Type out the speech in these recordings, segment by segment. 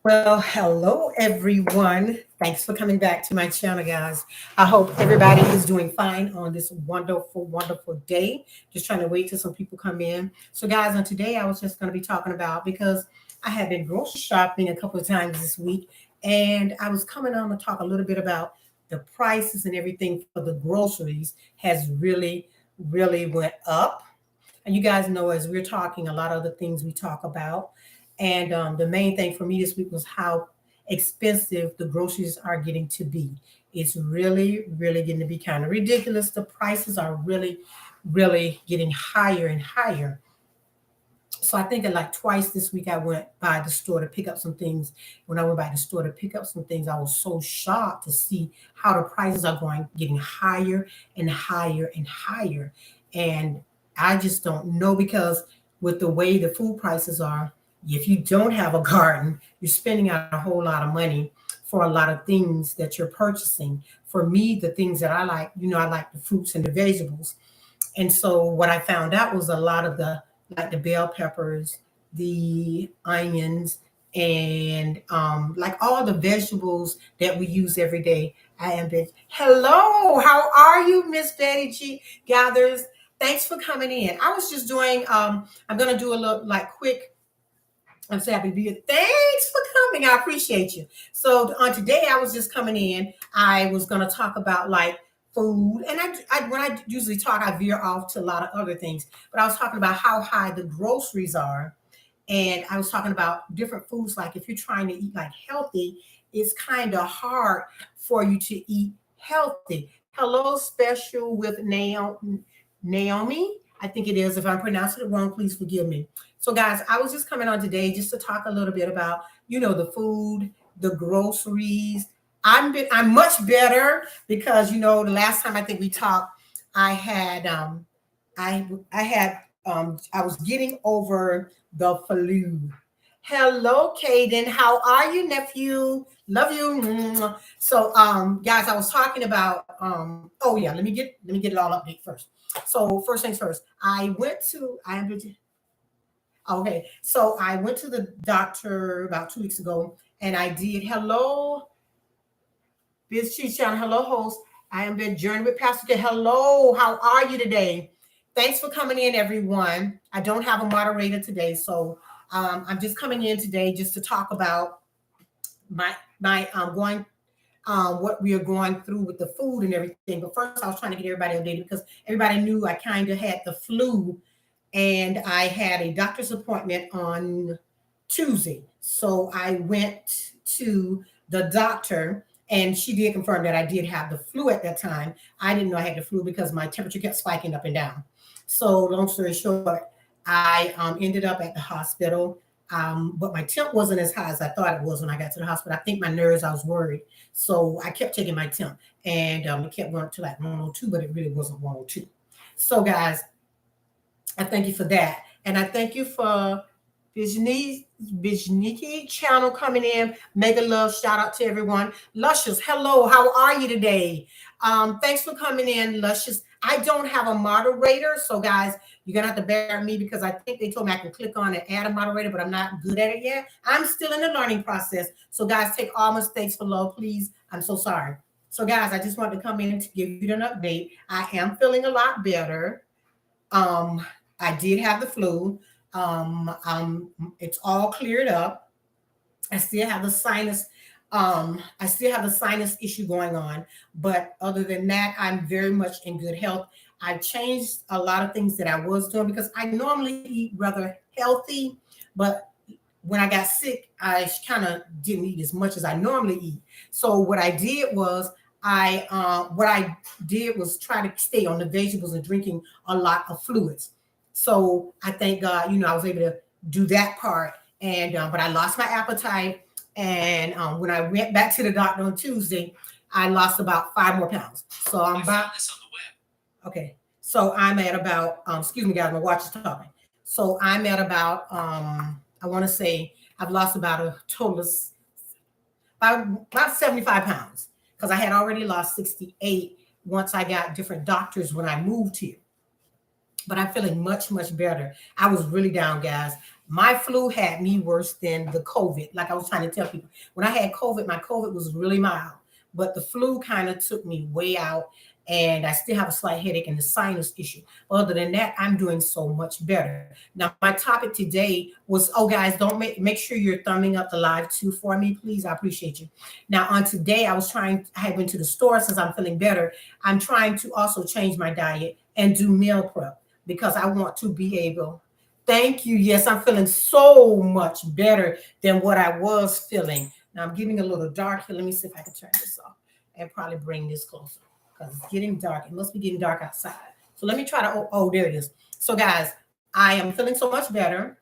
Well, hello everyone. Thanks for coming back to my channel, guys. I hope everybody is doing fine on this wonderful, wonderful day. Just trying to wait till some people come in. So, guys, on today, I was just going to be talking about because I have been grocery shopping a couple of times this week, and I was coming on to talk a little bit about the prices and everything for the groceries has really went up. And you guys know, as we're talking, a lot of the things we talk about. And the main thing for me this week was how expensive the groceries are getting to be. It's really getting to be kind of ridiculous. The prices are really getting higher and higher. So I think that like twice this week I went by the store to pick up some things. When I went by the store to pick up some things, I was so shocked to see how the prices are going, getting higher and higher and higher. And I just don't know because with the way the food prices are, if you don't have a garden, you're spending out a whole lot of money for a lot of things that you're purchasing. For me, the things that I like, I like the fruits and the vegetables. And so what I found out was a lot of the like the bell peppers, the onions, and like all the vegetables that we use every day. I am Betty. Hello, how are you, Miss Betty G Gathers? Thanks for coming in. I was just doing I'm gonna do a little like quick. I'm so happy to be here. Thanks for coming. I appreciate you. So on today, I was just coming in. I was going to talk about like food, and I when I usually talk, I veer off to a lot of other things. But I was talking about how high the groceries are, and I was talking about different foods. Like if you're trying to eat like healthy, it's kind of hard for you to eat healthy. Hello, special with Naomi. I think it is. If I'm pronouncing it wrong, please forgive me. So, guys, I was just coming on today just to talk a little bit about, the food, the groceries. I'm much better because the last time I think we talked, I had I was getting over the flu. Hello, Caden. How are you, nephew? Love you. So, guys, I was talking about. Oh yeah, let me get it all update first. So first things first, I went to I am okay. So I went to the doctor about 2 weeks ago, and I did. Hello, Biz Chi Channel. Hello, host. I am the Journey with Pastor K. Hello, how are you today? Thanks for coming in, everyone. I don't have a moderator today, so I'm just coming in today just to talk about my going what we are going through with the food and everything. But first, I was trying to get everybody updated because everybody knew I kind of had the flu, and I had a doctor's appointment on Tuesday. So I went to the doctor, and she did confirm that I did have the flu at that time. I didn't know I had the flu because my temperature kept spiking up and down. So, long story short, I ended up at the hospital. But my temp wasn't as high as I thought it was when I got to the hospital. I think my nerves, I was worried. So I kept taking my temp, and it kept going up to like 102, but it really wasn't 102. So, guys, I thank you for that. And I thank you for Bijniki channel coming in. Mega love. Shout out to everyone. Luscious, hello. How are you today? Thanks for coming in, Luscious. I don't have a moderator. So, guys, you're going to have to bear with me because I think they told me I can click on and add a moderator, but I'm not good at it yet. I'm still in the learning process. So, guys, take all mistakes for love, please. I'm so sorry. So, guys, I just wanted to come in to give you an update. I am feeling a lot better. I did have the flu. It's all cleared up. I still have the sinus. I still have the sinus issue going on, but other than that, I'm very much in good health. I've changed a lot of things that I was doing because I normally eat rather healthy, but when I got sick, I kind of didn't eat as much as I normally eat. So what I did was I try to stay on the vegetables and drinking a lot of fluids. So I thank God, I was able to do that part. And but I lost my appetite. And when I went back to the doctor on Tuesday, I lost about 5 more pounds. So I'm about okay. So I'm at about excuse me, guys, my watch is talking. So I'm at about I want to say I've lost about a total of about 75 pounds because I had already lost 68 once I got different doctors when I moved here. but I'm feeling much, much better. I was really down, guys. My flu had me worse than the COVID. Like I was trying to tell people, when I had COVID, my COVID was really mild, but the flu kind of took me way out. And I still have a slight headache and the sinus issue. Other than that, I'm doing so much better. Now, my topic today was, oh, guys, don't make sure you're thumbing up the live too for me, please. I appreciate you. Now, on today, I had went to the store since I'm feeling better. I'm trying to also change my diet and do meal prep because I want to be able. Thank you. Yes, I'm feeling so much better than what I was feeling. Now I'm getting a little dark here. Let me see if I can turn this off and probably bring this closer because it's getting dark. It must be getting dark outside. So let me try to. Oh, there it is. So, guys, I am feeling so much better.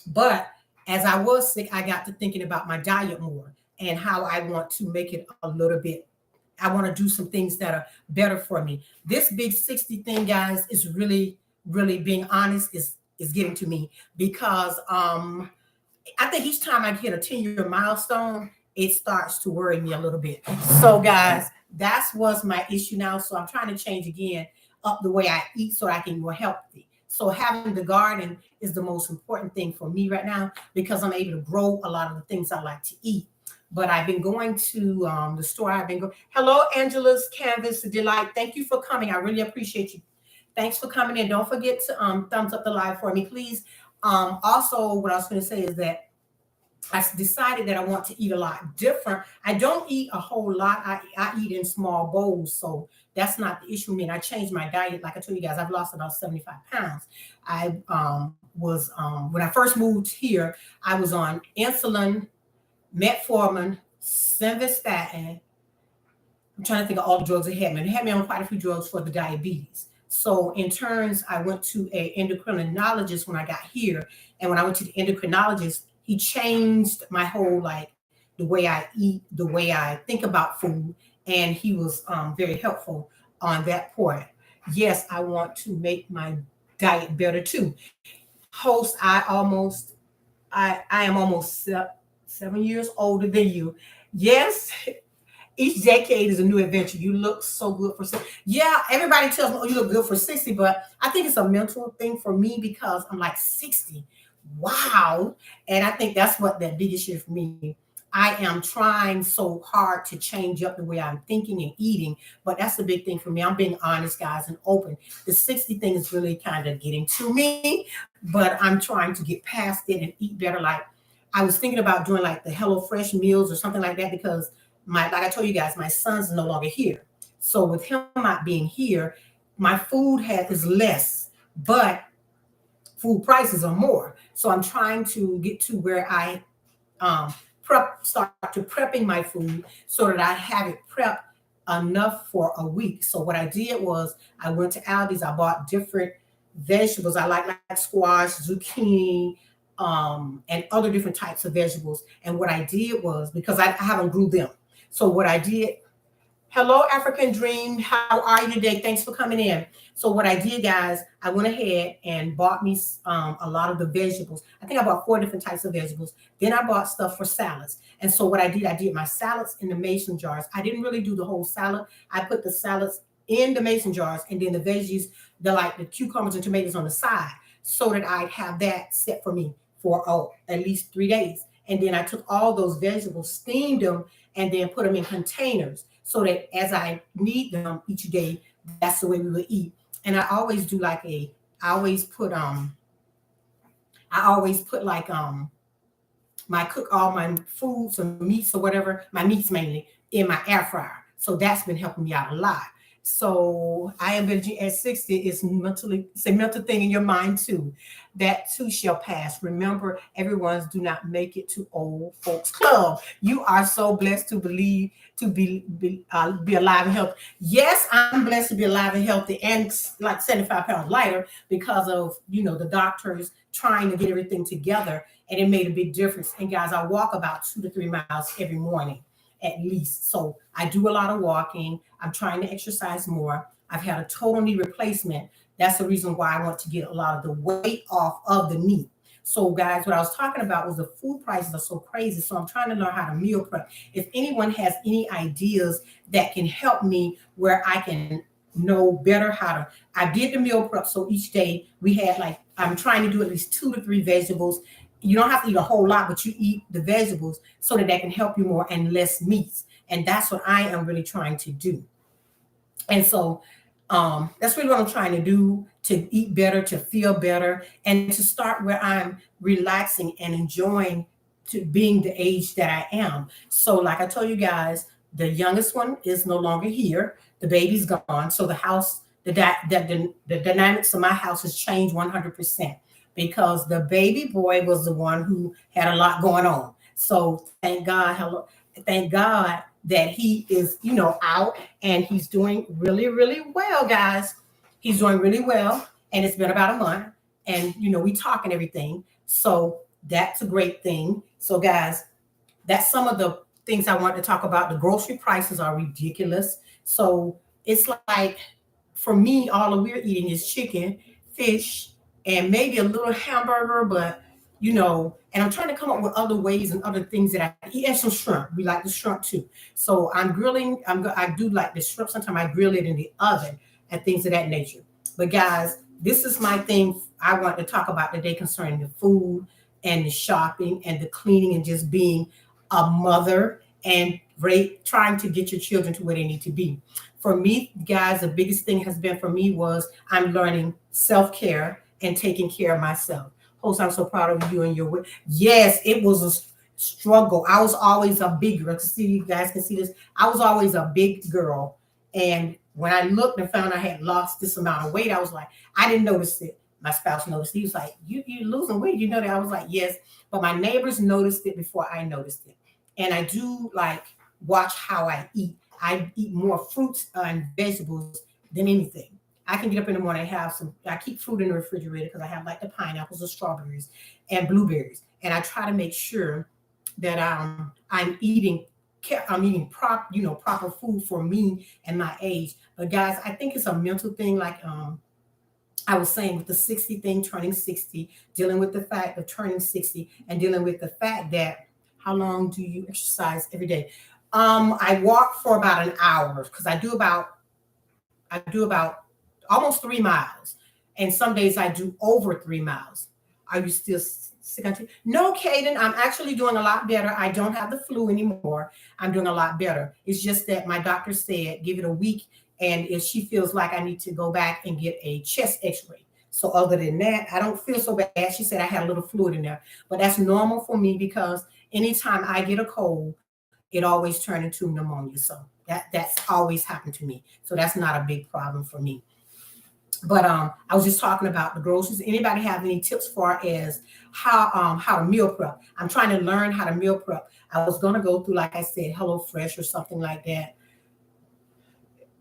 But as I was sick, I got to thinking about my diet more and how I want to make it a little bit. I want to do some things that are better for me. This big 60 thing, guys, is really, really being honest, is getting to me because I think each time I hit a 10-year milestone, it starts to worry me a little bit. So, guys, that's was my issue now. So I'm trying to change again up the way I eat so I can be more healthy. So having the garden is the most important thing for me right now because I'm able to grow a lot of the things I like to eat. But I've been going to the store. I've been going. Hello, Angela's Canvas Delight. Thank you for coming. I really appreciate you. Thanks for coming in. Don't forget to thumbs up the live for me, please. Also, what I was going to say is that I decided that I want to eat a lot different. I don't eat a whole lot. I eat in small bowls. So that's not the issue. I mean, I changed my diet. Like I told you guys, I've lost about 75 pounds. I was, when I first moved here, I was on insulin, metformin, simvastatin. I'm trying to think of all the drugs they had me. They had me on quite a few drugs for the diabetes. So in turns, I went to an endocrinologist when I got here. And when I went to the endocrinologist, he changed my whole, like, the way I eat, the way I think about food. And he was very helpful on that point. Yes, I want to make my diet better too. Host, I am almost 7 years older than you. Yes, each decade is a new adventure. You look so good for 60. Yeah, everybody tells me, oh, you look good for 60, but I think it's a mental thing for me because I'm like 60. Wow. And I think that's what that biggest year for me. I am trying so hard to change up the way I'm thinking and eating, but that's the big thing for me. I'm being honest, guys, and open. The 60 thing is really kind of getting to me, but I'm trying to get past it and eat better. Like I was thinking about doing like the Hello Fresh meals or something like that because like I told you guys, my son's no longer here. So with him not being here, my food is less, but food prices are more. So I'm trying to get to where I start to prepping my food so that I have it prepped enough for a week. So what I did was I went to Aldi's, I bought different vegetables. I like squash, zucchini, and other different types of vegetables. And what I did was because I haven't grew them. So what I did, hello, African Dream. How are you today? Thanks for coming in. So what I did, guys, I went ahead and bought me a lot of the vegetables. I think I bought 4 different types of vegetables. Then I bought stuff for salads. And so what I did my salads in the mason jars. I didn't really do the whole salad. I put the salads in the mason jars and then the veggies, the cucumbers and tomatoes on the side so that I'd have that set for me for at least 3 days. And then I took all those vegetables, steamed them, and then put them in containers so that as I need them each day, that's the way we would eat. And I always do I always put like my cook all my foods or meats or whatever, my meats mainly in my air fryer. So that's been helping me out a lot. So I am at 60 is it's a mental thing in your mind too. That too shall pass. Remember, everyone's do not make it to old folks club. You are so blessed to believe to be alive and healthy. Yes, I'm blessed to be alive and healthy and like 75 pounds lighter because of the doctors trying to get everything together, and it made a big difference. And guys, I walk about 2 to 3 miles every morning at least. So I do a lot of walking. I'm trying to exercise more. I've had a total knee replacement. That's the reason why I want to get a lot of the weight off of the knee. So guys, what I was talking about was the food prices are so crazy. So I'm trying to learn how to meal prep. If anyone has any ideas that can help me where I can know better how to. I did the meal prep, so each day we had like I'm trying to do at least 2 to 3 vegetables. You don't have to eat a whole lot, but you eat the vegetables so that can help you more and less meats. And that's what I am really trying to do. And so that's really what I'm trying to do, to eat better, to feel better, and to start where I'm relaxing and enjoying to being the age that I am. So, like I told you guys, the youngest one is no longer here. The baby's gone. So the house, the dynamics of my house has changed 100% because the baby boy was the one who had a lot going on. So thank God, hello, thank God that he is, out and he's doing really, really well, guys. He's doing really well, and it's been about a month, and we talk and everything. So that's a great thing. So, guys, that's some of the things I want to talk about. The grocery prices are ridiculous. So it's like, for me, all we're eating is chicken, fish, and maybe a little hamburger, but and I'm trying to come up with other ways and other things that I eat, and some shrimp. We like the shrimp too. So I'm grilling. I do like the shrimp. Sometimes I grill it in the oven and things of that nature. But guys, this is my thing I want to talk about today concerning the food and the shopping and the cleaning and just being a mother and trying to get your children to where they need to be. For me, guys, the biggest thing has been for me was I'm learning self-care and taking care of myself. Host, I'm so proud of you and your. Yes, it was a struggle. I was always a big girl. See, you guys can see this. I was always a big girl. And when I looked and found I had lost this amount of weight, I was like, I didn't notice it. My spouse noticed. He was like, you losing weight. You know that? I was like, yes. But my neighbors noticed it before I noticed it. And I do like watch how I eat. I eat more fruits and vegetables than anything. I can get up in the morning and have some. I keep fruit in the refrigerator because I have like the pineapples or strawberries and blueberries, and I try to make sure that I'm eating proper food for me and my age. But guys, I think it's a mental thing. Like I was saying with the 60 thing, turning 60, dealing with the fact of turning 60, and dealing with the fact that how long do you exercise every day? I walk for about an hour because I do about almost 3 miles, and some days I do over 3 miles. Are you still sick? No, Caden, I'm actually doing a lot better. I don't have the flu anymore. I'm doing a lot better. It's just that my doctor said give it a week, and if she feels like I need to go back and get a chest X-ray. So other than that, I don't feel so bad. She said I had a little fluid in there, but that's normal for me because anytime I get a cold, it always turns into pneumonia. So that's always happened to me. So that's not a big problem for me. But I was just talking about the groceries. Anybody have any tips for as how to meal prep? I'm trying to learn how to meal prep. I was gonna go through, like I said, Hello Fresh or something like that.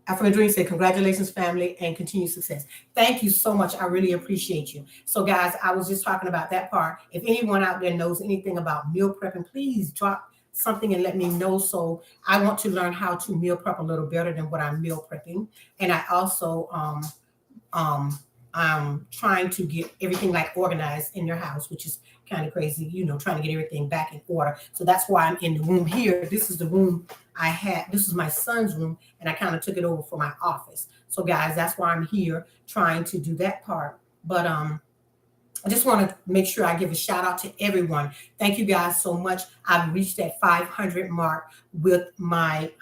African Dream said, congratulations, family, and continued success. Thank you so much. I really appreciate you. So, guys, I was just talking about that part. If anyone out there knows anything about meal prepping, please drop something and let me know. So I want to learn how to meal prep a little better than what I'm meal prepping. And I also um, I'm trying to get everything like organized in your house, which is kind of crazy, trying to get everything back in order. So that's why I'm in the room here. This is the room I had. This is my son's room, and I kind of took it over for my office. So guys, that's why I'm here trying to do that part. But I just want to make sure I give a shout out to everyone. Thank you guys so much. I've reached that 500 mark with my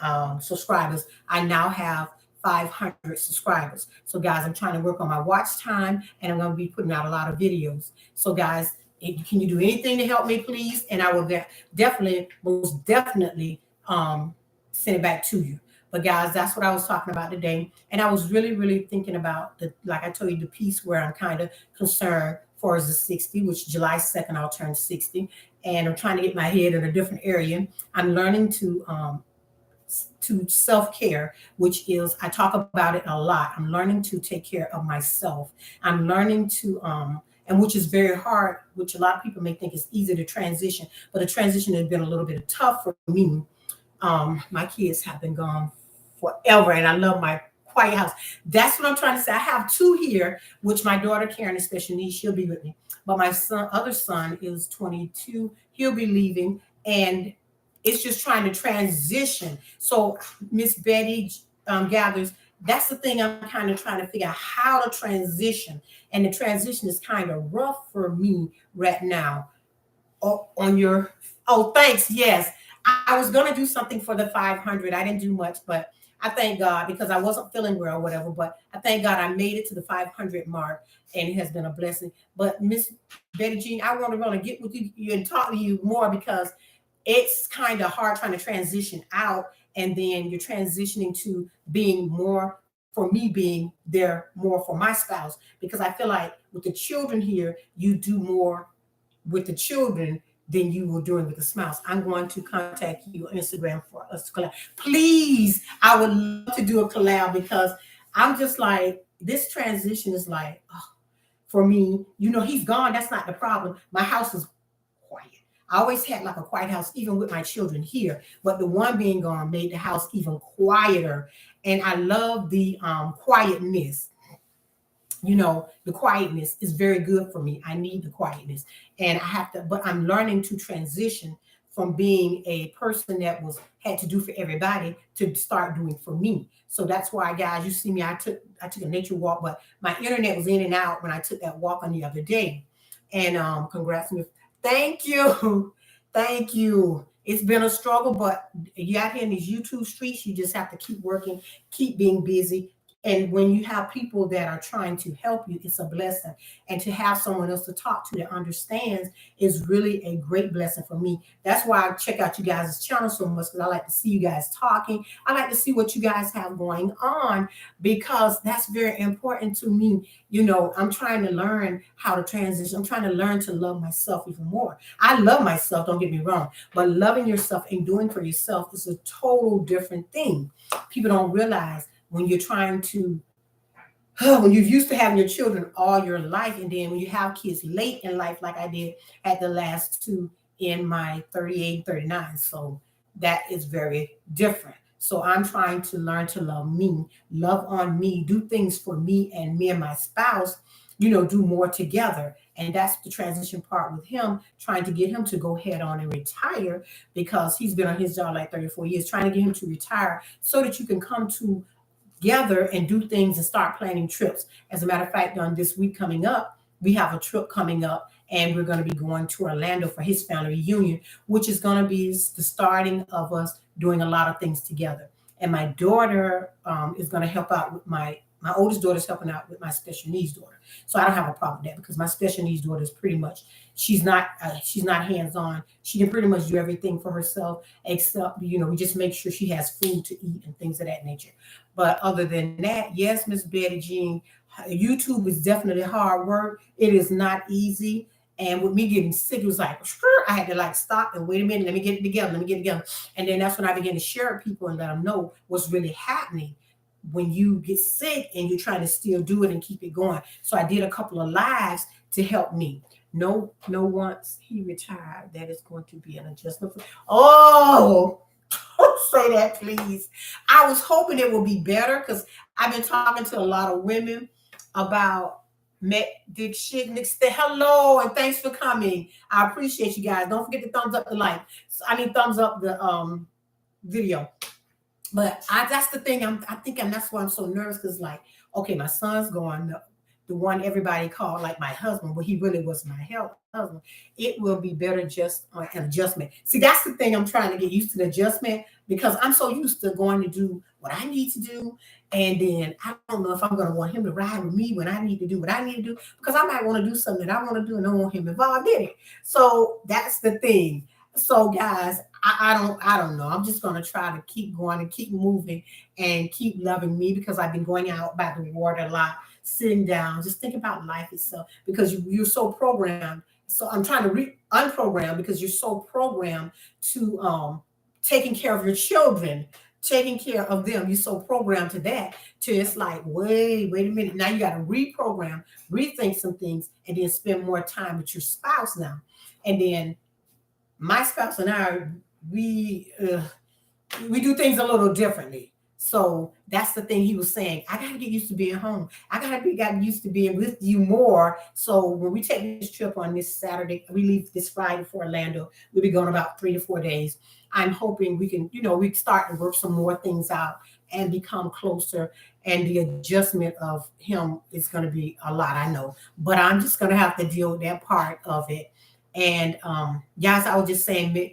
subscribers. I now have 500 subscribers. So, guys, I'm trying to work on my watch time, and I'm going to be putting out a lot of videos. So, guys, can you do anything to help me, please? And I will definitely, most definitely send it back to you. But guys, that's what I was talking about today. And I was really, really thinking about like I told you, the piece where I'm kind of concerned for is the 60, which July 2nd, I'll turn 60. And I'm trying to get my head in a different area. I'm learning to self-care, which is I talk about it a lot. I'm learning to take care of myself. I'm learning to and which is very hard, which a lot of people may think is easy to transition, but the transition has been a little bit tough for me. My kids have been gone forever, and I love my quiet house. That's what I'm trying to say. I have two here, which my daughter Karen is special needs. She'll be with me, but my other son is 22. He'll be leaving, and it's just trying to transition. So Miss Betty gathers. that's the thing I'm kind of trying to figure out how to transition. And the transition is kind of rough for me right now. Oh, on your, oh, thanks. Yes. I was going to do something for the 500. I didn't do much, but I thank God because I wasn't feeling well or whatever. But I thank God I made it to the 500 mark, and it has been a blessing. But Miss Betty Jean, I want to get with you and talk to you more because it's kind of hard trying to transition out, and then you're transitioning to being more for me, being there more for my spouse, because I feel like with the children here you do more with the children than you were doing with the spouse. I'm going to contact you on Instagram for us to collab. Please, I would love to do a collab because I'm just like, this transition is like, oh, for me, he's gone. That's not the problem. My house is quiet. I always had like a quiet house, even with my children here. But the one being gone made the house even quieter. And I love the quietness. The quietness is very good for me. I need the quietness, and I have to, but I'm learning to transition from being a person that was had to do for everybody to start doing for me. So that's why, guys, you see me, I took a nature walk, but my internet was in and out when I took that walk on the other day. And congrats me. Thank you. Thank you. It's been a struggle, but you out here in these YouTube streets, you just have to keep working, keep being busy, and when you have people that are trying to help you, it's a blessing. And to have someone else to talk to that understands is really a great blessing for me. That's why I check out you guys' channel so much, because I like to see you guys talking. I like to see what you guys have going on, because that's very important to me. I'm trying to learn how to transition. I'm trying to learn to love myself even more. I love myself, don't get me wrong, but loving yourself and doing for yourself is a total different thing. People don't realize when you're trying to, when you're used to having your children all your life, and then when you have kids late in life, like I did at the last two in my 38, 39. So that is very different. So I'm trying to learn to love me, love on me, do things for me and my spouse, do more together. And that's the transition part with him, trying to get him to go head on and retire, because he's been on his job like 34 years, trying to get him to retire so that you can come together and do things and start planning trips. As a matter of fact, on this week coming up, we have a trip coming up, and we're going to be going to Orlando for his family reunion, which is going to be the starting of us doing a lot of things together. And my daughter is going to help out with my oldest daughter is helping out with my special needs daughter. So I don't have a problem with that, because my special needs daughter is pretty much, she's not hands on. She can pretty much do everything for herself, except we just make sure she has food to eat and things of that nature. But other than that, yes, Miss Betty Jean, YouTube is definitely hard work. It is not easy. And with me getting sick, it was like, I had to like stop and wait a minute, let me get it together, let me get it together. And then that's when I began to share with people and let them know what's really happening when you get sick and you're trying to still do it and keep it going. So I did a couple of lives to help me. No, once he retired, that is going to be an adjustment. Oh, don't say that, please. I was hoping it would be better, because I've been talking to a lot of women about met did shit. Hello, and thanks for coming. I appreciate you guys. Don't forget to thumbs up the like. Thumbs up the video. But that's the thing. That's why I'm so nervous, because like, okay, my son's going, the one everybody called like my husband, but he really was my husband. It will be better just on an adjustment. See, that's the thing. I'm trying to get used to the adjustment, because I'm so used to going to do what I need to do. And then I don't know if I'm going to want him to ride with me when I need to do what I need to do, because I might want to do something that I want to do and I don't want him involved in it. So that's the thing. So guys, I don't know. I'm just gonna try to keep going and keep moving and keep loving me, because I've been going out by the water a lot, sitting down, just think about life itself, because you're so programmed. So I'm trying to unprogram, because you're so programmed to taking care of your children, taking care of them. You're so programmed to that. To it's like, wait a minute. Now you got to reprogram, rethink some things, and then spend more time with your spouse now. And then my spouse and I, we do things a little differently. So that's the thing he was saying. I got to get used to being home. I got to get used to being with you more. So when we take this trip on this Saturday, we leave this Friday for Orlando. We'll be going about 3 to 4 days. I'm hoping we can, we start to work some more things out and become closer. and the adjustment of him is going to be a lot, I know, but I'm just going to have to deal with that part of it. And guys, I was just saying,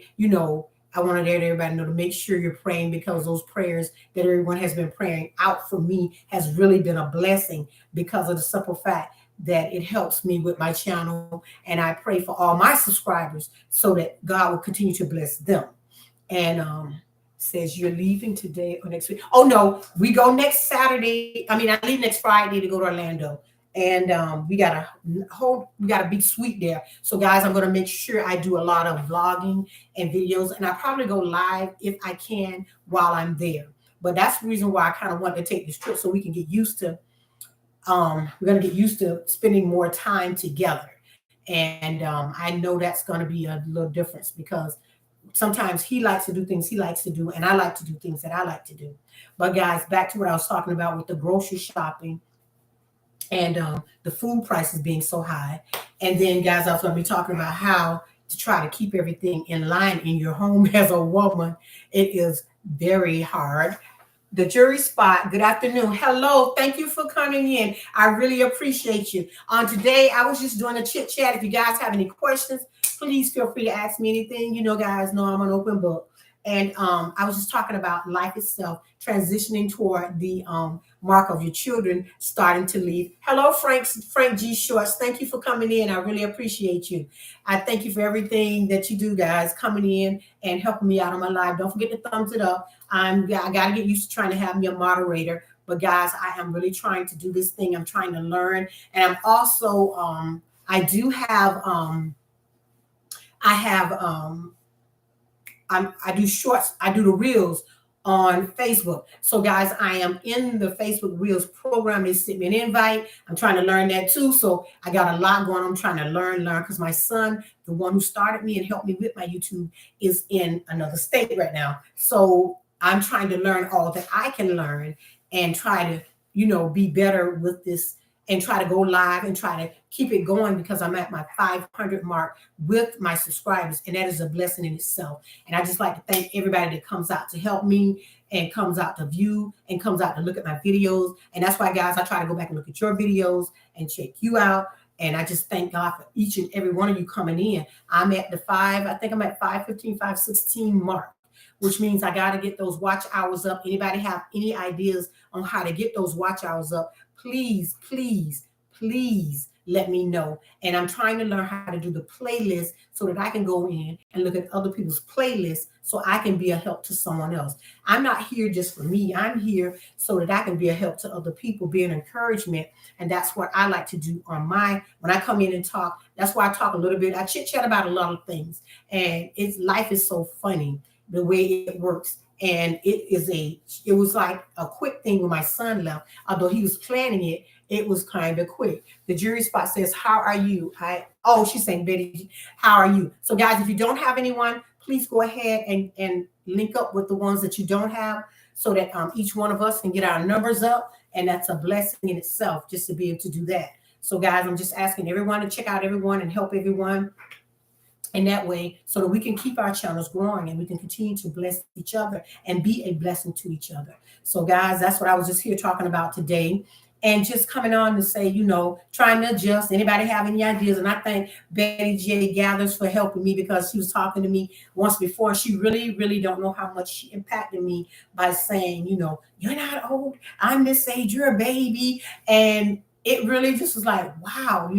I wanted everybody to know to make sure you're praying, because those prayers that everyone has been praying out for me has really been a blessing, because of the simple fact that it helps me with my channel. And I pray for all my subscribers so that God will continue to bless them. And says you're leaving today or next week. Oh no, we go next Saturday. I mean, I leave next Friday to go to Orlando. And we got a big suite there. So guys, I'm going to make sure I do a lot of vlogging and videos, and I probably go live if I can while I'm there. But that's the reason why I kind of want to take this trip, so we can get used to we're going to get used to spending more time together. And I know that's going to be a little difference, because sometimes he likes to do things he likes to do, and I like to do things that I like to do. But guys, back to what I was talking about with the grocery shopping and the food prices being so high. And then, guys, I was going to be talking about how to try to keep everything in line in your home as a woman. It is very hard. The jury spot. Good afternoon. Hello. Thank you for coming in. I really appreciate you. On today, I was just doing a chit chat. If you guys have any questions, please feel free to ask me anything. Guys know I'm an open book. And I was just talking about life itself, transitioning toward the mark of your children starting to leave. Hello, Frank G. Shorts. Thank you for coming in. I really appreciate you. I thank you for everything that you do, guys, coming in and helping me out on my live. Don't forget to thumbs it up. I got to get used to trying to have me a moderator. But, guys, I am really trying to do this thing. I'm trying to learn. And I'm also, I do have, I do shorts. I do the reels on Facebook. So guys, I am in the Facebook Reels program. They sent me an invite. I'm trying to learn that too. So I got a lot going on. I'm trying to learn, because my son, the one who started me and helped me with my YouTube, is in another state right now. So I'm trying to learn all that I can learn and try to, be better with this, and try to go live and try to keep it going, because I'm at my 500 mark with my subscribers, and that is a blessing in itself. And I just like to thank everybody that comes out to help me, and comes out to view, and comes out to look at my videos. And that's why, guys, I try to go back and look at your videos and check you out. And I just thank God for each and every one of you coming in. I'm at I think I'm at 515, 516 mark, which means I got to get those watch hours up. Anybody have any ideas on how to get those watch hours up? Please, please, please let me know. And I'm trying to learn how to do the playlist so that I can go in and look at other people's playlists so I can be a help to someone else. I'm not here just for me. I'm here so that I can be a help to other people, be an encouragement. And that's what I like to do when I come in and talk. That's why I talk a little bit. I chit chat about a lot of things. And life is so funny the way it works. And it was like a quick thing when my son left. Although he was planning it, it was kind of quick. The jury spot says, how are you? She's saying, Betty, how are you? So guys, if you don't have anyone, please go ahead and link up with the ones that you don't have, so that each one of us can get our numbers up. And that's a blessing in itself, just to be able to do that. So guys, I'm just asking everyone to check out everyone and help everyone in that way, so that we can keep our channels growing and we can continue to bless each other and be a blessing to each other. So guys, that's what I was just here talking about today. And just coming on to say, trying to adjust. Anybody have any ideas? And I thank Betty J. Gathers for helping me, because she was talking to me once before. She really, really don't know how much she impacted me by saying, you're not old. I'm this age. You're a baby. And it really just was like, wow,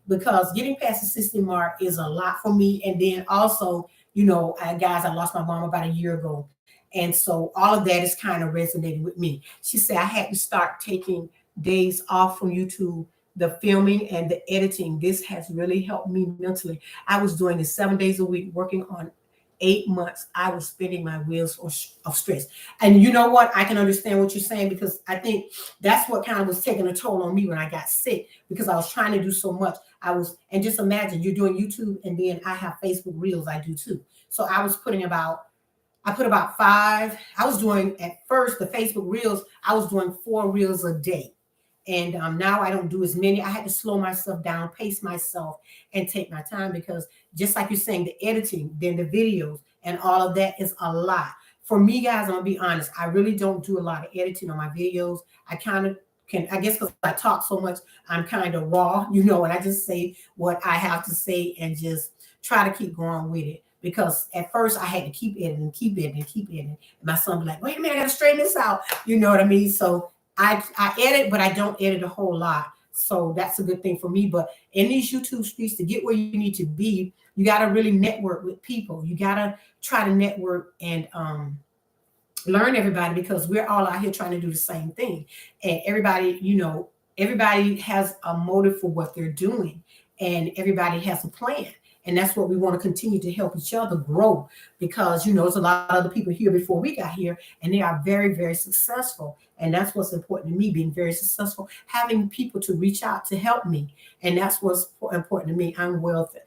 because getting past the 60 mark is a lot for me. And then also, guys, I lost my mom about a year ago. And so all of that is kind of resonating with me. She said I had to start taking days off from YouTube, the filming and the editing. This has really helped me mentally. I was doing this 7 days a week, working on 8 months. I was spinning my wheels of stress. And you know what? I can understand what you're saying, because I think that's what kind of was taking a toll on me when I got sick, because I was trying to do so much. And just imagine you're doing YouTube, and then I have Facebook Reels I do too. So I was I put about 5. I was doing, at first, the Facebook Reels, I was doing 4 reels a day. And now I don't do as many. I had to slow myself down, pace myself, and take my time, because just like you're saying, the editing, then the videos, and all of that is a lot. for me, guys, I'm gonna be honest. I really don't do a lot of editing on my videos. I kind of can, I guess, because I talk so much, I'm kind of raw, and I just say what I have to say and just try to keep going with it. Because at first I had to keep editing, keep editing, keep editing. And my son be like, wait a minute, I gotta straighten this out. You know what I mean? So I edit, but I don't edit a whole lot. So that's a good thing for me. But in these YouTube streets, to get where you need to be, you got to really network with people. You got to try to network and learn everybody, because we're all out here trying to do the same thing. And everybody, everybody has a motive for what they're doing, and everybody has a plan. And that's what we want to continue to help each other grow, because there's a lot of other people here before we got here, and they are very, very successful. And that's what's important to me, being very successful, having people to reach out to help me. And that's what's important to me. I'm wealthy.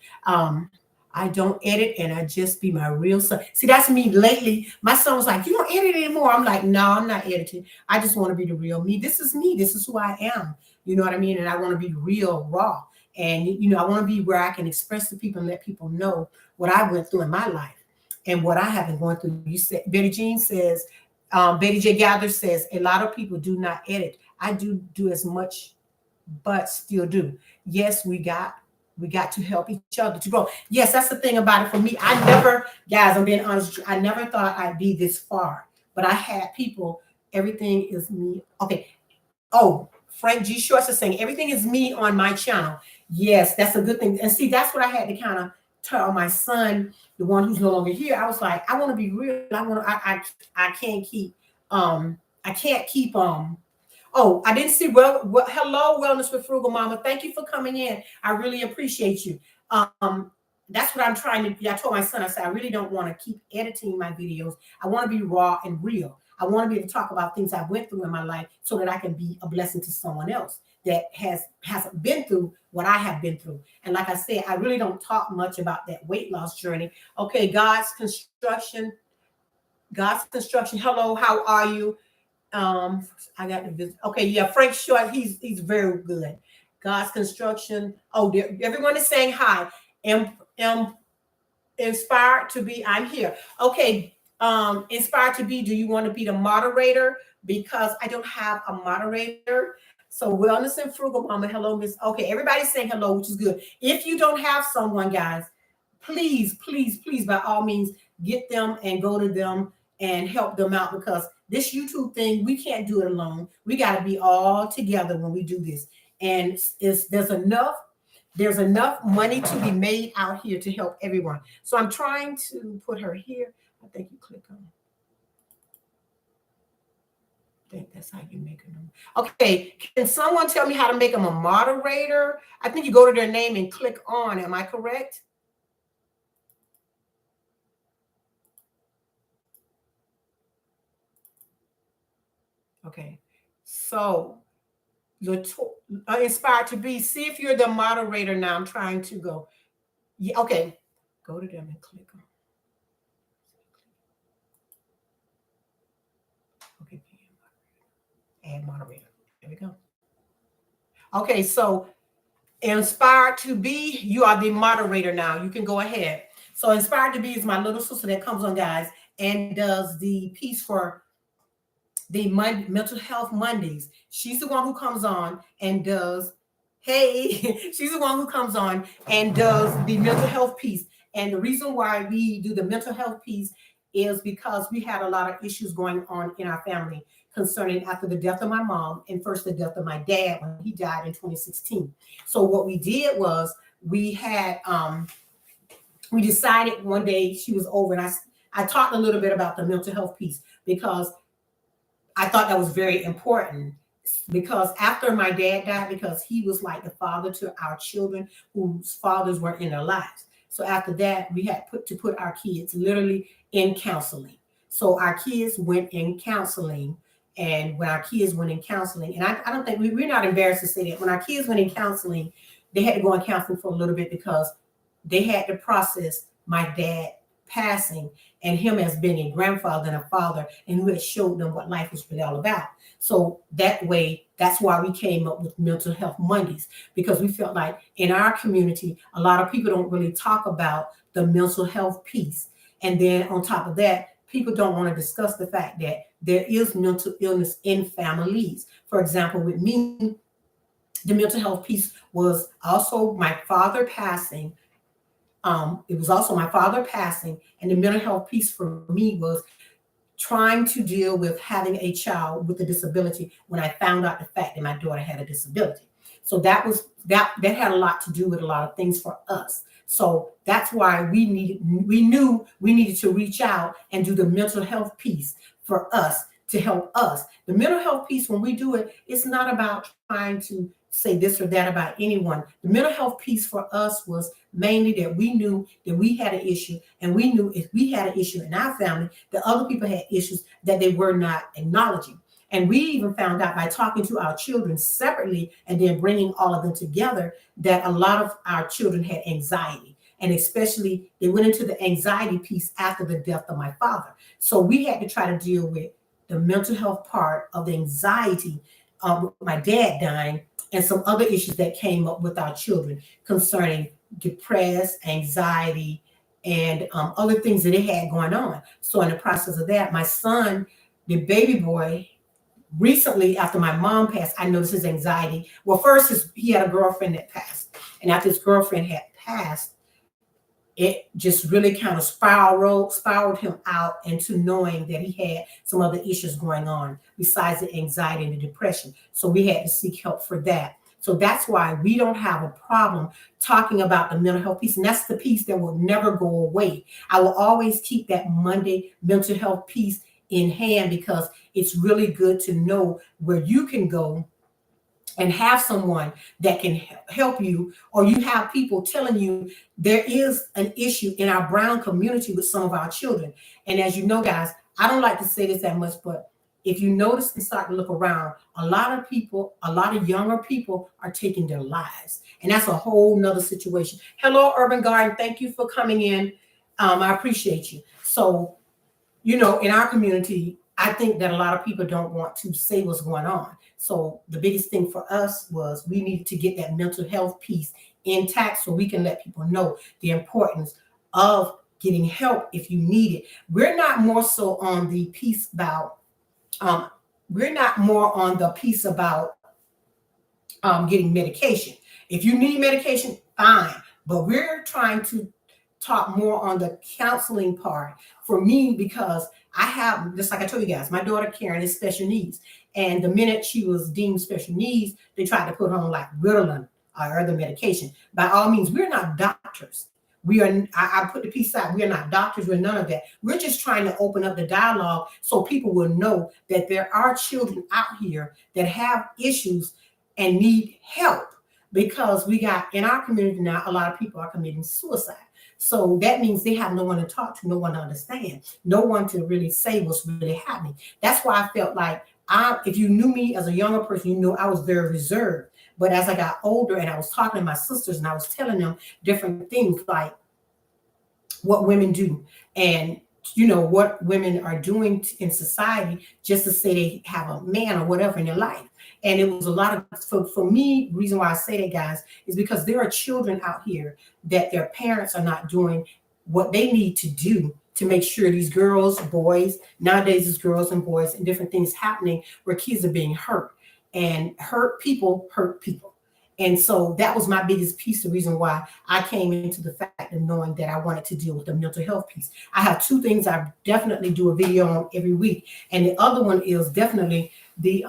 I don't edit, and I just be my real son. See, that's me lately. My son was like, you don't edit anymore. I'm like, no, I'm not editing. I just want to be the real me. This is me. This is who I am. You know what I mean? And I want to be real, raw. And, I want to be where I can express to people and let people know what I went through in my life and what I have been going through. You said, Betty Jean says, Betty J. Gather says, a lot of people do not edit. I do as much, but still do. Yes, we got to help each other to grow. Yes, that's the thing about it for me. I never, guys, I'm being honest, I never thought I'd be this far, but I had people, everything is me. Okay. Oh, Frank G. Shorts is saying, everything is me on my channel. Yes, that's a good thing. And see, that's what I had to kind of tell my son, the one who's no longer here. I was like, I want to be real. I can't keep, oh, I didn't see, hello, Wellness with Frugal Mama. Thank you for coming in. I really appreciate you. That's what I'm trying to do. I told my son, I said, I really don't want to keep editing my videos. I want to be raw and real. I want to be able to talk about things I went through in my life so that I can be a blessing to someone else that hasn't been through what I have been through. And like I said, I really don't talk much about that weight loss journey. Okay, God's construction. Hello, how are you? I got to visit. Okay, yeah, Frank Short, he's very good. God's construction. Oh, everyone is saying hi. Am inspired to be. I'm here. Okay. Inspired to be. Do you want to be the moderator? Because I don't have a moderator. So Wellness and Frugal Mama. Hello, Miss. Okay, everybody's saying hello, which is good. If you don't have someone, guys, please, please, please, by all means, get them and go to them and help them out, because this YouTube thing, we can't do it alone. We got to be all together when we do this. And there's enough money to be made out here to help everyone. So I'm trying to put her here. I think you click on. I think that's how you make them. Okay, can someone tell me how to make them a moderator? I think you go to their name and click on. Am I correct? Okay, so inspired to be. See if you're the moderator now. I'm trying to go. Yeah, okay. Go to them and click on. Okay, add moderator. There we go. Okay, so inspired to be, you are the moderator now. You can go ahead. So inspired to be is my little sister that comes on, guys, and does the piece for the Mental Health Mondays. She's the one who comes on and does, she's the one who comes on and does the mental health piece. And the reason why we do the mental health piece is because we had a lot of issues going on in our family concerning after the death of my mom and first the death of my dad when he died in 2016. So what we did was we decided one day she was over, and I talked a little bit about the mental health piece because I thought that was very important, because after my dad died, because he was like the father to our children whose fathers weren't in their lives. So after that, we had to put our kids literally in counseling. So our kids went in counseling. And when our kids went in counseling, and I don't think we're not embarrassed to say that when our kids went in counseling, they had to go in counseling for a little bit because they had to process my dad passing and him as being a grandfather and a father, and who had showed them what life was really all about. So that way, that's why we came up with Mental Health Mondays, because we felt like in our community, a lot of people don't really talk about the mental health piece. And then on top of that, people don't want to discuss the fact that there is mental illness in families. For example, with me, the mental health piece was also my father passing. It was also my father passing, and the mental health piece for me was trying to deal with having a child with a disability when I found out the fact that my daughter had a disability. So that had a lot to do with a lot of things for us. So that's why we knew we needed to reach out and do the mental health piece for us to help us. The mental health piece, when we do it, it's not about trying to say this or that about anyone. The mental health piece for us was mainly that we knew that we had an issue, and we knew if we had an issue in our family, that other people had issues that they were not acknowledging. And we even found out by talking to our children separately and then bringing all of them together that a lot of our children had anxiety. And especially they went into the anxiety piece after the death of my father. So we had to try to deal with the mental health part of the anxiety with my dad dying, and some other issues that came up with our children concerning depressed, anxiety, and other things that they had going on. So in the process of that, my son, the baby boy, recently after my mom passed, I noticed his anxiety. Well, first he had a girlfriend that passed, and after his girlfriend had passed, it just really kind of spiraled him out into knowing that he had some other issues going on besides the anxiety and the depression. So we had to seek help for that. So that's why we don't have a problem talking about the mental health piece. And that's the piece that will never go away. I will always keep that Monday mental health piece in hand because it's really good to know where you can go and have someone that can help you, or you have people telling you there is an issue in our brown community with some of our children. And as you know, guys, I don't like to say this that much, but if you notice and start to look around, a lot of people, a lot of younger people are taking their lives. And that's a whole nother situation. Hello, Urban Garden. Thank you for coming in. I appreciate you. So, you know, in our community, I think that a lot of people don't want to say what's going on. So the biggest thing for us was we needed to get that mental health piece intact so we can let people know the importance of getting help if you need it. We're not more so on the piece about, we're not more on the piece about getting medication. If you need medication, fine. But we're trying to talk more on the counseling part for me because I have, just like I told you guys, my daughter Karen is special needs. And the minute she was deemed special needs, they tried to put her on like Ritalin or other medication. By all means, we're not doctors. We are, I put the piece out, we are not doctors, we're none of that. We're just trying to open up the dialogue so people will know that there are children out here that have issues and need help, because we got in our community now, a lot of people are committing suicide. So that means they have no one to talk to, no one to understand, no one to really say what's really happening. That's why I felt like if you knew me as a younger person, you know I was very reserved. But as I got older and I was talking to my sisters and I was telling them different things like what women do and you know what women are doing in society just to say they have a man or whatever in their life. And it was a lot of, for me, the reason why I say that, guys, is because there are children out here that their parents are not doing what they need to do to make sure these girls, boys, nowadays it's girls and boys and different things happening where kids are being hurt, and hurt people hurt people. And so that was my biggest piece, the reason why I came into the fact of knowing that I wanted to deal with the mental health piece. I have two things I definitely do a video on every week. And the other one is definitely the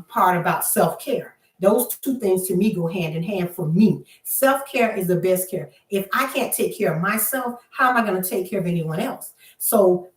part about self-care. Those two things to me go hand in hand for me. Self-care is the best care. If I can't take care of myself, how am I going to take care of anyone else? So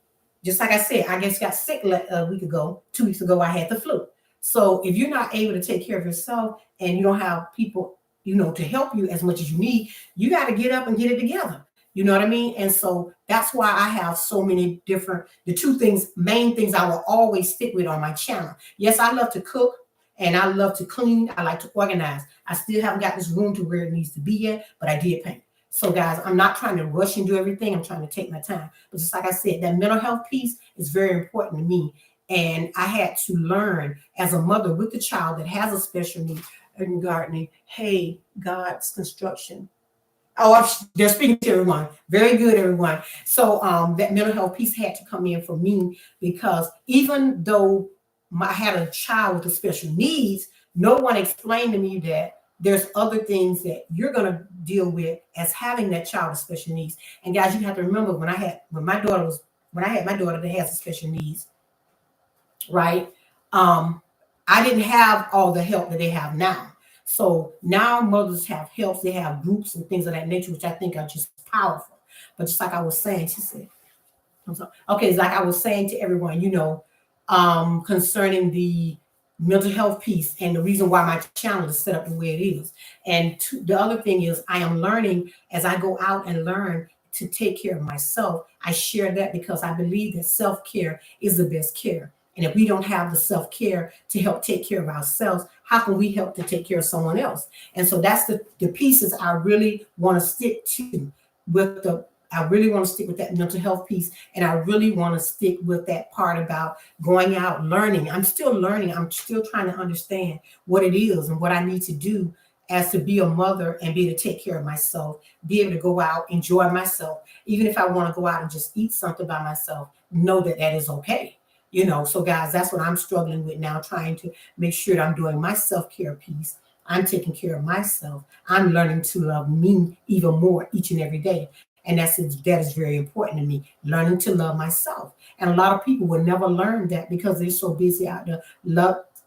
just like I said, I just got sick a week ago, 2 weeks ago, I had the flu. So if you're not able to take care of yourself and you don't have people, you know, to help you as much as you need, you got to get up and get it together. You know what I mean? And so that's why I have so many different, the two things, main things I will always stick with on my channel. Yes, I love to cook and I love to clean. I like to organize. I still haven't got this room to where it needs to be yet, but I did paint. So guys, I'm not trying to rush and do everything. I'm trying to take my time. But just like I said, that mental health piece is very important to me. And I had to learn as a mother with a child that has a special need in gardening. Hey, God's construction. They're speaking to everyone. Very good, everyone. So that mental health piece had to come in for me because even though I had a child with special needs, no one explained to me that there's other things that you're going to deal with as having that child with special needs. And guys, you have to remember when I had my daughter that has special needs, right? Um, I didn't have all the help that they have now. So now mothers have help, they have groups and things of that nature, which I think are just powerful. But just like I was saying, she said, I'm sorry. Okay, it's like I was saying to everyone, concerning the mental health piece and the reason why my channel is set up the way it is. And the other thing is, I am learning as I go out and learn to take care of myself. I share that because I believe that self care is the best care. And if we don't have the self care to help take care of ourselves, how can we help to take care of someone else? And so that's the pieces I really want to stick to with the I really want to stick with that mental health piece. And I really want to stick with that part about going out, learning. I'm still learning. I'm still trying to understand what it is and what I need to do as to be a mother and be able to take care of myself, be able to go out, enjoy myself. Even if I want to go out and just eat something by myself, know that that is okay. So guys, that's what I'm struggling with now, trying to make sure that I'm doing my self-care piece. I'm taking care of myself. I'm learning to love me even more each and every day. And that is very important to me, learning to love myself. And a lot of people will never learn that because they're so busy out there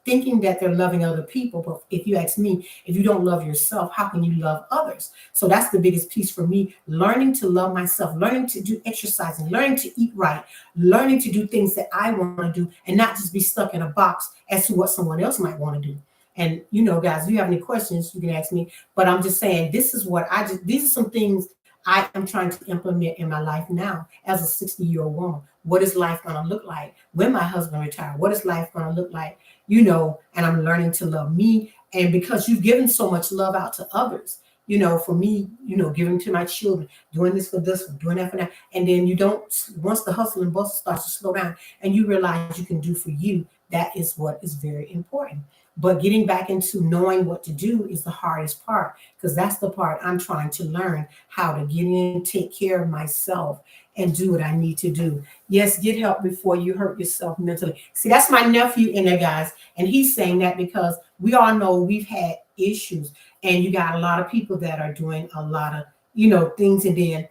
thinking that they're loving other people. But if you ask me, if you don't love yourself, how can you love others? So that's the biggest piece for me, learning to love myself, learning to do exercising, learning to eat right, learning to do things that I want to do and not just be stuck in a box as to what someone else might want to do. And guys, if you have any questions, you can ask me. But I'm just saying, these are some things I am trying to implement in my life now as a 60-year-old woman. What is life going to look like when my husband retires? What is life going to look like? And I'm learning to love me. And because you've given so much love out to others, for me, giving to my children, doing this for this, doing that for that. And then once the hustle and bustle starts to slow down and you realize you can do for you, that is what is very important. But getting back into knowing what to do is the hardest part, because that's the part I'm trying to learn how to get in, take care of myself, and do what I need to do. Yes, get help before you hurt yourself mentally. See, that's my nephew in there, guys. And he's saying that because we all know we've had issues, and you got a lot of people that are doing a lot of, things. And then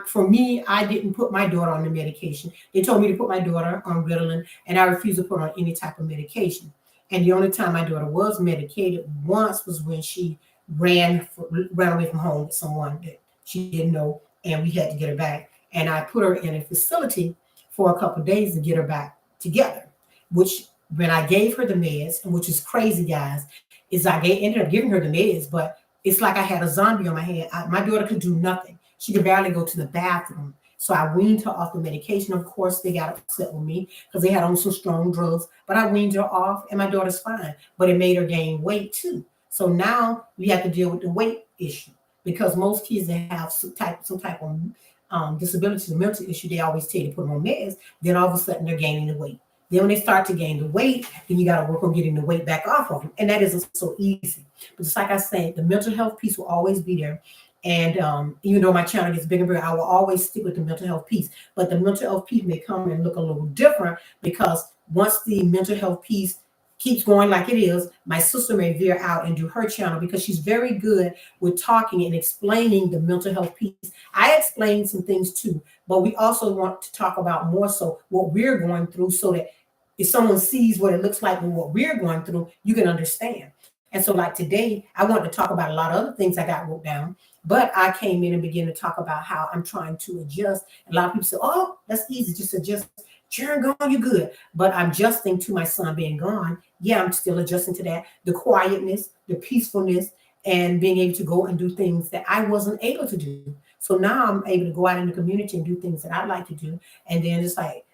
for me, I didn't put my daughter on the medication. They told me to put my daughter on Ritalin, and I refused to put her on any type of medication. And the only time my daughter was medicated once was when she ran away from home with someone that she didn't know, and we had to get her back. And I put her in a facility for a couple of days to get her back together, which when I gave her the meds, and which is crazy, guys, is ended up giving her the meds, but it's like I had a zombie on my head. My daughter could do nothing. She could barely go to the bathroom. So I weaned her off the medication. Of course, they got upset with me because they had on some strong drugs, but I weaned her off and my daughter's fine. But it made her gain weight too. So now we have to deal with the weight issue because most kids that have some type of disability, the mental issue, they always tell you to put them on meds. Then all of a sudden they're gaining the weight. Then when they start to gain the weight, then you got to work on getting the weight back off of them. And that isn't so easy. But just like I said, the mental health piece will always be there. And even though my channel gets bigger and bigger, I will always stick with the mental health piece. But the mental health piece may come and look a little different because once the mental health piece keeps going like it is, my sister may veer out and do her channel because she's very good with talking and explaining the mental health piece. I explain some things too, but we also want to talk about more so what we're going through so that if someone sees what it looks like and what we're going through, you can understand. And so like today, I wanted to talk about a lot of other things I got wrote down, but I came in and began to talk about how I'm trying to adjust. A lot of people say, oh, that's easy, just adjust. Sharon gone, you're good. But I'm adjusting to my son being gone. Yeah, I'm still adjusting to that. The quietness, the peacefulness, and being able to go and do things that I wasn't able to do. So now I'm able to go out in the community and do things that I like to do. And then it's like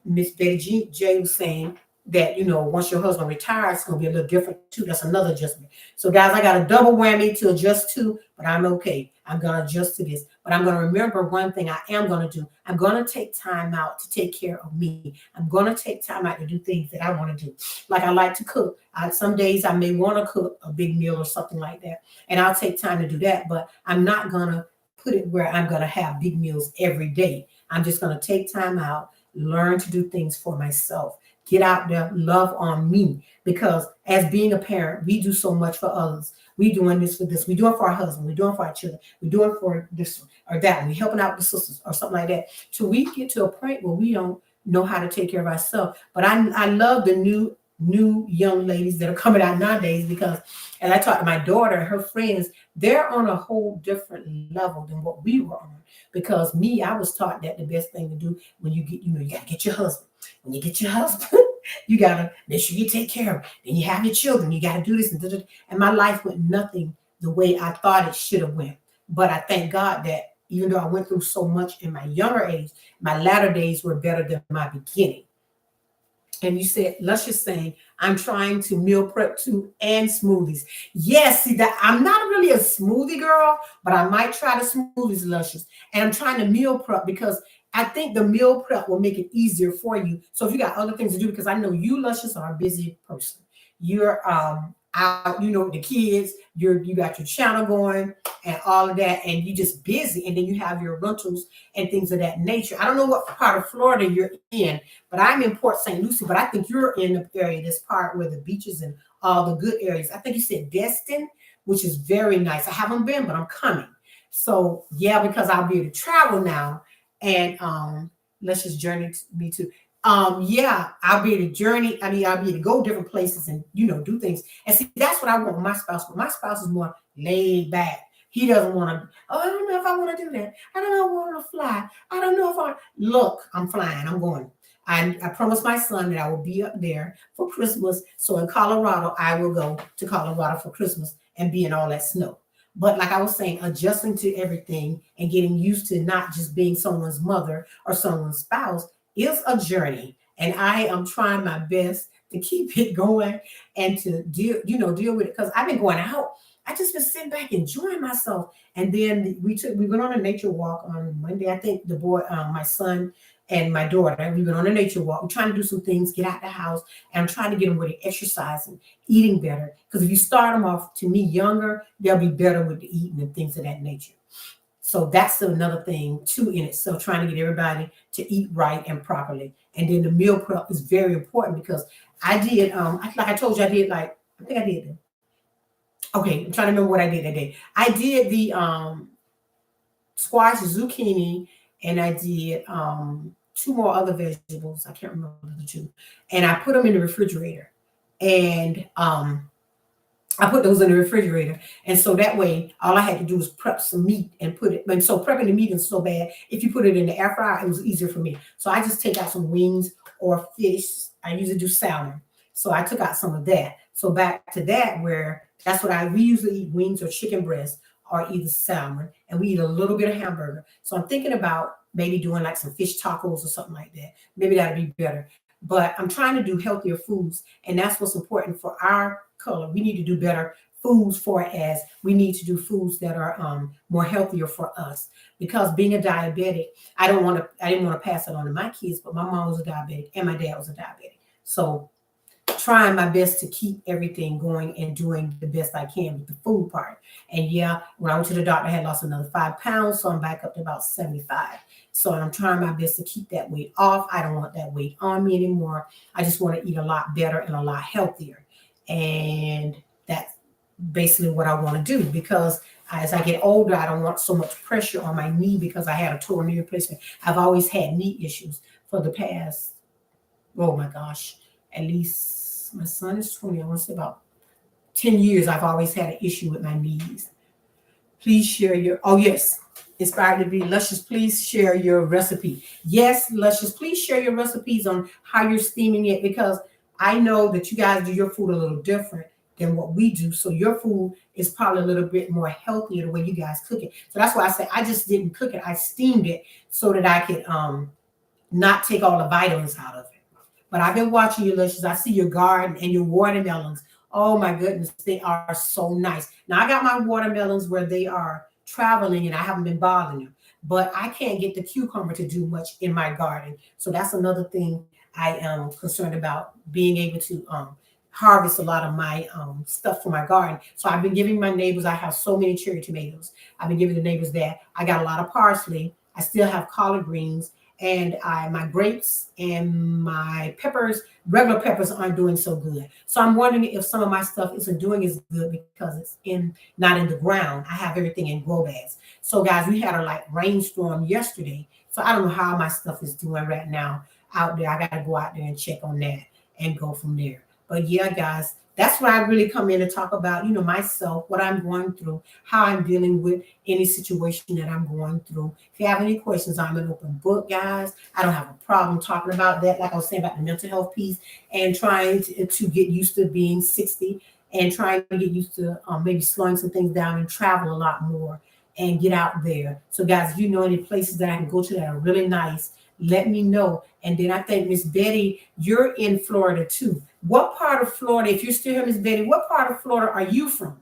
Miss Betty J was saying that, once your husband retires, it's going to be a little different too. That's another adjustment. So guys, I got a double whammy to adjust to, but I'm okay. I'm going to adjust to this. But But I'm going to remember one thing I am going to do. I'm going to take time out to take care of me. I'm going to take time out to do things that I want to do. Like I like to cook. Some days I may want to cook a big meal or something like that. And I'll take time to do that. But I'm not going to put it where I'm going to have big meals every day. I'm just going to take time out, learn to do things for myself, get out there, love on me. Because as being a parent, we do so much for others. We doing this for this. We doing for our husband. We doing for our children. We doing for this or that. We helping out the sisters or something like that. Till we get to a point where we don't know how to take care of ourselves. But I love the new young ladies that are coming out nowadays, because as I talk to my daughter and her friends, they're on a whole different level than what we were on. Because me, I was taught that the best thing to do when you get, you got to get your husband. When you get your husband, you got to make sure you take care of him. Then you have your children. You got to do this. And my life went nothing the way I thought it should have went. But I thank God that even though I went through so much in my younger age, my latter days were better than my beginning. And you said, Luscious saying, I'm trying to meal prep too and smoothies. Yes, see that I'm not really a smoothie girl, but I might try the smoothies, Luscious. And I'm trying to meal prep because I think the meal prep will make it easier for you. So if you got other things to do, because I know you, Luscious, are a busy person. You're out, the kids, you got your channel going and all of that, and you just busy, and then you have your rentals and things of that nature. I don't know what part of Florida you're in, but I'm in Port St. Lucie, but I think you're in the area, this part where the beaches and all the good areas. I think you said Destin, which is very nice. I haven't been, but I'm coming. So yeah, because I'll be able to travel now, and let's just journey me to. Yeah, I'll be able to journey. I mean, I'll be able to go different places and do things. And see, that's what I want with my spouse. But my spouse is more laid back. He doesn't want to. Oh, I don't know if I want to do that. I don't know if I want to fly. I don't know if I look. I'm flying. I'm going. I promised my son that I will be up there for Christmas. So in Colorado, I will go to Colorado for Christmas and be in all that snow. But like I was saying, adjusting to everything and getting used to not just being someone's mother or someone's spouse is a journey, and I am trying my best to keep it going and to deal with it, because I've been going out. I just been sitting back enjoying myself. And then we went on a nature walk on Monday. I think the boy, my son and my daughter, we went on a nature walk. We're trying to do some things, get out the house, and I'm trying to get them ready, exercising, eating better. Because if you start them off, to me, younger, they'll be better with the eating and things of that nature. So that's another thing too in it. So trying to get everybody to eat right and properly. And then the meal prep is very important, because I did, like I told you, I did I think I did. Okay, I'm trying to remember what I did that day. I did the squash, zucchini, and I did two more other vegetables. I can't remember the two. And I put them in the refrigerator. And I put those in the refrigerator. And so that way, all I had to do was prep some meat and put it. And so prepping the meat is so bad. If you put it in the air fryer, it was easier for me. So I just take out some wings or fish. I usually do salmon. So I took out some of that. So back to that, where that's what we usually eat, wings or chicken breast or either salmon. And we eat a little bit of hamburger. So I'm thinking about maybe doing like some fish tacos or something like that. Maybe that'd be better. But I'm trying to do healthier foods. And that's what's important for our color. We need to do better foods for it, as we need to do foods that are more healthier for us. Because being a diabetic, I didn't want to pass it on to my kids, but my mom was a diabetic and my dad was a diabetic. So trying my best to keep everything going and doing the best I can with the food part. And yeah, when I went to the doctor, I had lost another 5 pounds. So I'm back up to about 75. So I'm trying my best to keep that weight off. I don't want that weight on me anymore. I just want to eat a lot better and a lot healthier. And that's basically what I want to do, because as I get older, I don't want so much pressure on my knee, because I had a total knee replacement. I've always had knee issues for the past, oh my gosh, at least my son is 20. I want to say about 10 years, I've always had an issue with my knees. Please share yes, inspired to be Luscious. Please share your recipe. Yes, Luscious, please share your recipes on how you're steaming it, because I know that you guys do your food a little different than what we do. So your food is probably a little bit more healthier the way you guys cook it. So that's why I say I just didn't cook it. I steamed it so that I could not take all the vitamins out of it. But I've been watching you, Luscious. I see your garden and your watermelons. Oh my goodness, they are so nice. Now I got my watermelons where they are traveling and I haven't been bothering them. but I can't get the cucumber to do much in my garden. So that's another thing I am concerned about, being able to harvest a lot of my stuff for my garden. So I've been giving my neighbors, I have so many cherry tomatoes. I've been giving the neighbors that. I got a lot of parsley. I still have collard greens, and my grapes and my peppers, regular peppers, aren't doing so good. So I'm wondering if some of my stuff isn't doing as good because it's in not in the ground. I have everything in grow bags. So guys, we had a like rainstorm yesterday. So I don't know how my stuff is doing right now out there. I gotta go out there and check on that and go from there. But yeah, guys, that's where I really come in and talk about, myself, what I'm going through, how I'm dealing with any situation that I'm going through. If you have any questions, I'm an open book, guys. I don't have a problem talking about that. Like I was saying about the mental health piece and trying to get used to being 60 and trying to get used to maybe slowing some things down and travel a lot more and get out there. So, guys, if you know any places that I can go to that are really nice, let me know. And then I think, Miss Betty, you're in Florida too. What part of Florida, if you're still here, Miss Betty, what part of Florida are you from?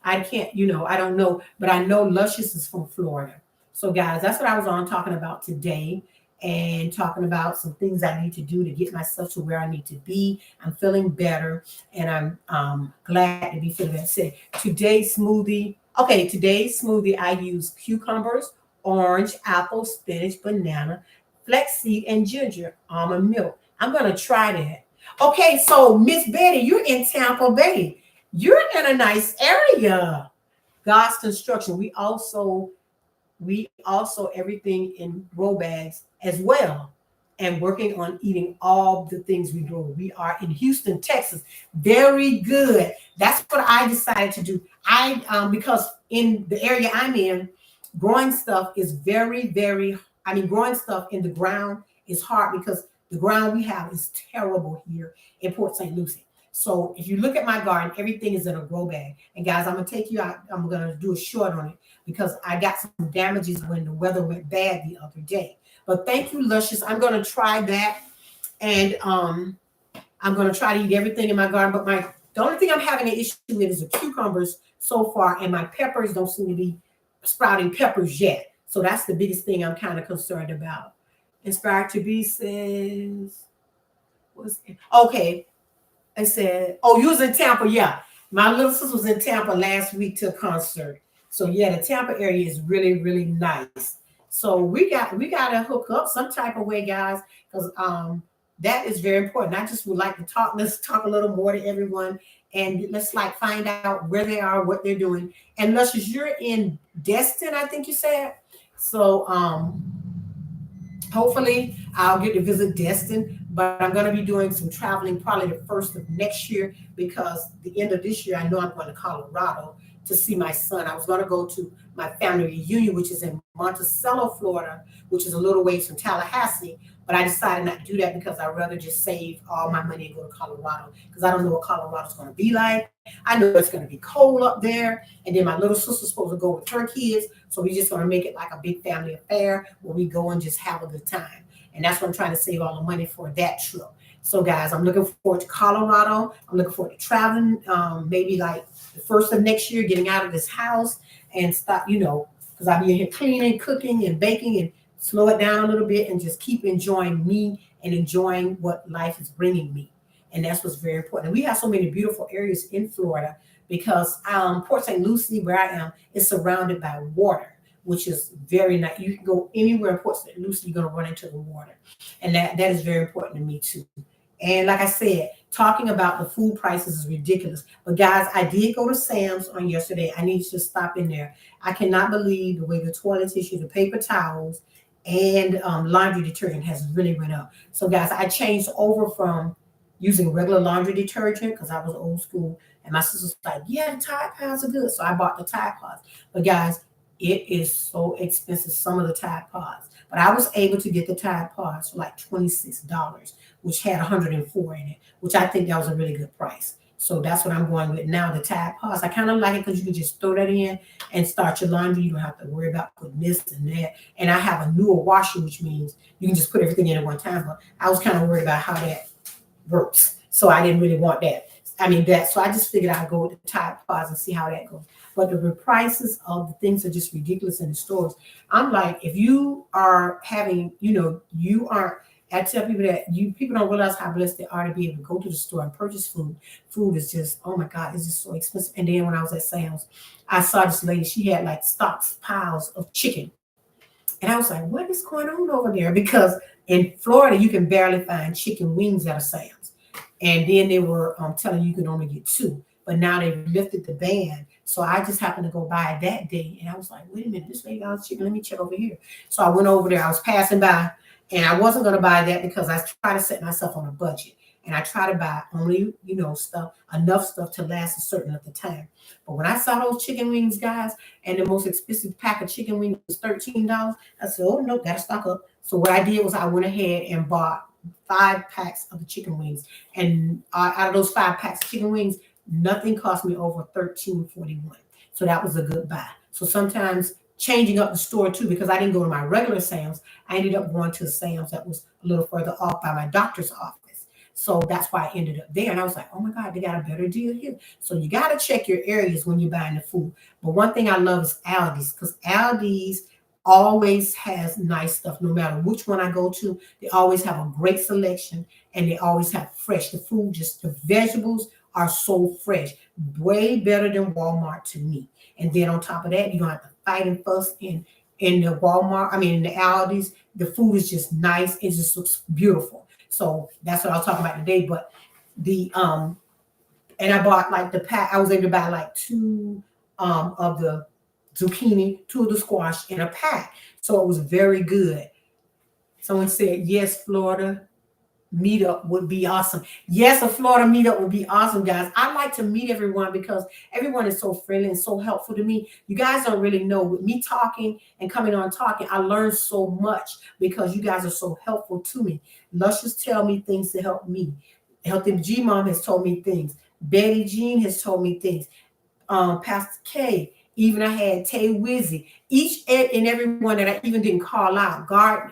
I can't, I don't know, but I know Luscious is from Florida. So, guys, that's what I was on talking about today, and talking about some things I need to do to get myself to where I need to be. I'm feeling better, and I'm glad to be feeling better. Say today's smoothie, I use cucumbers, orange, apple, spinach, banana, flaxseed, and ginger, almond milk. I'm going to try that. Okay, so Miss Betty, you're in Tampa Bay. You're in a nice area. God's construction. We also everything in grow bags as well, and working on eating all the things we grow. We are in Houston, Texas. Very good. That's what I decided to do. Because in the area I'm in, growing stuff is very, very. I mean, growing stuff in the ground is hard because the ground we have is terrible here in Port St. Lucie. So if you look at my garden, everything is in a grow bag. And guys, I'm gonna take you out. I'm gonna do a short on it because I got some damages when the weather went bad the other day. But thank you, Luscious. I'm gonna try that, and I'm gonna try to eat everything in my garden. But the only thing I'm having an issue with is the cucumbers so far, and my peppers don't seem to be sprouting peppers yet. So that's the biggest thing I'm kind of concerned about. Inspired to be says, okay. I said, "Oh, you was in Tampa, yeah." My little sister was in Tampa last week to a concert. So yeah, the Tampa area is really, really nice. So we gotta hook up some type of way, guys, because that is very important. I just would like to talk. Let's talk a little more to everyone, and let's like find out where they are, what they're doing. And Luscious, you're in Destin, I think you said. So hopefully I'll get to visit Destin, but I'm going to be doing some traveling probably the first of next year, because the end of this year I know I'm going to Colorado to see my son. I was going to go to my family reunion, which is in Monticello, Florida, which is a little ways from Tallahassee, but I decided not to do that because I'd rather just save all my money and go to Colorado, because I don't know what Colorado's going to be like. I know it's going to be cold up there, and then my little sister's supposed to go with her kids, so we just want to make it like a big family affair where we go and just have a good time. And that's what I'm trying to save all the money for that trip. So, guys, I'm looking forward to Colorado. I'm looking forward to traveling, maybe like the first of next year, getting out of this house and stop, because I'll be in here cleaning, cooking, and baking, and slow it down a little bit and just keep enjoying me and enjoying what life is bringing me. And that's what's very important. And we have so many beautiful areas in Florida because Port St. Lucie, where I am, is surrounded by water, which is very nice. You can go anywhere in Port St. Lucie, you're going to run into the water. And that is very important to me too. And like I said, talking about the food prices is ridiculous. But guys, I did go to Sam's on yesterday. I need to stop in there. I cannot believe the way the toilet tissue, the paper towels, and laundry detergent has really went up. So guys, I changed over from using regular laundry detergent because I was old school. And my sister's like, yeah, the Tide Pods are good. So I bought the Tide Pods. But guys, it is so expensive, some of the Tide Pods. But I was able to get the Tide Pods for like $26, which had 104 in it, which I think that was a really good price. So that's what I'm going with now, the Tide Pods. I kind of like it because you can just throw that in and start your laundry. You don't have to worry about putting this and that. And I have a newer washer, which means you can just put everything in at one time. But I was kind of worried about how that works. So I didn't really want that. I mean that. So I just figured I'd go with the Tide Pods and see how that goes. But the prices of the things are just ridiculous in the stores. I'm like, if you are having, you aren't. I tell people that you people don't realize how blessed they are to be able to go to the store and purchase food. Food is just, oh my God, it's just so expensive. And then when I was at Sam's, I saw this lady. She had like stocks piles of chicken, and I was like, what is going on over there? Because in Florida, you can barely find chicken wings at a Sam's. And then they were telling you can only get two. But now they've lifted the ban. So I just happened to go by that day. And I was like, wait a minute, this lady got chicken. Let me check over here. So I went over there. I was passing by. And I wasn't going to buy that because I try to set myself on a budget. And I try to buy only, stuff, enough stuff to last a certain length of time. But when I saw those chicken wings, guys, and the most expensive pack of chicken wings was $13, I said, oh, no, got to stock up. So what I did was I went ahead and bought 5 packs of the chicken wings. And out of those 5 packs of chicken wings, nothing cost me over $13.41. So that was a good buy. So sometimes changing up the store too, because I didn't go to my regular Sam's. I ended up going to the Sam's that was a little further off by my doctor's office. So that's why I ended up there. And I was like, oh my God, they got a better deal here. So you got to check your areas when you're buying the food. But one thing I love is Aldi's, because Aldi's always has nice stuff. No matter which one I go to, they always have a great selection and they always have fresh. The food, just the vegetables are so fresh, way better than Walmart to me. And then on top of that, you don't have to fight and fuss in the Walmart. I mean, in the Aldi's, the food is just nice. It just looks beautiful. So that's what I was talking about today. But the and I bought like the pack. I was able to buy like two of the zucchini, two of the squash in a pack. So it was very good. Someone said, yes, Florida meetup would be awesome. Yes, a Florida meetup would be awesome, guys. I like to meet everyone because everyone is so friendly and so helpful to me. You guys don't really know. With me talking and coming on talking, I learned so much because you guys are so helpful to me. Luscious tell me things to help me. Healthy G Mom has told me things. Betty Jean has told me things. Pastor K, even I had Tay Wizzy. Each and every one that I even didn't call out,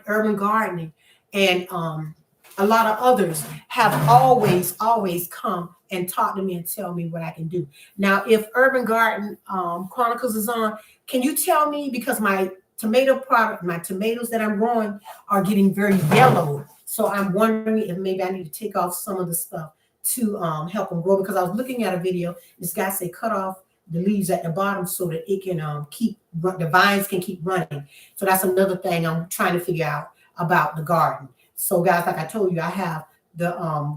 Urban Gardening, and a lot of others have always come and talk to me and tell me what I can do. Now, if Urban Garden Chronicles is on, can you tell me, because my tomatoes that I'm growing are getting very yellow. So I'm wondering if maybe I need to take off some of the stuff to help them grow, because I was looking at a video. This guy said cut off the leaves at the bottom so that it can the vines can keep running. So that's another thing I'm trying to figure out about the garden. So guys, like I told you, I have the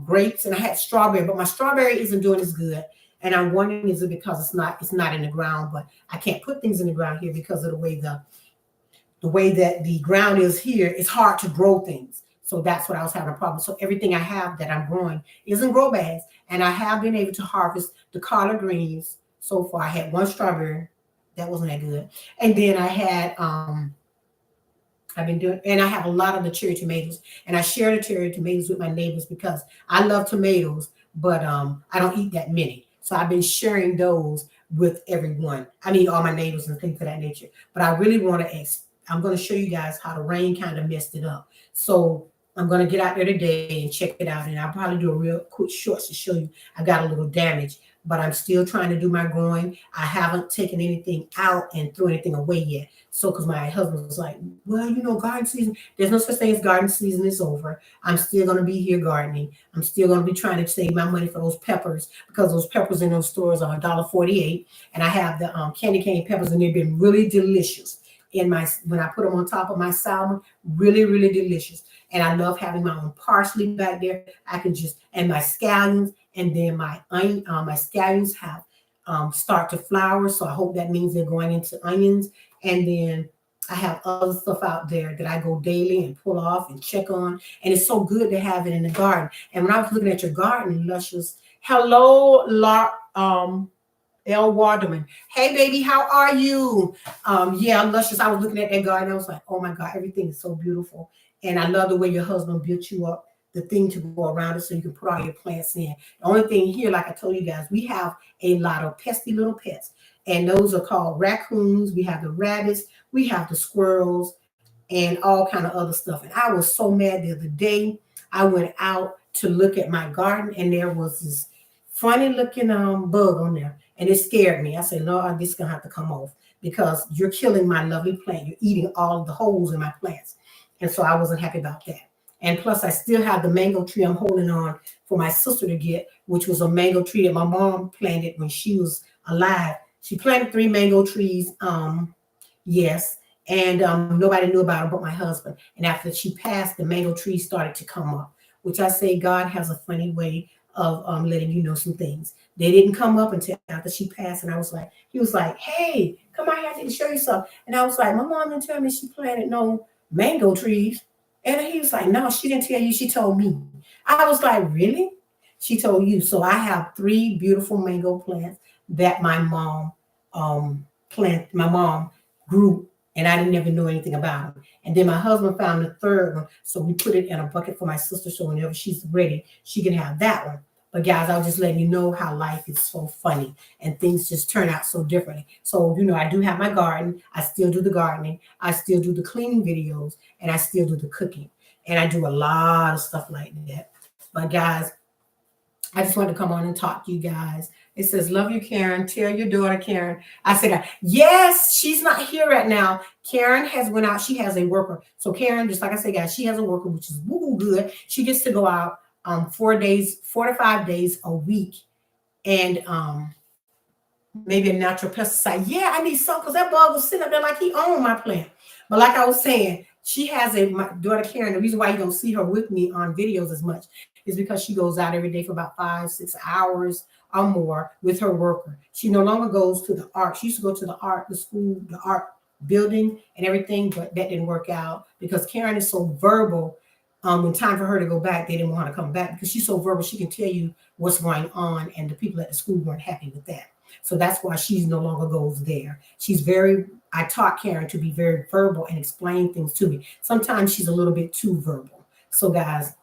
grapes and I had strawberry, but my strawberry isn't doing as good. And I'm wondering, is it because it's not in the ground? But I can't put things in the ground here because of the way that the ground is here. It's hard to grow things. So that's what I was having a problem. So everything I have that I'm growing is in grow bags, and I have been able to harvest the collard greens so far. I had one strawberry that wasn't that good, and then I had I've been doing, and I have a lot of the cherry tomatoes, and I share the cherry tomatoes with my neighbors because I love tomatoes, but I don't eat that many. So I've been sharing those with everyone. I mean, all my neighbors and things of that nature. But I really want to I'm going to show you guys how the rain kind of messed it up. So I'm going to get out there today and check it out. And I'll probably do a real quick shorts to show you I got a little damage, but I'm still trying to do my growing. I haven't taken anything out and threw anything away yet. So, because my husband was like, well, garden season, there's no such thing as garden season is over. I'm still going to be here gardening. I'm still going to be trying to save my money for those peppers, because those peppers in those stores are $1.48. And I have the candy cane peppers, and they've been really delicious when I put them on top of my salmon, really, really delicious. And I love having my own parsley back there. I can and my scallions, and then my scallions have start to flower. So I hope that means they're going into onions. And then I have other stuff out there that I go daily and pull off and check on. And it's so good to have it in the garden. And when I was looking at your garden, Luscious, hello, L. Waterman. Hey, baby, how are you? Yeah, Luscious, I was looking at that garden. I was like, oh, my God, everything is so beautiful. And I love the way your husband built you up, the thing to go around it so you can put all your plants in. The only thing here, like I told you guys, we have a lot of pesky little pets. And those are called raccoons. We have the rabbits. We have the squirrels and all kind of other stuff. And I was so mad the other day. I went out to look at my garden, and there was this funny looking bug on there, and it scared me. I said, Lord, this is gonna have to come off because you're killing my lovely plant. You're eating all of the holes in my plants, and so I wasn't happy about that. And plus, I still have the mango tree I'm holding on for my sister to get, which was a mango tree that my mom planted when she was alive. She planted 3 mango trees. Yes. And nobody knew about her but my husband. And after she passed, the mango trees started to come up, which I say God has a funny way of letting you know some things. They didn't come up until after she passed. And I was like, he was like, hey, come out here, I need to show you something. And I was like, my mom didn't tell me she planted no mango trees. And he was like, no, she didn't tell you. She told me. I was like, really? She told you. So I have 3 beautiful mango plants that my mom grew, and I didn't ever know anything about them. And then my husband found the third one, so we put it in a bucket for my sister, so whenever she's ready, she can have that one. But guys, I was just letting you know how life is so funny and things just turn out so differently. So, I do have my garden. I still do the gardening. I still do the cleaning videos, and I still do the cooking. And I do a lot of stuff like that. But guys, I just wanted to come on and talk to you guys. It says, love you, Karen. Tell your daughter, Karen. I said, yes, she's not here right now. Karen has went out. She has a worker. So Karen, just like I said, guys, she has a worker, which is woo good. She gets to go out 4 to 5 days a week. And maybe a natural pesticide. Yeah, I need some because that bug was sitting up there like he owned my plant. But like I was saying, she has my daughter Karen. The reason why you don't see her with me on videos as much is because she goes out every day for about 5-6 hours or more with her worker. She no longer goes to the art. She used to go to the school, the art building and everything, but that didn't work out because Karen is so verbal. When time for her to go back, they didn't want her to come back because she's so verbal. She can tell you what's going on, and the people at the school weren't happy with that. So that's why she's no longer goes there. I taught Karen to be very verbal and explain things to me. Sometimes she's a little bit too verbal. So guys,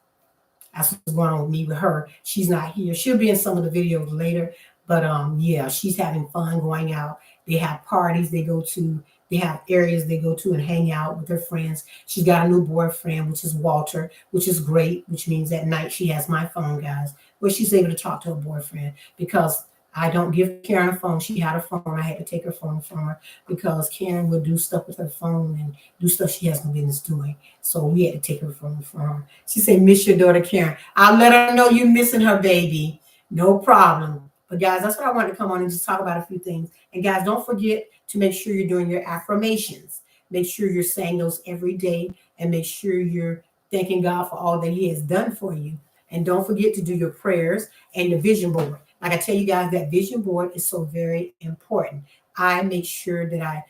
that's what's going on with me with her. She's not here. She'll be in some of the videos later. But yeah, she's having fun going out. They have parties they go to. They have areas they go to and hang out with her friends. She's got a new boyfriend, which is Walter, which is great, which means at night she has my phone, guys, where she's able to talk to her boyfriend because I don't give Karen a phone. She had a phone. I had to take her phone from her because Karen would do stuff with her phone and do stuff she has no business doing. So we had to take her phone from her. She said, miss your daughter, Karen. I'll let her know you're missing her, baby. No problem. But guys, that's what I wanted to come on and just talk about a few things. And guys, don't forget to make sure you're doing your affirmations. Make sure you're saying those every day and make sure you're thanking God for all that he has done for you. And don't forget to do your prayers and the vision board. Like I tell you guys, that vision board is so very important. I make sure that I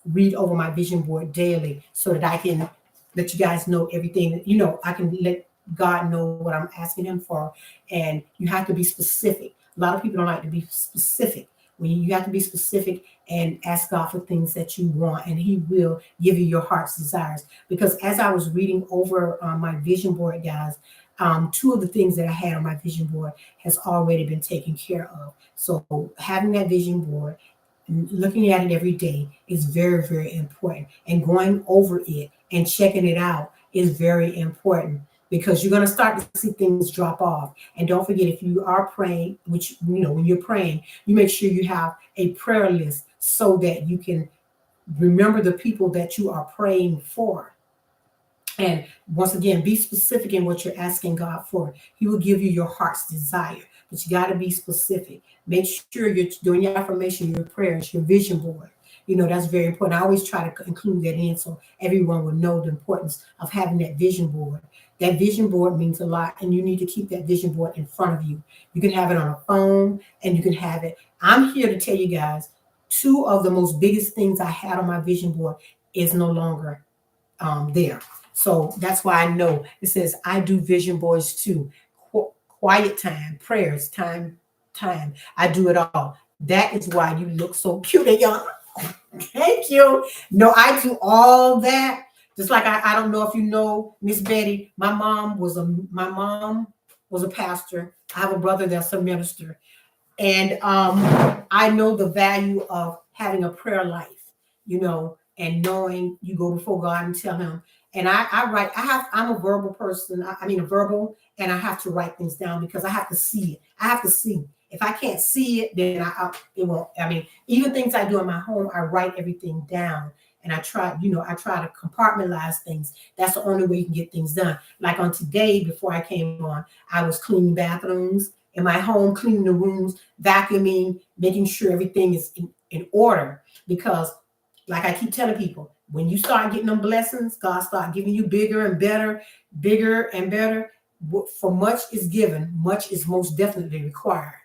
read over my vision board daily so that I can let you guys know everything. I can let God know what I'm asking him for. And you have to be specific. A lot of people don't like to be specific. When you have to be specific and ask God for things that you want, and he will give you your heart's desires. Because as I was reading over my vision board, guys, 2 of the things that I had on my vision board has already been taken care of. So having that vision board, looking at it every day is very, very important. And going over it and checking it out is very important because you're going to start to see things drop off. And don't forget, if you are praying, which, when you're praying, you make sure you have a prayer list so that you can remember the people that you are praying for. And once again, be specific in what you're asking God for. He will give you your heart's desire, but you got to be specific. Make sure you're doing your affirmation, your prayers, your vision board. That's very important. I always try to include that in so everyone will know the importance of having that vision board. That vision board means a lot, and you need to keep that vision board in front of you. You can have it on a phone, and you can have it. I'm here to tell you guys, 2 of the most biggest things I had on my vision board is no longer there. So that's why I know it says I do vision boards too. Quiet time, prayers, time. I do it all. That is why you look so cute and young. Thank you. No, I do all that. Just like I don't know if you know Miss Betty. My mom was a pastor. I have a brother that's a minister, and I know the value of having a prayer life. And knowing you go before God and tell him And I write. I'm a verbal person. I mean, a verbal, and I have to write things down because I have to see it. I have to see. If I can't see it, then it won't. I mean, even things I do in my home, I write everything down, and I try to compartmentalize things. That's the only way you can get things done. Like on today, before I came on, I was cleaning bathrooms in my home, cleaning the rooms, vacuuming, making sure everything is in order. Because, like I keep telling people, when you start getting them blessings, God start giving you bigger and better, bigger and better. For much is given, much is most definitely required.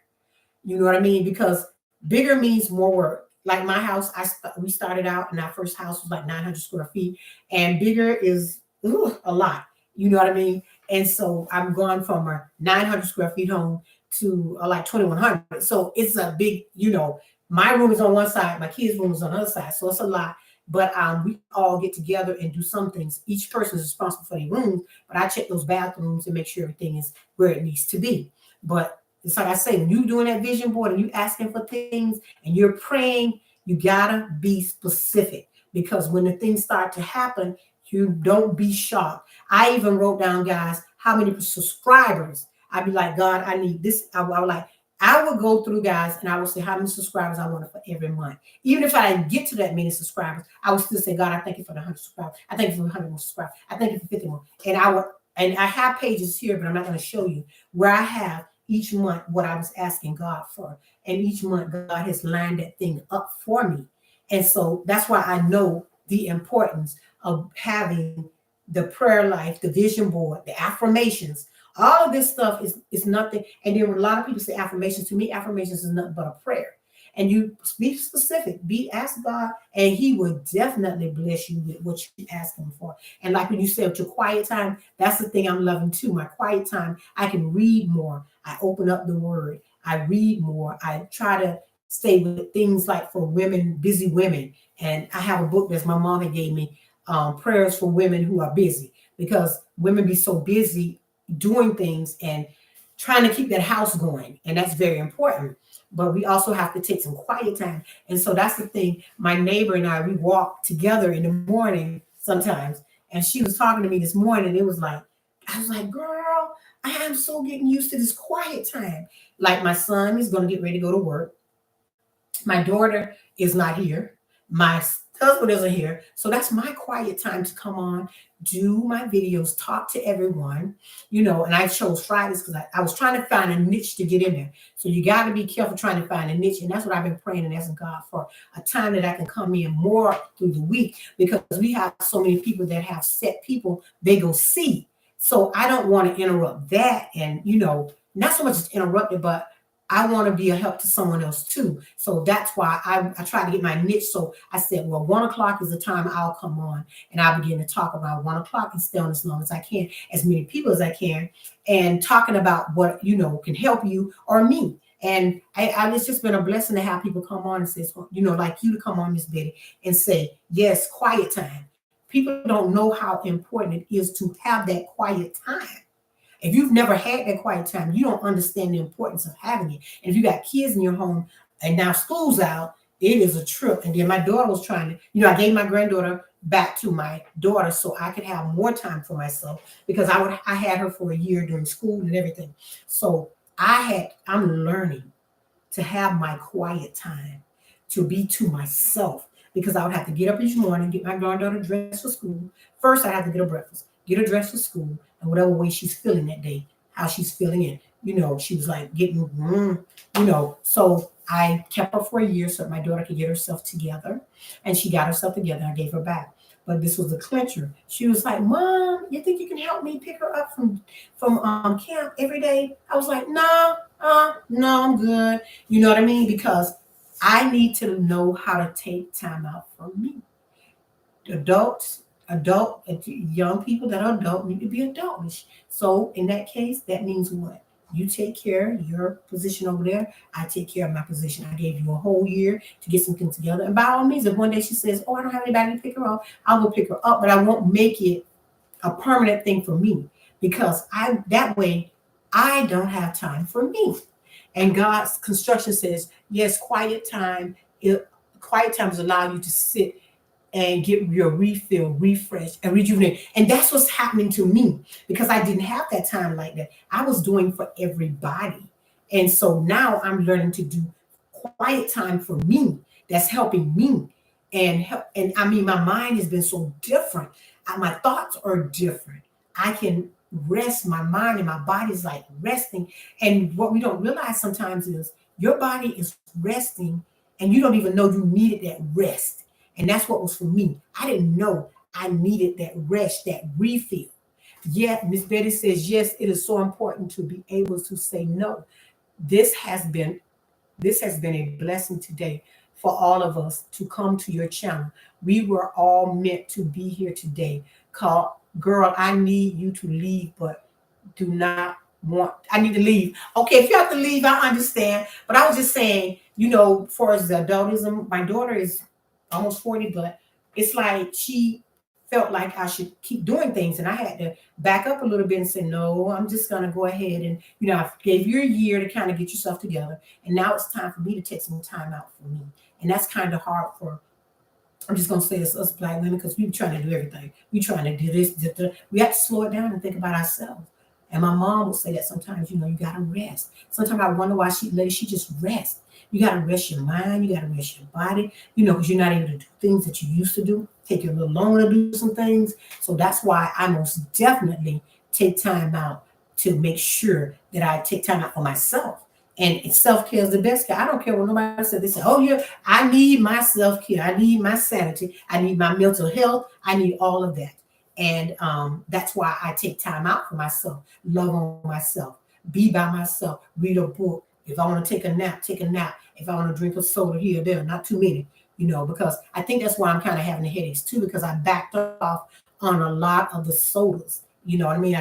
You know what I mean? Because bigger means more work. Like my house, we started out, and our first house was like 900 square feet, and bigger is a lot. You know what I mean? And so I'm going from a 900 square feet home to like 2100. So it's a big, my room is on one side, my kids' room is on the other side, so it's a lot. But we all get together and do some things. Each person is responsible for their rooms, but I check those bathrooms and make sure everything is where it needs to be. But it's like I say, when you're doing that vision board and you asking for things and you're praying, you gotta be specific, because when the things start to happen, you don't be shocked. I even wrote down, guys, how many subscribers. I'd be like, God, I need this. I would go through, guys, and I would say how many subscribers I wanted for every month. Even if I didn't get to that many subscribers, I would still say, God, I thank you for the 100 subscribers. I thank you for the 100 more subscribers. I thank you for 50 more. And I have pages here, but I'm not going to show you, where I have each month what I was asking God for. And each month God has lined that thing up for me. And so that's why I know the importance of having the prayer life, the vision board, the affirmations. All of this stuff is nothing. And then a lot of people say affirmations. To me, affirmations is nothing but a prayer. And you be specific, ask God, and He will definitely bless you with what you ask Him for. And like when you said your quiet time, that's the thing I'm loving too. My quiet time, I can read more. I open up the Word. I read more. I try to stay with things like for women, busy women. And I have a book that my mom had gave me, prayers for women who are busy, because women be so busy doing things and trying to keep that house going. And that's very important. But we also have to take some quiet time. And so that's the thing. My neighbor and I, we walk together in the morning sometimes. And she was talking to me this morning. I was like, girl, I am so getting used to this quiet time. Like my son is going to get ready to go to work. My daughter is not here. My husband isn't here. So that's my quiet time to come on, do my videos, talk to everyone, and I chose Fridays because I was trying to find a niche to get in there. So you got to be careful trying to find a niche. And that's what I've been praying and asking God for, a time that I can come in more through the week, because we have so many people that have set people they go see. So I don't want to interrupt that. And, not so much as interrupt it, but I want to be a help to someone else too. So that's why I try to get my niche. So I said, well, 1:00 is the time I'll come on, and I'll begin to talk about 1:00 and stay on as long as I can, as many people as I can, and talking about what, can help you or me. And it's just been a blessing to have people come on and say, like you to come on, Miss Betty, and say, yes, quiet time. People don't know how important it is to have that quiet time. If you've never had that quiet time, you don't understand the importance of having it. And if you got kids in your home and now school's out, it is a trip. And then my daughter was trying to, I gave my granddaughter back to my daughter so I could have more time for myself, because I had her for a year during school and everything. So I'm learning to have my quiet time, to be to myself, because I would have to get up each morning, get my granddaughter dressed for school. First, I had to get her breakfast, get her dressed for school, and whatever way she's feeling that day, how she's feeling it. She was like getting, so I kept her for a year so that my daughter could get herself together, and she got herself together. I gave her back. But this was the clincher. She was like, Mom, you think you can help me pick her up from camp every day? I was like, no, I'm good. You know what I mean? Because I need to know how to take time out for me. Adult, young people that are adult need to be adultish. So in that case, that means what? You take care of your position over there. I take care of my position. I gave you a whole year to get something together. And by all means, if one day she says, oh, I don't have anybody to pick her up, I'll go pick her up, but I won't make it a permanent thing for me, because that way I don't have time for me. And God's construction says, yes, quiet time is allow you to sit and get your refill, refresh, and rejuvenate. And that's what's happening to me because I didn't have that time like that. I was doing for everybody. And so now I'm learning to do quiet time for me that's helping me. And help, and I mean, my mind has been so different. My thoughts are different. I can rest my mind and my body's like resting. And what we don't realize sometimes is your body is resting and you don't even know you needed that rest. And that's what was for me. I didn't know I needed that rest, that refill. Yet Miss Betty says, yes, it is so important to be able to say no. This has been this has been a blessing today for all of us to come to your channel. We were all meant to be here today. Call girl, I need you to leave, but do not want I need to leave. Okay, if you have to leave, I understand. But I was just saying, for as the adultism, my daughter is almost 40, but it's like she felt like I should keep doing things. And I had to back up a little bit and say, no, I'm just gonna go ahead and I gave you a year to kind of get yourself together. And now it's time for me to take some time out for me. And that's kind of hard for I'm just gonna say it's us black women because we trying to do everything. We trying to do this, we have to slow it down and think about ourselves. And my mom would say that sometimes, you gotta rest. Sometimes I wonder why she just rest. You gotta rest your mind, you gotta rest your body, because you're not able to do things that you used to do. Take you a little longer to do some things. So that's why I most definitely take time out to make sure that I take time out for myself. And self-care is the best care. I don't care what nobody said. They say, oh, yeah, I need my self-care. I need my sanity. I need my mental health. I need all of that. And that's why I take time out for myself, love on myself, be by myself, read a book. If I want to take a nap, take a nap. If I want to drink a soda here or there, not too many, because I think that's why I'm kind of having the headaches too, because I backed off on a lot of the sodas. You know what I mean? I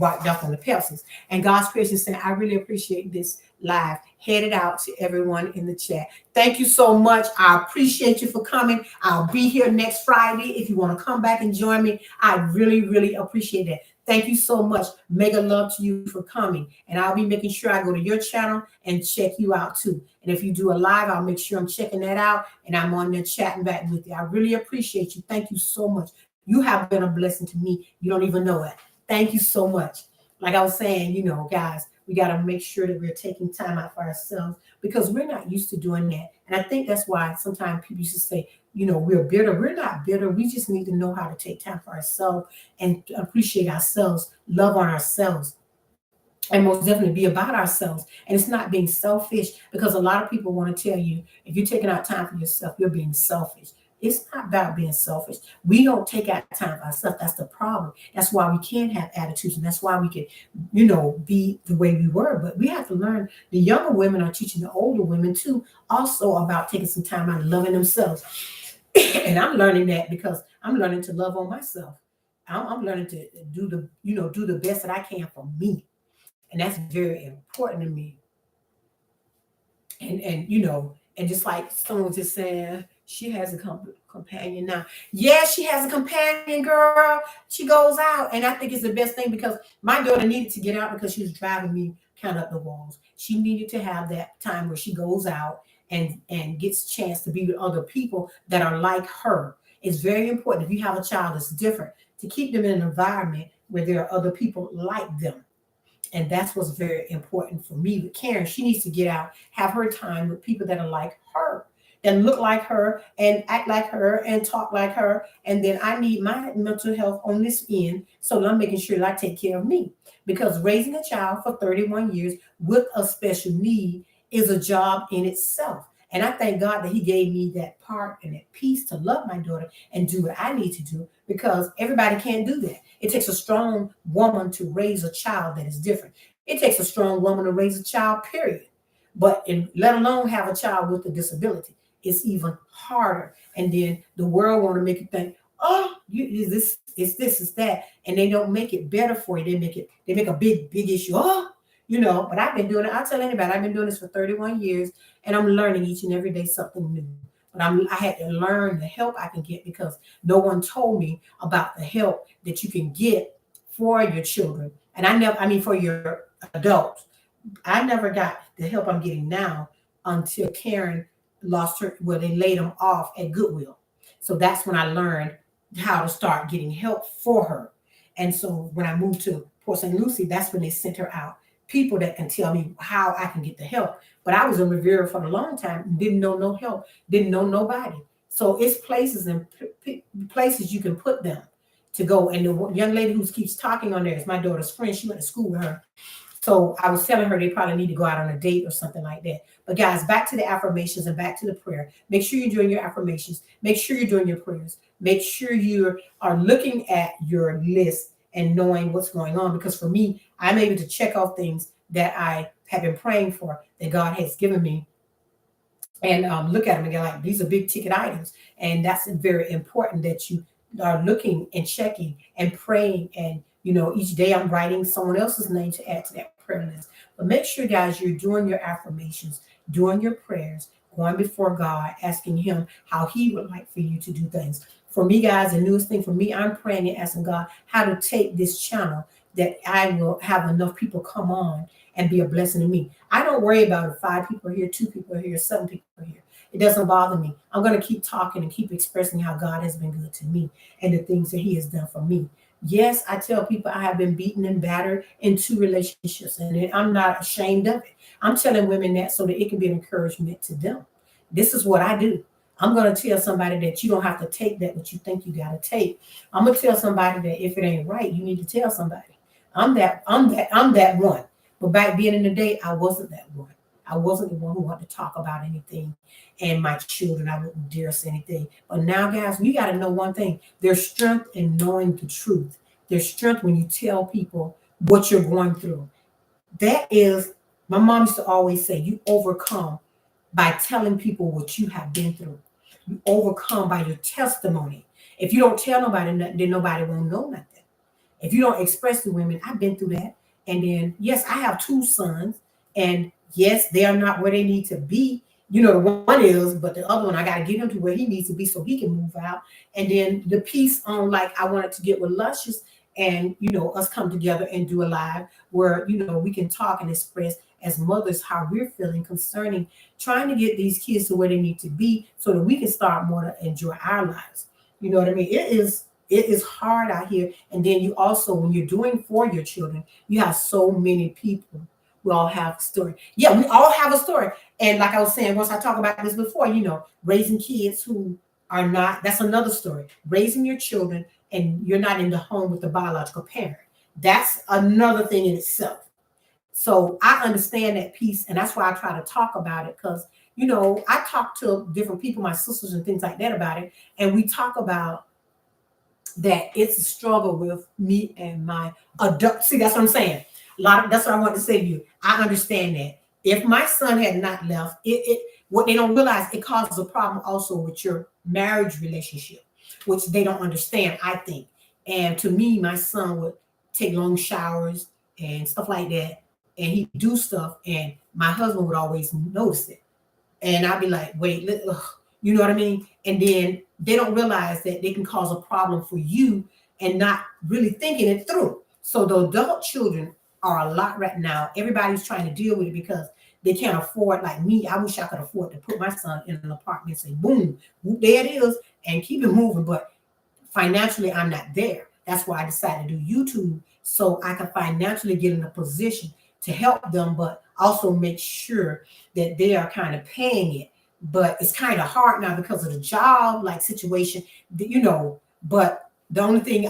wiped off on the Pepsis. And God's Christian saying, I really appreciate this live. Headed out to everyone in the chat. Thank you so much. I appreciate you for coming. I'll be here next Friday. If you want to come back and join me, I really, really appreciate that. Thank you so much. Mega love to you for coming. And I'll be making sure I go to your channel and check you out too. And if you do a live, I'll make sure I'm checking that out and I'm on there chatting back with you. I really appreciate you. Thank you so much. You have been a blessing to me. You don't even know it. Thank you so much. Like I was saying, guys, we got to make sure that we're taking time out for ourselves because we're not used to doing that. And I think that's why sometimes people used to say, we're bitter. We're not bitter. We just need to know how to take time for ourselves and appreciate ourselves, love on ourselves, and most definitely be about ourselves. And it's not being selfish because a lot of people want to tell you if you're taking out time for yourself, you're being selfish. It's not about being selfish. We don't take out time for ourselves. That's the problem. That's why we can't have attitudes, and that's why we can, be the way we were. But we have to learn. The younger women are teaching the older women too, also about taking some time out and loving themselves. And I'm learning that because I'm learning to love on myself. I'm learning to do the best that I can for me, and that's very important to me. And just like someone was just saying, she has a companion now. Yeah, she has a companion, girl. She goes out, and I think it's the best thing because my daughter needed to get out because she was driving me kind of up the walls. She needed to have that time where she goes out and gets a chance to be with other people that are like her. It's very important if you have a child that's different to keep them in an environment where there are other people like them. And that's what's very important for me with Karen. She needs to get out, have her time with people that are like her, that look like her and act like her and talk like her. And then I need my mental health on this end. So I'm making sure that I take care of me. Because raising a child for 31 years with a special need is a job in itself. And I thank God that He gave me that part and that peace to love my daughter and do what I need to do because everybody can't do that. It takes a strong woman to raise a child that is different. It takes a strong woman to raise a child, period. Let alone have a child with a disability, it's even harder. And then the world want to make you think, oh, this is this is that, and they don't make it better for you. They make a big issue. Oh, but I've been doing it. I'll tell anybody, I've been doing this for 31 years, and I'm learning each and every day something new. But I had to learn the help I can get because no one told me about the help that you can get for your children. And for your adults. I never got the help I'm getting now until Karen lost her, well, they laid them off at Goodwill. So that's when I learned how to start getting help for her. And so when I moved to Port St. Lucie, that's when they sent her out people that can tell me how I can get the help. But I was in Rivera for a long time, didn't know no help, didn't know nobody. So it's places and places you can put them to go. And the young lady who keeps talking on there is my daughter's friend. She went to school with her. So I was telling her they probably need to go out on a date or something like that. But guys, back to the affirmations and back to the prayer. Make sure you're doing your affirmations. Make sure you're doing your prayers. Make sure you are looking at your list and knowing what's going on. Because for me, I'm able to check off things that I have been praying for that God has given me and look at them again like these are big ticket items, and that's very important that you are looking and checking and praying. And each day I'm writing someone else's name to add to that prayer list. But make sure, guys, you're doing your affirmations, doing your prayers, going before God, asking him how he would like for you to do things. For me, guys, the newest thing for me, I'm praying and asking God how to take this channel that I will have enough people come on and be a blessing to me. I don't worry about if 5 people are here, 2 people are here, 7 people are here. It doesn't bother me. I'm going to keep talking and keep expressing how God has been good to me and the things that he has done for me. Yes, I tell people I have been beaten and battered in 2 relationships, and I'm not ashamed of it. I'm telling women that so that it can be an encouragement to them. This is what I do. I'm going to tell somebody that you don't have to take that what you think you got to take. I'm going to tell somebody that if it ain't right, you need to tell somebody. I'm that one. But back then in the day, I wasn't that one. I wasn't the one who wanted to talk about anything. And my children, I wouldn't dare say anything. But now, guys, we got to know one thing. There's strength in knowing the truth. There's strength when you tell people what you're going through. That is, my mom used to always say, you overcome by telling people what you have been through. You overcome by your testimony. If you don't tell nobody nothing, then nobody won't know nothing. If you don't express to women, I've been through that. And then, yes, I have 2 sons. And yes, they are not where they need to be. The one is, but the other one, I got to get him to where he needs to be so he can move out. And then the piece on like I wanted to get with Luscious and, us come together and do a live where, we can talk and express as mothers how we're feeling concerning trying to get these kids to where they need to be so that we can start more to enjoy our lives. You know what I mean? It is hard out here. And then you also, when you're doing for your children, you have so many people. We all have a story. Yeah, we all have a story. And like I was saying, once I talked about this before, raising kids who are not, that's another story. Raising your children and you're not in the home with the biological parent. That's another thing in itself. So I understand that piece. And that's why I try to talk about it because, I talk to different people, my sisters and things like that about it. And we talk about that it's a struggle with me and my adult. See, that's what I'm saying. That's what I want to say to you. I understand that. If my son had not left, what they don't realize, it causes a problem also with your marriage relationship, which they don't understand, I think. And to me, my son would take long showers and stuff like that, and he'd do stuff, and my husband would always notice it. And I'd be like, wait, you know what I mean? And then they don't realize that they can cause a problem for you and not really thinking it through. So the adult children are a lot right now. Everybody's trying to deal with it because they can't afford, like me. I wish I could afford to put my son in an apartment and say, boom, there it is, and keep it moving. But financially, I'm not there. That's why I decided to do YouTube so I can financially get in a position to help them, but also make sure that they are kind of paying it. But it's kind of hard now because of the job like situation, but the only thing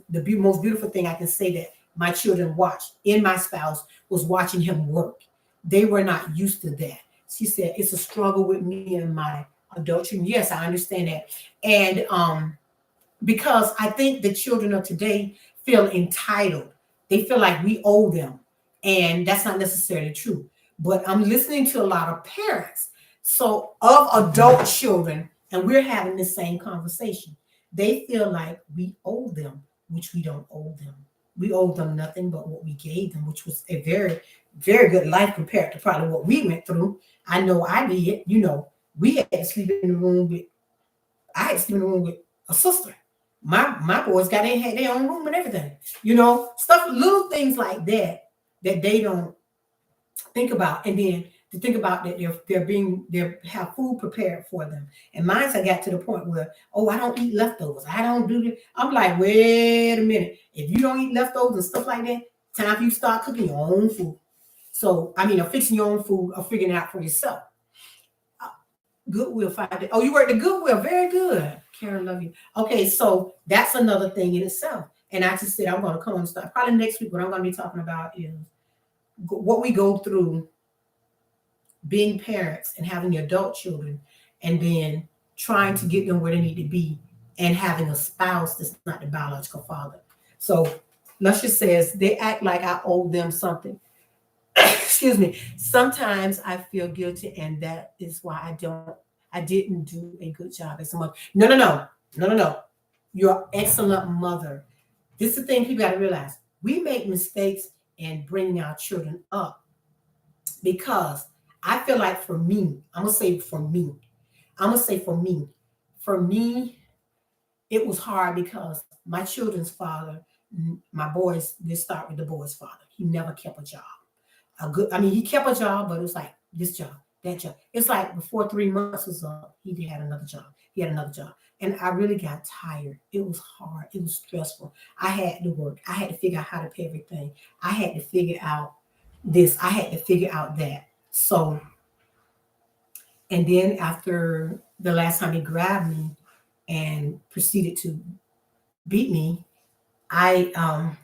the most beautiful thing I can say that my children watched in my spouse was watching him work. They were not used to that. She said, it's a struggle with me and my adult children. Yes, I understand that. And because I think the children of today feel entitled. They feel like we owe them. And that's not necessarily true. But I'm listening to a lot of parents. So of adult children, and we're having the same conversation. They feel like we owe them, which we don't owe them. We owe them nothing but what we gave them, which was a very, very good life compared to probably what we went through. I know I did. We had to sleep in the room I had to sleep in the room with a sister. My boys had their own room and everything. Stuff, little things like that they don't think about. And then to think about that they have food prepared for them. And mine, I got to the point where, oh, I don't eat leftovers. I don't do this. I'm like, wait a minute. If you don't eat leftovers and stuff like that, time for you to start cooking your own food. So I mean, fixing your own food or figuring it out for yourself. Goodwill 5 days. Oh, you work the Goodwill. Very good. Karen, love you. Okay, so that's another thing in itself. And I just said I'm going to come and start. Probably next week, what I'm going to be talking about is what we go through being parents and having adult children, and then trying to get them where they need to be, and having a spouse that's not the biological father. So Luscious says they act like I owe them something. Excuse me. Sometimes I feel guilty, and that is why I didn't do a good job as a mother. No. You're an excellent mother. This is the thing people got to realize. We make mistakes in bringing our children up, because I feel like for me, I'm going to say for me, it was hard because my children's father, my boys, let's start with the boy's father. He never kept a job. He kept a job, but it was like this job, that job. It's like before 3 months was up, he had another job. And I really got tired. It was hard. It was stressful. I had to work. I had to figure out how to pay everything. I had to figure out this. I had to figure out that. So, and then after the last time he grabbed me and proceeded to beat me, I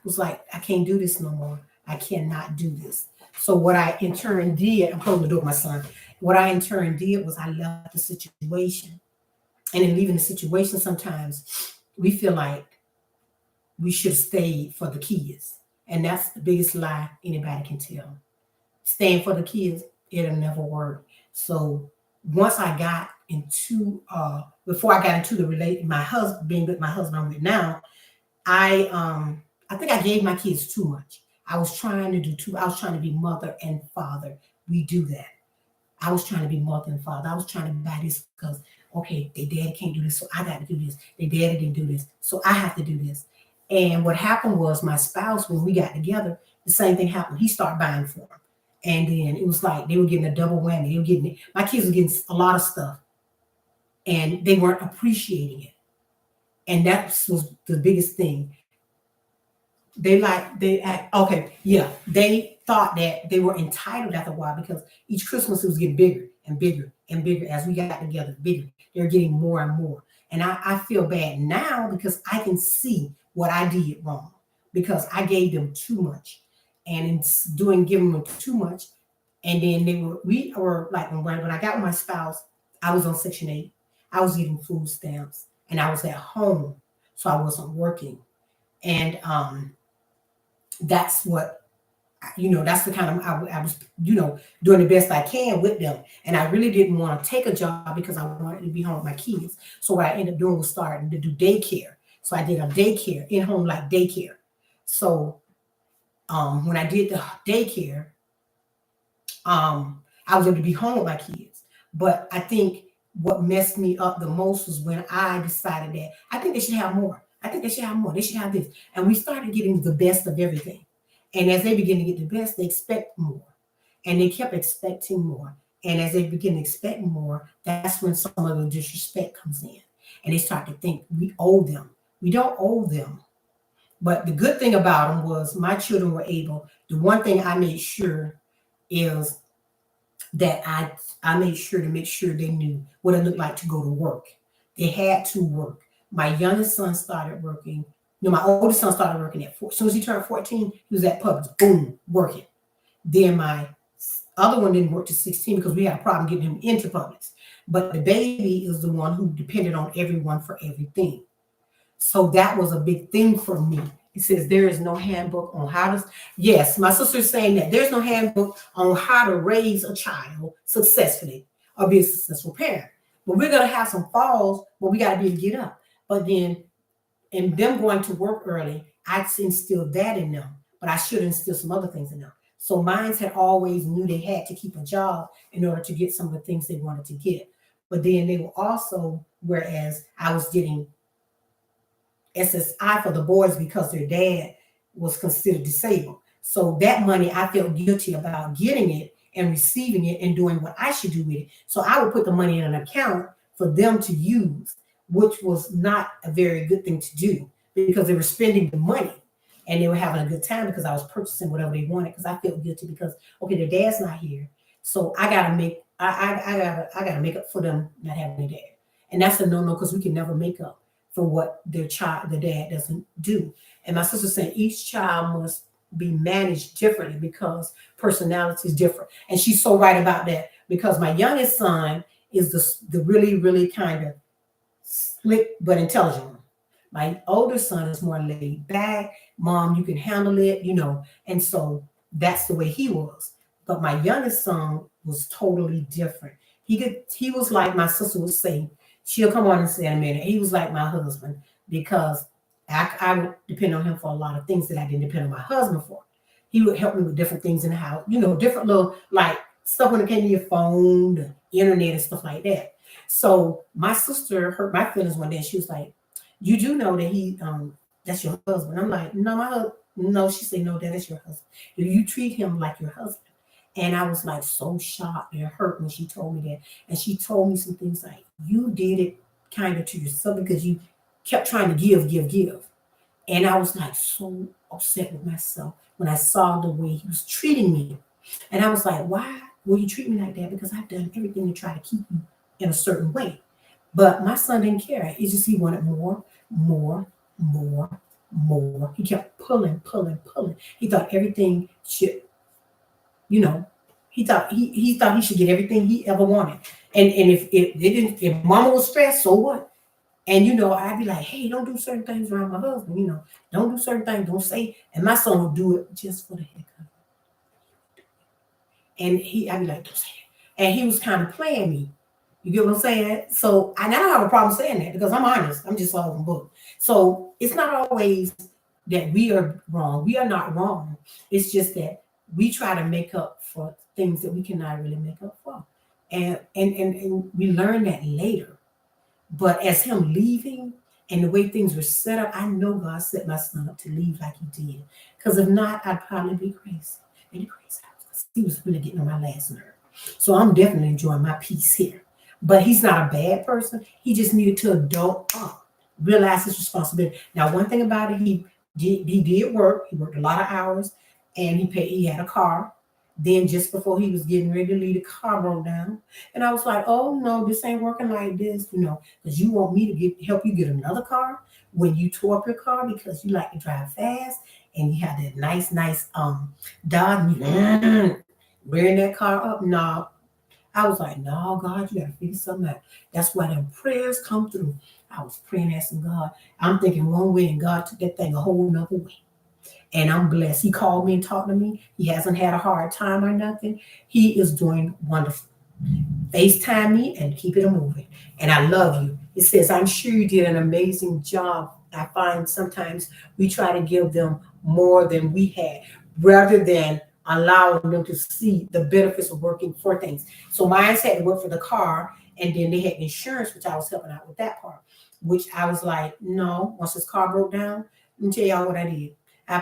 was like, I can't do this no more. I cannot do this. So what I in turn did, I'm closing the door, my son. What I in turn did was I left the situation. And in leaving the situation, sometimes we feel like we should have stayed for the kids. And that's the biggest lie anybody can tell. Staying for the kids, it'll never work. So once I got into, before I got into my husband, being with my husband I'm with now, I think I gave my kids too much. I was trying to be mother and father. We do that. I was trying to be mother and father. I was trying to buy this because, okay, their daddy can't do this, so I got to do this. Their daddy didn't do this, so I have to do this. And what happened was my spouse, when we got together, the same thing happened. He started buying for them. And then it was like they were getting a double whammy. My kids were getting a lot of stuff, and they weren't appreciating it. And that was the biggest thing. They thought that they were entitled after a while, because each Christmas it was getting bigger and bigger and bigger as we got together, bigger. They're getting more and more. And I feel bad now because I can see what I did wrong, because I gave them too much. And in giving them too much, and then we were like, when I got with my spouse, I was on Section 8. I was getting food stamps, and I was at home, so I wasn't working. And that's what, that's the kind of, I was, doing the best I can with them. And I really didn't want to take a job because I wanted to be home with my kids. So what I ended up doing was starting to do daycare. So I did a daycare, in-home like daycare. So when I did the daycare, I was able to be home with my kids. But I think what messed me up the most was when I decided that I think they should have more. They should have this. And we started getting the best of everything. And as they begin to get the best, they expect more. And they kept expecting more. And as they begin to expect more, that's when some of the disrespect comes in. And they start to think we owe them. We don't owe them. But the good thing about them was my children were able. The one thing I made sure is that I made sure to make sure they knew what it looked like to go to work. They had to work. My youngest son started working. My oldest son started working at 4. As soon as he turned 14, he was at Publix, boom, working. Then my other one didn't work to 16 because we had a problem getting him into Publix. But the baby is the one who depended on everyone for everything. So that was a big thing for me. It says there is no handbook on how to. Yes, my sister's saying that there's no handbook on how to raise a child successfully or be a successful parent. But we're going to have some falls, but we got to be able to get up. But then, in them going to work early, I instilled that in them, but I should instill some other things in them. So mine had always knew they had to keep a job in order to get some of the things they wanted to get. But then they were also, whereas I was getting SSI for the boys because their dad was considered disabled. So that money, I felt guilty about getting it, and receiving it and doing what I should do with it. So I would put the money in an account for them to use, which was not a very good thing to do because they were spending the money and they were having a good time because I was purchasing whatever they wanted because I felt guilty because okay, their dad's not here. So I gotta make up for them not having a dad. And that's a no-no because we can never make up for what the dad doesn't do. And my sister said each child must be managed differently because personality is different. And she's so right about that because my youngest son is the really, really kind of slick but intelligent one. My older son is more laid back. Mom, you can handle it, you know. And so that's the way he was. But my youngest son was totally different. He was like my sister would say, she'll come on and say in a minute, he was like my husband because I would depend on him for a lot of things that I didn't depend on my husband for. He would help me with different things in the house, you know, different little like stuff when it came to your phone, the internet, and stuff like that. So my sister hurt my feelings one day. She was like, "You do know that that's your husband." I'm like, "No, no." She said, "No, that is your husband. You treat him like your husband." And I was like so shocked and hurt when she told me that. And she told me some things like, "You did it kind of to yourself because you kept trying to give, give, give." And I was like so upset with myself when I saw the way he was treating me. And I was like, why will you treat me like that? Because I've done everything to try to keep you in a certain way. But my son didn't care. It's just he wanted more, more, more, more. He kept pulling, pulling, pulling. He thought everything should, you know, he thought he should get everything he ever wanted. And if it didn't, if mama was stressed, so what? And you know, I'd be like, hey, don't do certain things around my husband, you know, don't do certain things, don't say. And my son would do it just for the heck of it. And I'd be like, don't say it. And he was kind of playing me. You get what I'm saying? So I don't have a problem saying that because I'm honest. I'm just all open book. So it's not always that we are wrong. We are not wrong. It's just that we try to make up for things that we cannot really make up for. And we learn that later. But as him leaving and the way things were set up, I know God set my son up to leave like he did. Because if not, I'd probably be crazy. And the crazy house. He was really getting on my last nerve. So I'm definitely enjoying my peace here. But he's not a bad person. He just needed to adult up, realize his responsibility. Now, one thing about it, he did work. He worked a lot of hours, and he had a car. Then just before he was getting ready to leave, the car broke down. And I was like, oh no, this ain't working like this, you know, because you want me to help you get another car when you tore up your car because you like to drive fast and you have that nice Dodge and you wearing that car up. No. I was like, no, God, you gotta figure something out. That's why them prayers come through. I was praying, asking God. I'm thinking one way, and God took that thing a whole nother way. And I'm blessed. He called me and talked to me. He hasn't had a hard time or nothing. He is doing wonderful. FaceTime me and keep it moving. And I love you. It says, I'm sure you did an amazing job. I find sometimes we try to give them more than we had rather than allowing them to see the benefits of working for things. So mine had to work for the car, and then they had insurance, which I was helping out with that part, which I was like, no, once his car broke down, let me tell y'all what I did.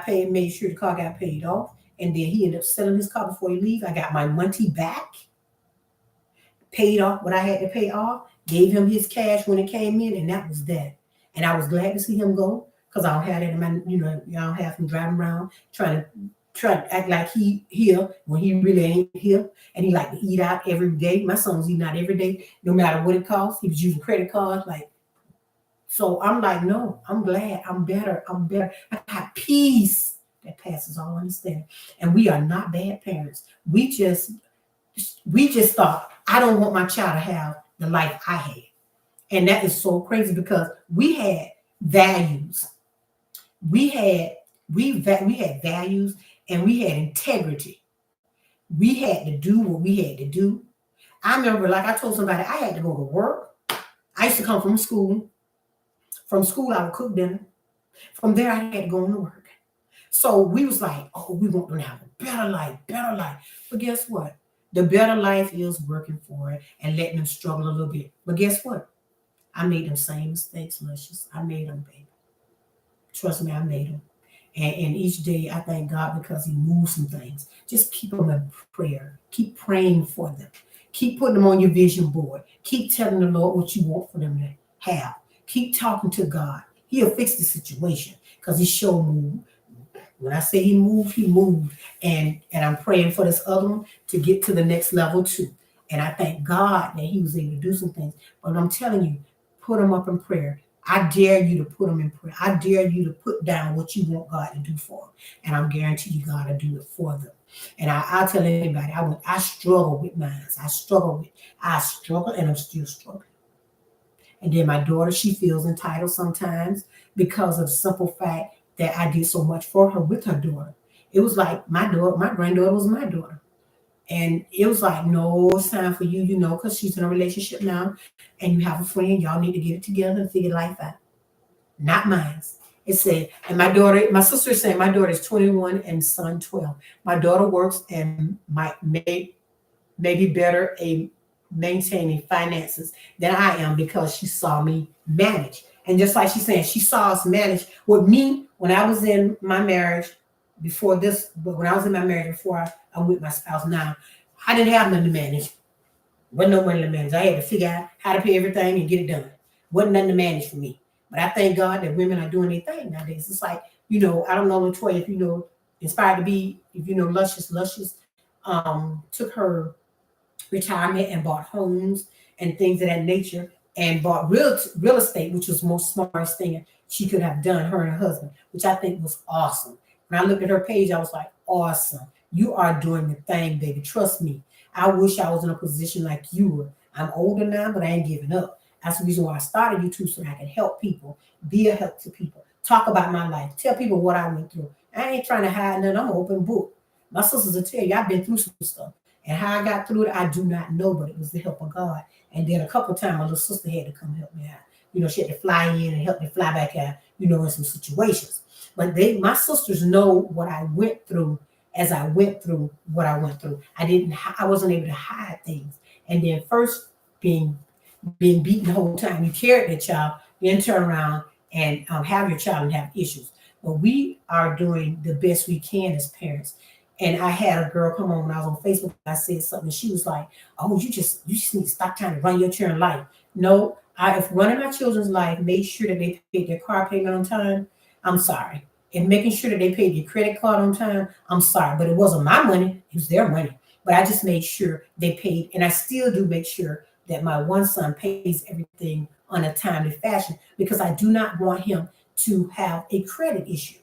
Made sure the car got paid off, and then he ended up selling his car before he leave. I got my money back, paid off what I had to pay off, gave him his cash when it came in, and that was that. And I was glad to see him go because I don't have that in my, you know, I don't have him driving around trying to act like he here when he really ain't here. And he like to eat out every day. My son was eating out every day, no matter what it costs. He was using credit cards, like. So I'm like, no, I'm glad. I'm better. I got peace that passes all understanding. And we are not bad parents. We just thought, I don't want my child to have the life I had. And that is so crazy because we had values. We had values and we had integrity. We had to do what we had to do. I remember, like I told somebody, I had to go to work. I used to come from school. From school, I would cook dinner. From there, I had to go on to work. So we was like, oh, we want them to have a better life, better life. But guess what? The better life is working for it and letting them struggle a little bit. But guess what? I made them same mistakes, Luscious. I made them, baby. Trust me, I made them. And each day I thank God because He moves some things. Just keep them in prayer. Keep praying for them. Keep putting them on your vision board. Keep telling the Lord what you want for them to have. Keep talking to God. He'll fix the situation because He showed moved. When I say He moved, He moved. And I'm praying for this other one to get to the next level too. And I thank God that He was able to do some things. But I'm telling you, put them up in prayer. I dare you to put them in prayer. I dare you to put down what you want God to do for them. And I'm guarantee you God will do it for them. And I tell anybody, I struggle with mine. I struggle and I'm still struggling. And then my daughter, she feels entitled sometimes because of the simple fact that I did so much for her with her daughter. It was like my granddaughter was my daughter. And it was like, no, it's time for you, because she's in a relationship now and you have a friend, y'all need to get it together and figure life out. Not mine. It said, and my sister is saying my daughter is 21 and son 12. My daughter works and maybe better a maintaining finances than I am because she saw me manage. And just like she's saying, she saw us manage with me when I was in my marriage before this, but when I was in my marriage before I'm with my spouse now, I didn't have nothing to manage. Wasn't no money to manage. I had to figure out how to pay everything and get it done. Wasn't nothing to manage for me. But I thank God that women are doing their thing nowadays. It's like, I don't know, Latoya, if inspired to be, if Luscious took her retirement and bought homes and things of that nature and bought real estate, which was the most smartest thing she could have done, her and her husband, which I think was awesome. When I looked at her page, I was like, awesome. You are doing the thing, baby. Trust me. I wish I was in a position like you were. I'm older now, but I ain't giving up. That's the reason why I started YouTube, so I can help people, be a help to people, talk about my life, tell people what I went through. I ain't trying to hide nothing. I'm an open book. My sisters will tell you I've been through some stuff. And how I got through it, I do not know, but it was the help of God. And then a couple of times, my little sister had to come help me out. She had to fly in and help me fly back out, in some situations. But my sisters know what I went through as I went through what I went through. I wasn't able to hide things. And then first being beaten the whole time, you carried the child, then turn around and have your child and have issues. But we are doing the best we can as parents. And I had a girl come on when I was on Facebook. I said something. And she was like, "Oh, you just need to stop trying to run your children's life." No, if running my children's life made sure that they paid their car payment on time, I'm sorry. And making sure that they paid their credit card on time, I'm sorry. But it wasn't my money; it was their money. But I just made sure they paid, and I still do make sure that my one son pays everything on a timely fashion because I do not want him to have a credit issue.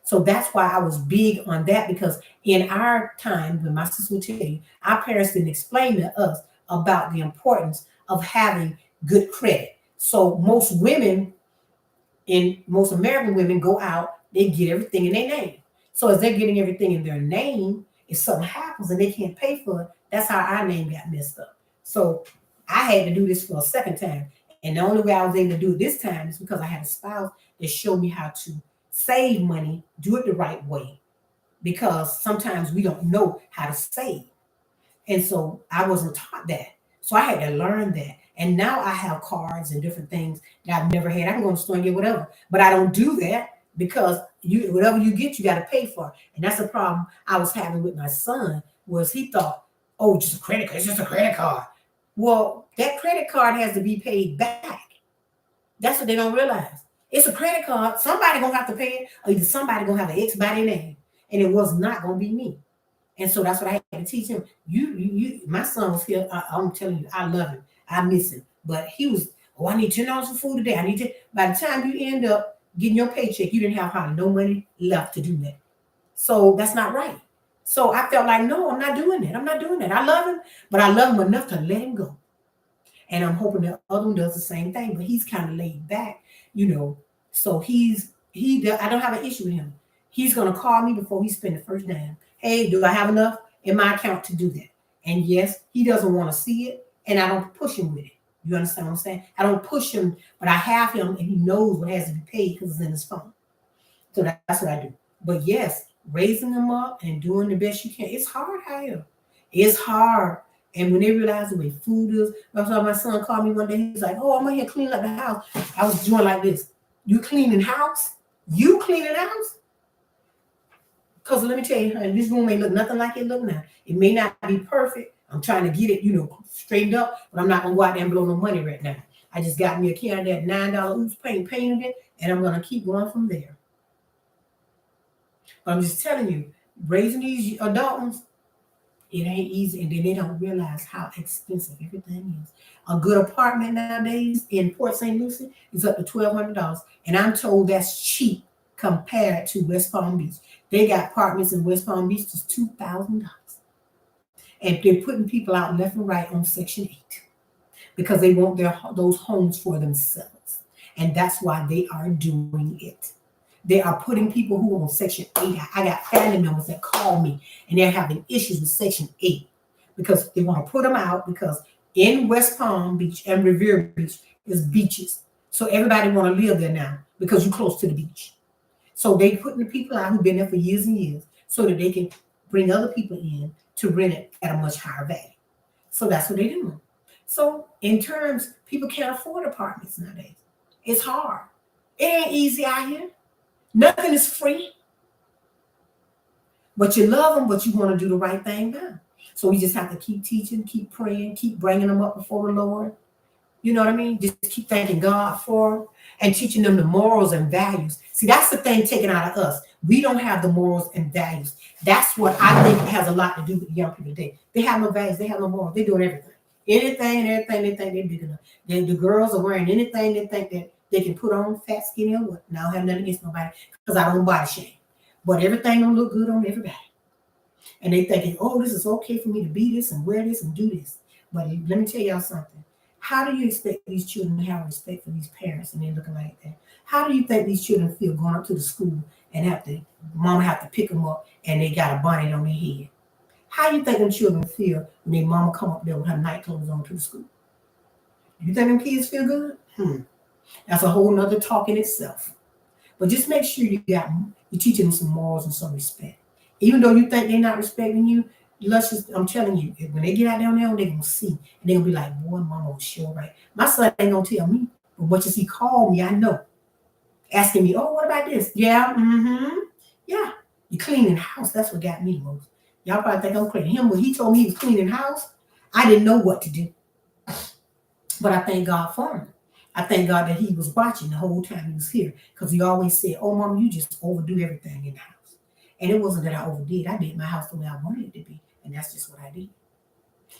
So that's why I was big on that, because in our time, when my sister would tell you, our parents didn't explain to us about the importance of having good credit. So most American women go out, they get everything in their name. So as they're getting everything in their name, if something happens and they can't pay for it, that's how our name got messed up. So I had to do this for a second time. And the only way I was able to do it this time is because I had a spouse that showed me how to save money, do it the right way, because sometimes we don't know how to save. And so I wasn't taught that. So I had to learn that. And now I have cards and different things that I've never had. I can go to the store and get whatever. But I don't do that because whatever you get, you got to pay for. And that's the problem I was having with my son, was he thought, oh, just a credit card. It's just a credit card. Well, that credit card has to be paid back. That's what they don't realize. It's a credit card. Somebody gonna have to pay it, or either somebody gonna have an X by their name, and it was not gonna be me. And so that's what I had to teach him. My son was here. I'm telling you, I love him. I miss him, but he was. Oh, I need $10 for food today. I need to. By the time you end up getting your paycheck, you didn't have hardly no money left to do that. So that's not right. So I felt like, no, I'm not doing that. I'm not doing that. I love him, but I love him enough to let him go. And I'm hoping the other one does the same thing, but he's kind of laid back, So I don't have an issue with him. He's gonna call me before he spend the first dime. Hey, do I have enough in my account to do that? And yes, he doesn't want to see it, and I don't push him with it. You understand what I'm saying? I don't push him, but I have him, and he knows what has to be paid because it's in his phone. So that's what I do. But yes, raising them up and doing the best you can. It's hard, hell. It's hard. And when they realize the way food is, that's why my son called me one day. He's like, "Oh, I'm out here cleaning up the house." I was doing like this. You cleaning house? You cleaning house? Because let me tell you, honey, this room may look nothing like it look now. It may not be perfect. I'm trying to get it, straightened up, but I'm not gonna go out there and blow no money right now. I just got me a can of that $9 oops paint, painted it, and I'm gonna keep going from there. But I'm just telling you, raising these adult ones, it ain't easy, and then they don't realize how expensive everything is. A good apartment nowadays in Port St. Lucie is up to $1,200, and I'm told that's cheap compared to West Palm Beach. They got apartments in West Palm Beach that's $2,000, and they're putting people out left and right on Section 8 because they want those homes for themselves, and that's why they are doing it. They are putting people who are on Section 8. I got family members that call me and they're having issues with Section 8 because they want to put them out because in West Palm Beach and Revere Beach is beaches. So everybody want to live there now because you're close to the beach. So they putting the people out who've been there for years and years so that they can bring other people in to rent it at a much higher value. So that's what they're doing. So in terms, people can't afford apartments nowadays. It's hard. It ain't easy out here. Nothing is free. But you love them, but you want to do the right thing now. So we just have to keep teaching, keep praying, keep bringing them up before the Lord. You know what I mean? Just keep thanking God for them and teaching them the morals and values. See, that's the thing taken out of us. We don't have the morals and values. That's what I think has a lot to do with the young people today. They have no values. They have no morals. They're doing everything. Anything and everything they think they're big enough. The girls are wearing anything they think that they can put on, fat, skinny, or what. Now I don't have nothing against nobody because I don't body shame. But everything don't look good on everybody. And they thinking, oh, this is okay for me to be this and wear this and do this. But let me tell y'all something. How do you expect these children to have respect for these parents and they're looking like that? How do you think these children feel going up to the school and mama have to pick them up and they got a bonnet on their head? How do you think them children feel when their mama come up there with her night clothes on to the school? You think them kids feel good? That's a whole nother talk in itself. But just make sure you're teaching them some morals and some respect. Even though you think they're not respecting you, I'm telling you, when they get out there, they're gonna see, and they're gonna be like, boy, mama was sure right. My son ain't gonna tell me, but much as he called me, I know. Asking me, oh, what about this? Yeah, yeah. You cleaning the house. That's what got me the most. Y'all probably think I'm cleaning him, but he told me he was cleaning the house. I didn't know what to do. But I thank God for him. I thank God that he was watching the whole time he was here. Because he always said, oh, mama, you just overdo everything in the house. And it wasn't that I overdid. I did my house the way I wanted it to be. And that's just what I did.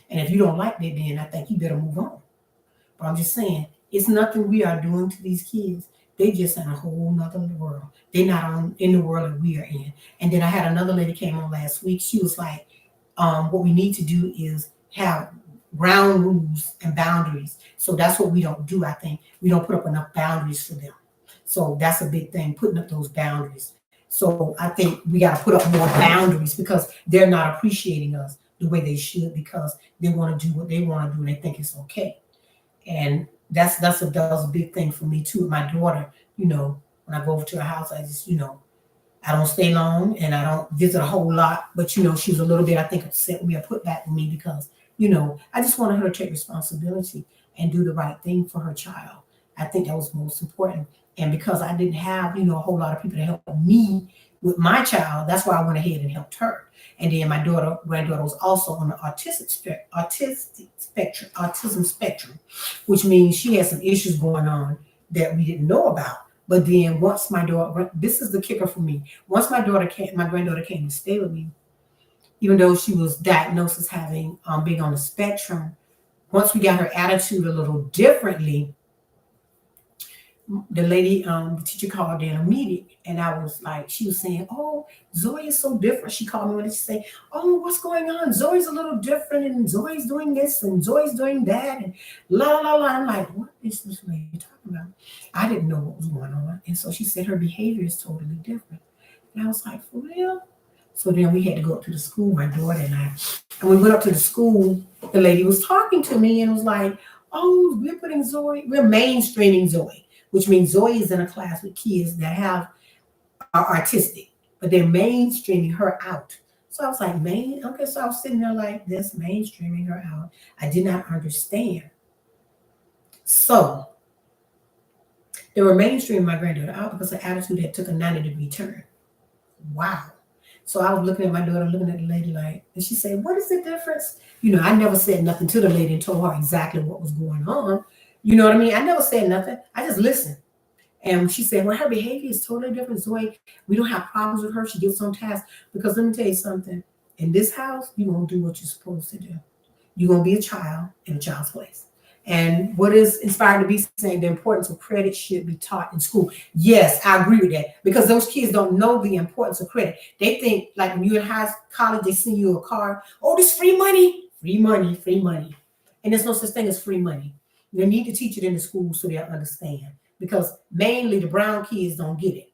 And if you don't like that, then I think you better move on. But I'm just saying, it's nothing we are doing to these kids. They just in a whole nother world. They're not in the world that we are in. And then I had another lady came on last week. She was like, what we need to do is have ground rules and boundaries. So that's what we don't do, I think. We don't put up enough boundaries for them. So that's a big thing, putting up those boundaries. So I think we got to put up more boundaries because they're not appreciating us the way they should because they want to do what they want to do and they think it's okay. And that was a big thing for me too. My daughter, when I go over to her house, I just, I don't stay long and I don't visit a whole lot. But, she was a little bit, I think, upset with me or put back with me because, I just wanted her to take responsibility and do the right thing for her child. I think that was most important. And because I didn't have, a whole lot of people to help me with my child, that's why I went ahead and helped her. And then my granddaughter was also on the autism spectrum, which means she had some issues going on that we didn't know about. But then once my daughter, this is the kicker for me. Once my granddaughter came to stay with me, even though she was diagnosed as having being on the spectrum, once we got her attitude a little differently, the lady, the teacher called in a meeting, and I was like, she was saying, oh, Zoe is so different. She called me when she said, oh, what's going on? Zoe's a little different, and Zoe's doing this, and Zoe's doing that, and la, la, la. I'm like, what is this lady talking about? I didn't know what was going on. And so she said her behavior is totally different. And I was like, for real? So then we had to go up to the school, my daughter and I. And we went up to the school, the lady was talking to me and was like, oh, we're mainstreaming Zoe. Which means Zoe is in a class with kids that are artistic, but they're mainstreaming her out. So I was like, okay. So I was sitting there like this, mainstreaming her out. I did not understand. So they were mainstreaming my granddaughter out because her attitude had took a 90-degree turn. Wow. So I was looking at my daughter, looking at the lady like, and she said, "What is the difference?" I never said nothing to the lady and told her exactly what was going on. You know what I mean? I never said nothing. I just listened. And she said, "Well, her behavior is totally different. Zoe, we don't have problems with her. She gets on task. Because let me tell you something. In this house, you're going to do what you're supposed to do. You're going to be a child in a child's place." And what is inspired to be saying the importance of credit should be taught in school. Yes, I agree with that because those kids don't know the importance of credit. They think like when you're in college, they send you a card. Oh, this free money, free money, free money. And there's no such thing as free money. They need to teach it in the school so they'll understand because mainly the brown kids don't get it.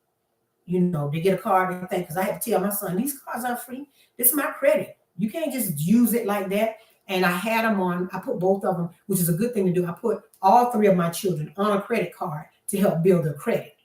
They get a card and think, because I had to tell my son, these cards aren't free. This is my credit. You can't just use it like that. And I had them on, I put both of them, which is a good thing to do. I put all three of my children on a credit card to help build their credit.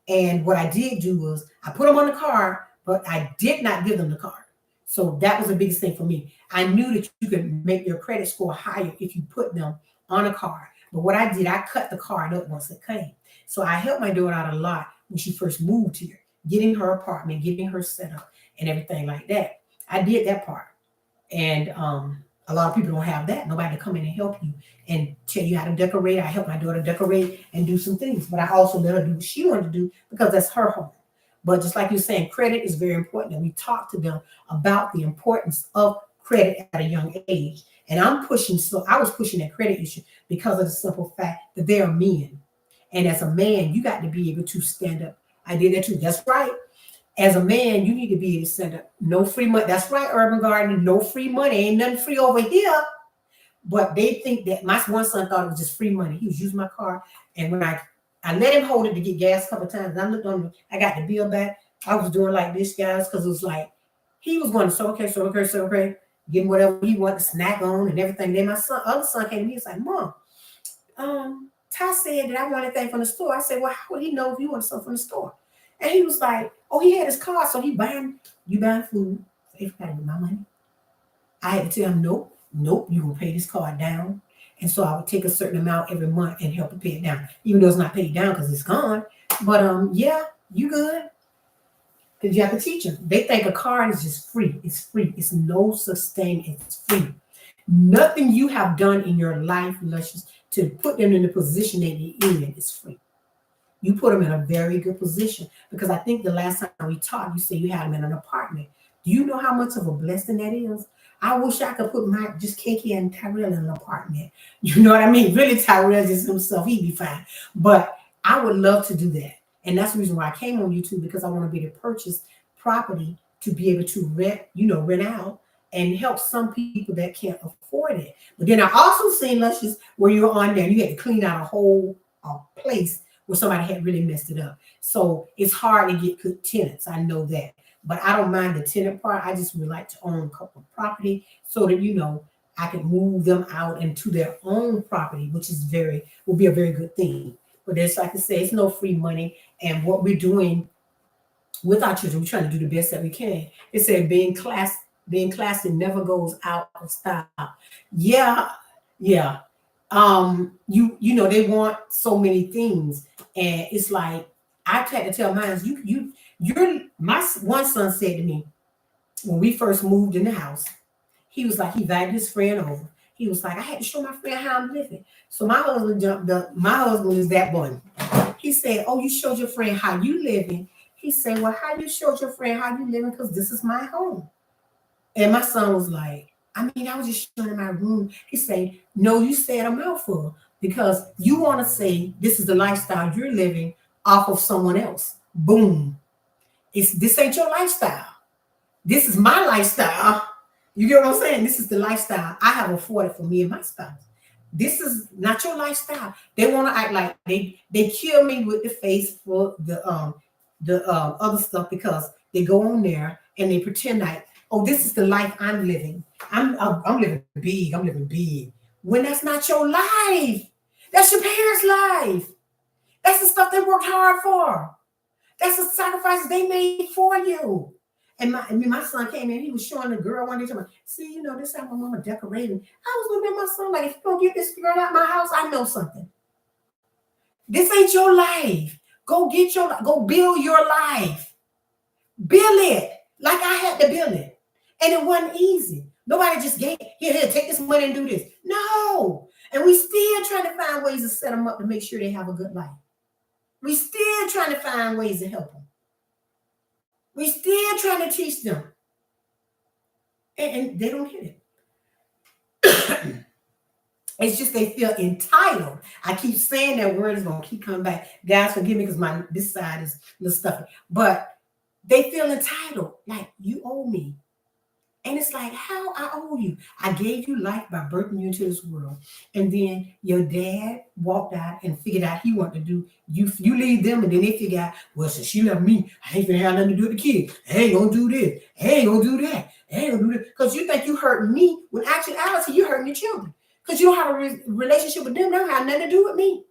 And what I did do was I put them on the card, but I did not give them the card. So that was the biggest thing for me. I knew that you could make your credit score higher if you put them on a card. But what I did, I cut the card up once it came. So I helped my daughter out a lot when she first moved here, getting her apartment, getting her set up and everything like that. I did that part. And a lot of people don't have that. Nobody to come in and help you and tell you how to decorate. I help my daughter decorate and do some things, but I also let her do what she wanted to do because that's her home. But just like you're saying, credit is very important. And we talk to them about the importance of credit at a young age. And I was pushing that credit issue because of the simple fact that they are men. And as a man, you got to be able to stand up. I did that too. That's right. As a man, you need to be able to stand up. No free money. That's right, Urban Garden. No free money. Ain't nothing free over here. But they think that my one son thought it was just free money. He was using my car. And when I let him hold it to get gas a couple of times, and I looked on, I got the bill back. I was doing like this, guys, because it was like, he was going to so okay, getting whatever he wanted to snack on and everything. Then my other son came to me. He's like, "Mom, Ty said that I want anything from the store." I said, "Well, how would he know if you want something from the store?" And he was like, "Oh, he had his car, so you buying food. Everybody with my money." I had to tell him, nope, you will pay this card down. And so I would take a certain amount every month and help him pay it down, even though it's not paid down because it's gone. But yeah, you good. Because you have to teach them. They think a card is just free. It's free. It's no such thing. It's free. Nothing you have done in your life, Luscious, to put them in the position that they're in is free. You put them in a very good position because I think the last time we talked, you said you had them in an apartment. Do you know how much of a blessing that is? I wish I could put just KK and Tyrell in an apartment. You know what I mean? Really, Tyrell just himself, he'd be fine. But I would love to do that. And that's the reason why I came on YouTube, because I want to be able to purchase property to be able to rent out and help some people that can't afford it. But then I also seen, Luscious, where you're on there and you had to clean out a whole place where somebody had really messed it up. So it's hard to get good tenants. I know that. But I don't mind the tenant part. I just would like to own a couple of property so that, I can move them out into their own property, which will be a very good thing. But it's like I say, it's no free money. And what we're doing with our children, we're trying to do the best that we can. It said being classy never goes out of style. Yeah, yeah. They want so many things. And it's like I had to tell mine, my one son said to me when we first moved in the house, he was like, he invited his friend over. He was like, I had to show my friend how I'm living. So my husband jumped up. My husband is that one. He said, "Oh, you showed your friend how you living." He said, "Well, how you showed your friend how you living? Because this is my home." And my son was like, I was just showing in my room. He said, "No, you said a mouthful because you want to say this is the lifestyle you're living off of someone else." Boom. This ain't your lifestyle. This is my lifestyle. You get what I'm saying? This is the lifestyle I have afforded for me and my spouse. This is not your lifestyle. They want to act like they kill me with the face for the other stuff because they go on there and they pretend like, oh, this is the life I'm living. I'm living big. I'm living big. When that's not your life. That's your parents' life. That's the stuff they worked hard for. That's the sacrifices they made for you. And my son came in, he was showing the girl one day, "See, this is how my mama decorated." I was looking at my son like, if you don't get this girl out of my house, I know something. This ain't your life. Go build your life. Build it. Like I had to build it. And it wasn't easy. Nobody just gave, here, take this money and do this. No. And we still trying to find ways to set them up to make sure they have a good life. We still trying to find ways to help them. We still trying to teach them. And they don't get it. It's just they feel entitled. I keep saying that word is going to keep coming back. Guys, forgive me because this side is a little stuffy. But they feel entitled, like you owe me. And it's like, how I owe you? I gave you life by birthing you into this world. And then your dad walked out and figured out he wanted to do, you leave them and then they figure out, well, since she left me, I ain't gonna have nothing to do with the kids. I ain't gonna do this. I ain't gonna do that. I ain't gonna do that. Because you think you hurt me when actuality you hurting your children. Because you don't have a relationship with them. They don't have nothing to do with me.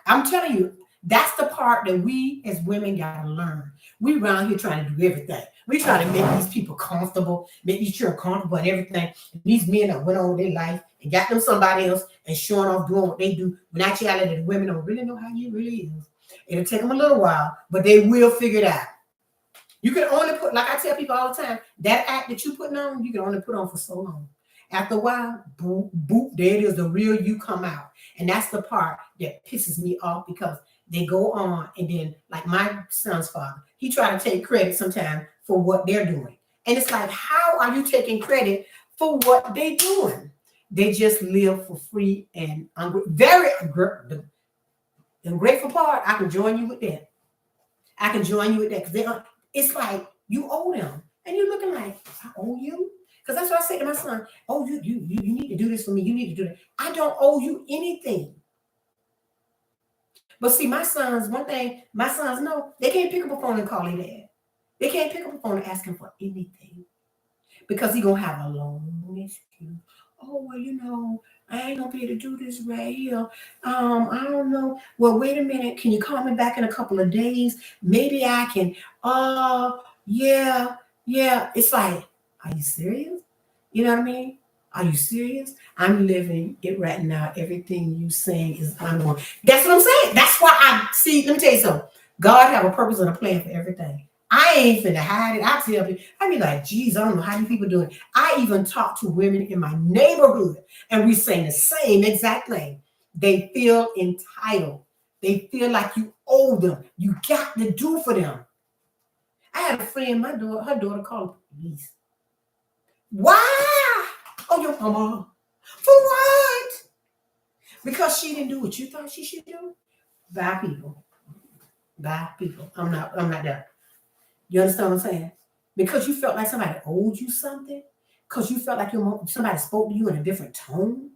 I'm telling you, that's the part that we as women gotta learn. We around here trying to do everything. We try to make these people comfortable, make these children comfortable and everything. And these men that went on with their life and got them somebody else and showing off doing what they do. When actually the women don't really know how you really is. It'll take them a little while, but they will figure it out. You can only put, like I tell people all the time, that act that you putting on, you can only put on for so long. After a while, boop, boop, there it is, the real you come out. And that's the part that pisses me off because they go on and then, like my son's father, he tried to take credit sometimes for what they're doing. And it's like, how are you taking credit for what they're doing? They just live for free and very the ungrateful part. I can join you with that. I can join you with that because it's like you owe them, and you're looking like I owe you. Because that's what I say to my son. Oh, you need to do this for me. You need to do that. I don't owe you anything. But see, my sons, one thing, my sons know they can't pick up a phone and call their dad. They can't pick up a phone and ask him for anything because he's going to have a long excuse. Oh, well, I ain't going to be able to do this right here. I don't know. Well, wait a minute. Can you call me back in a couple of days? Maybe I can. Yeah. It's like, are you serious? You know what I mean? Are you serious? I'm living it right now. Everything you saying is ongoing. That's what I'm saying. That's why I see. Let me tell you something. God have a purpose and a plan for everything. I ain't finna hide it. I tell people, I be like, geez, I don't know how you people doing it. I even talk to women in my neighborhood, and we saying the same exact thing. They feel entitled. They feel like you owe them. You got to do for them. I had a friend, her daughter called the police. Why? Oh, your mama. For what? Because she didn't do what you thought she should do? Bye, people. I'm not there. You understand what I'm saying? Because you felt like somebody owed you something? Because you felt like somebody spoke to you in a different tone?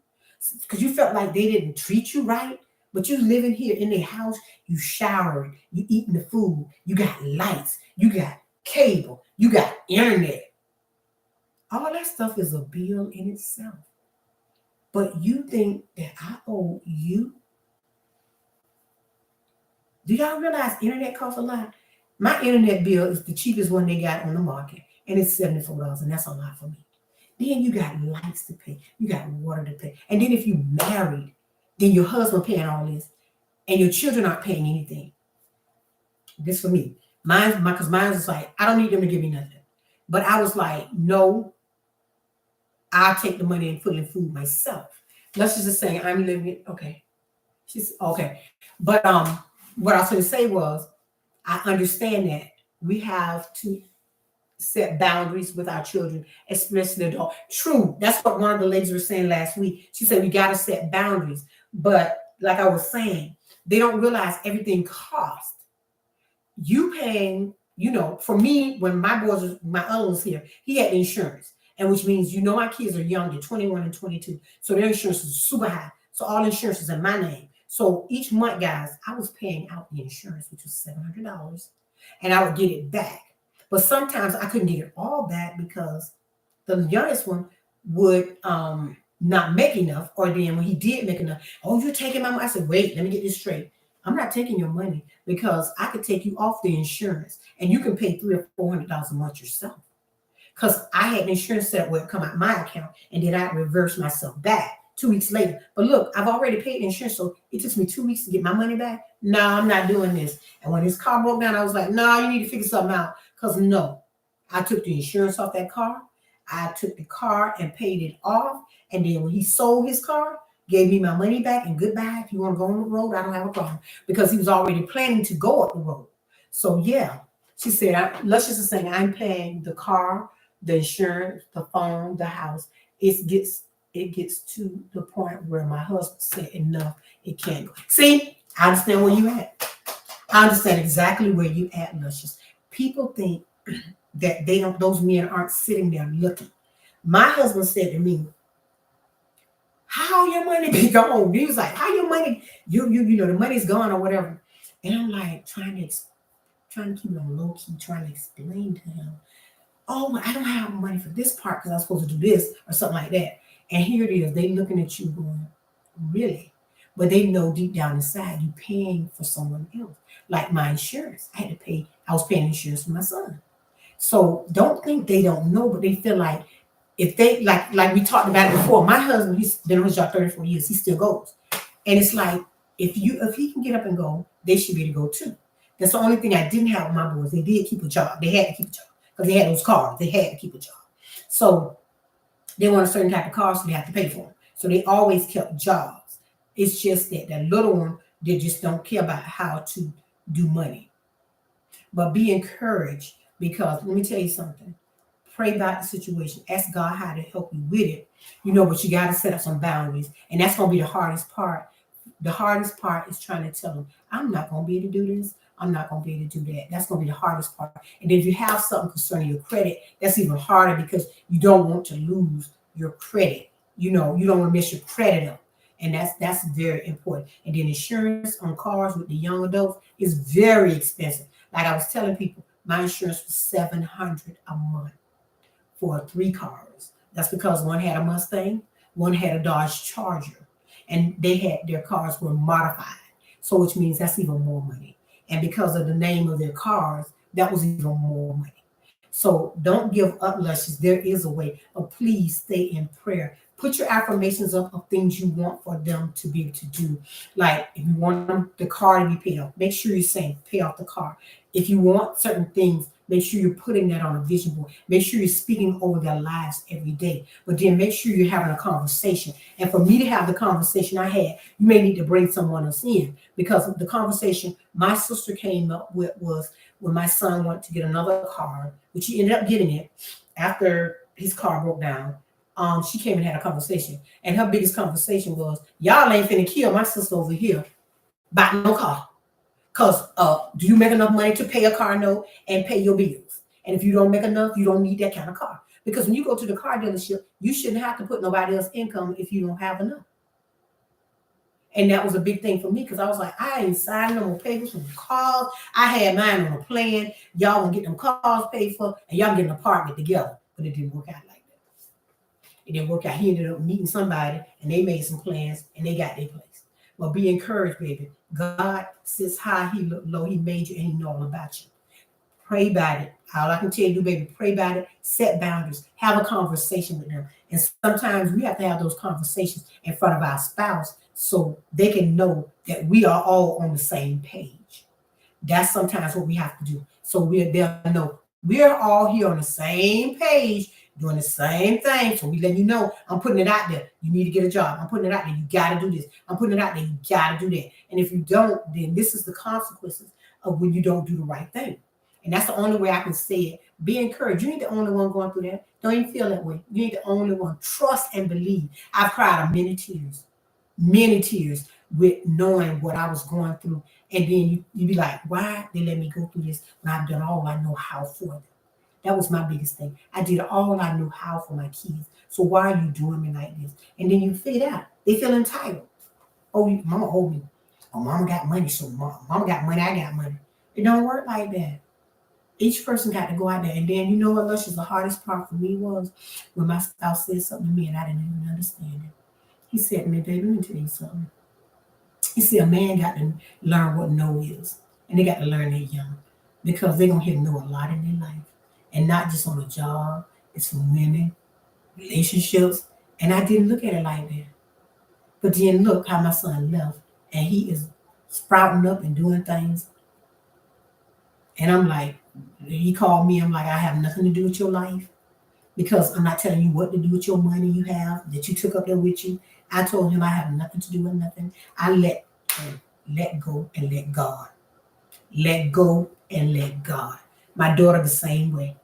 Because you felt like they didn't treat you right? But you living here in their house, you showered, you eating the food, you got lights, you got cable, you got internet. All that stuff is a bill in itself. But you think that I owe you? Do y'all realize internet costs a lot? My internet bill is the cheapest one they got on the market, and it's $74, and that's a lot for me. Then you got lights to pay, you got water to pay, and then if you married, then your husband paying all this, and your children aren't paying anything. This for me. Because mine is like, I don't need them to give me nothing. But I was like, no, I'll take the money and put it in food myself. Let's just say I'm living it. Okay. She's okay. But what I was going to say was, I understand that we have to set boundaries with our children, especially adults. True. That's what one of the ladies was saying last week. She said, we got to set boundaries. But like I was saying, they don't realize everything costs. You paying, for me, when my other was here, he had insurance. And which means, my kids are young, they're 21 and 22. So their insurance is super high. So all insurance is in my name. So each month, guys, I was paying out the insurance, which was $700. And I would get it back. But sometimes I couldn't get it all back because the youngest one would not make enough. Or then when he did make enough, oh, you're taking my money. I said, wait, let me get this straight. I'm not taking your money because I could take you off the insurance and you can pay $300 or $400 a month yourself. Because I had insurance set where it come out my account and then I reverse myself back 2 weeks later. But look, I've already paid insurance, so it took me 2 weeks to get my money back. No, I'm not doing this. And when his car broke down, I was like, no, you need to figure something out. Because no. I took the insurance off that car. I took the car and paid it off. And then when he sold his car, gave me my money back and goodbye. If you want to go on the road, I don't have a problem because he was already planning to go up the road. So yeah, she said, let's just say I'm paying the car, the insurance, the phone, the house. It gets to the point where my husband said enough. It can't go. See, I understand where you at. I understand exactly where you at, Luscious. People think that they don't; those men aren't sitting there looking. My husband said to me, "How your money be gone?" He was like, "How your money? You know the money's gone or whatever." And I'm like trying to keep it on low key, trying to explain to him, "Oh, I don't have money for this part because I'm supposed to do this or something like that." And here it is, they looking at you going, "Really?" But they know deep down inside you paying for someone else. Like my insurance, I had to pay. I was paying insurance for my son. So don't think they don't know, but they feel like if they like we talked about it before. My husband, he's been on his job 34 years. He still goes, and it's like if he can get up and go, they should be able to go too. That's the only thing I didn't have with my boys. They did keep a job. They had to keep a job because they had those cars. They had to keep a job. So they want a certain type of car, so they have to pay for them. So they always kept jobs. It's just that that little one, they just don't care about how to do money. But be encouraged because let me tell you something. Pray about the situation. Ask God how to help you with it. But you got to set up some boundaries. And that's going to be the hardest part. The hardest part is trying to tell them, I'm not going to be able to do this. I'm not going to be able to do that. That's going to be the hardest part. And if you have something concerning your credit, that's even harder because you don't want to lose your credit. You don't want to mess your credit up. And that's very important. And then insurance on cars with the young adults is very expensive. Like I was telling people, my insurance was $700 a month for 3 cars. That's because one had a Mustang, one had a Dodge Charger, and they had their cars were modified. So which means that's even more money. And because of the name of their cars, that was even more money. So don't give up, Luscious. There is a way, but please stay in prayer. Put your affirmations up of things you want for them to be able to do. Like if you want the car to be paid off, make sure you're saying pay off the car. If you want certain things, make sure you're putting that on a vision board. Make sure you're speaking over their lives every day. But then make sure you're having a conversation. And for me to have the conversation I had, you may need to bring someone else in because the conversation my sister came up with was when my son wanted to get another car, which he ended up getting it after his car broke down. She came and had a conversation. And her biggest conversation was, y'all ain't finna kill my sister over here about no car. Because do you make enough money to pay a car note and pay your bills? And if you don't make enough, you don't need that kind of car. Because when you go to the car dealership, you shouldn't have to put nobody else's income if you don't have enough. And that was a big thing for me because I was like, I ain't signing no more papers for cars. I had mine on a plan. Y'all gonna get them cars paid for, and y'all get an apartment together. But it didn't work out like that. It didn't work out. He ended up meeting somebody, and they made some plans, and they got their place. Well, be encouraged, baby. God sits high, he look low, he made you, and he know all about you. Pray about it. All I can tell you, baby, pray about it, set boundaries, have a conversation with them. And sometimes we have to have those conversations in front of our spouse so they can know that we are all on the same page. That's sometimes what we have to do. So they'll know we're all here on the same page, doing the same thing. So we let you know, I'm putting it out there. You need to get a job. I'm putting it out there. You got to do this. I'm putting it out there. You got to do that. And if you don't, then this is the consequences of when you don't do the right thing. And that's the only way I can say it. Be encouraged. You ain't the only one going through that. Don't even feel that way. You ain't the only one. Trust and believe. I've cried many tears with knowing what I was going through. And then you be like, why they let me go through this when I've done all I know how for them? That was my biggest thing. I did all I knew how for my kids. So why are you doing me like this? And then you figure it out. They feel entitled. Oh, mama owed me. Oh, mama got money, so mama got money, I got money. It don't work like that. Each person got to go out there. And then you know what, Luscious, the hardest part for me was when my spouse said something to me and I didn't even understand it. He said to me, baby, let me tell you something. He said a man got to learn what no is. And they got to learn that young. Because they're going to hear no a lot in their life. And not just on a job. It's from women, relationships. And I didn't look at it like that. But then look how my son left. And he is sprouting up and doing things. And I'm like, he called me. I'm like, I have nothing to do with your life because I'm not telling you what to do with your money you have that you took up there with you. I told him I have nothing to do with nothing. I let go and let God. Let go and let God. My daughter the same way.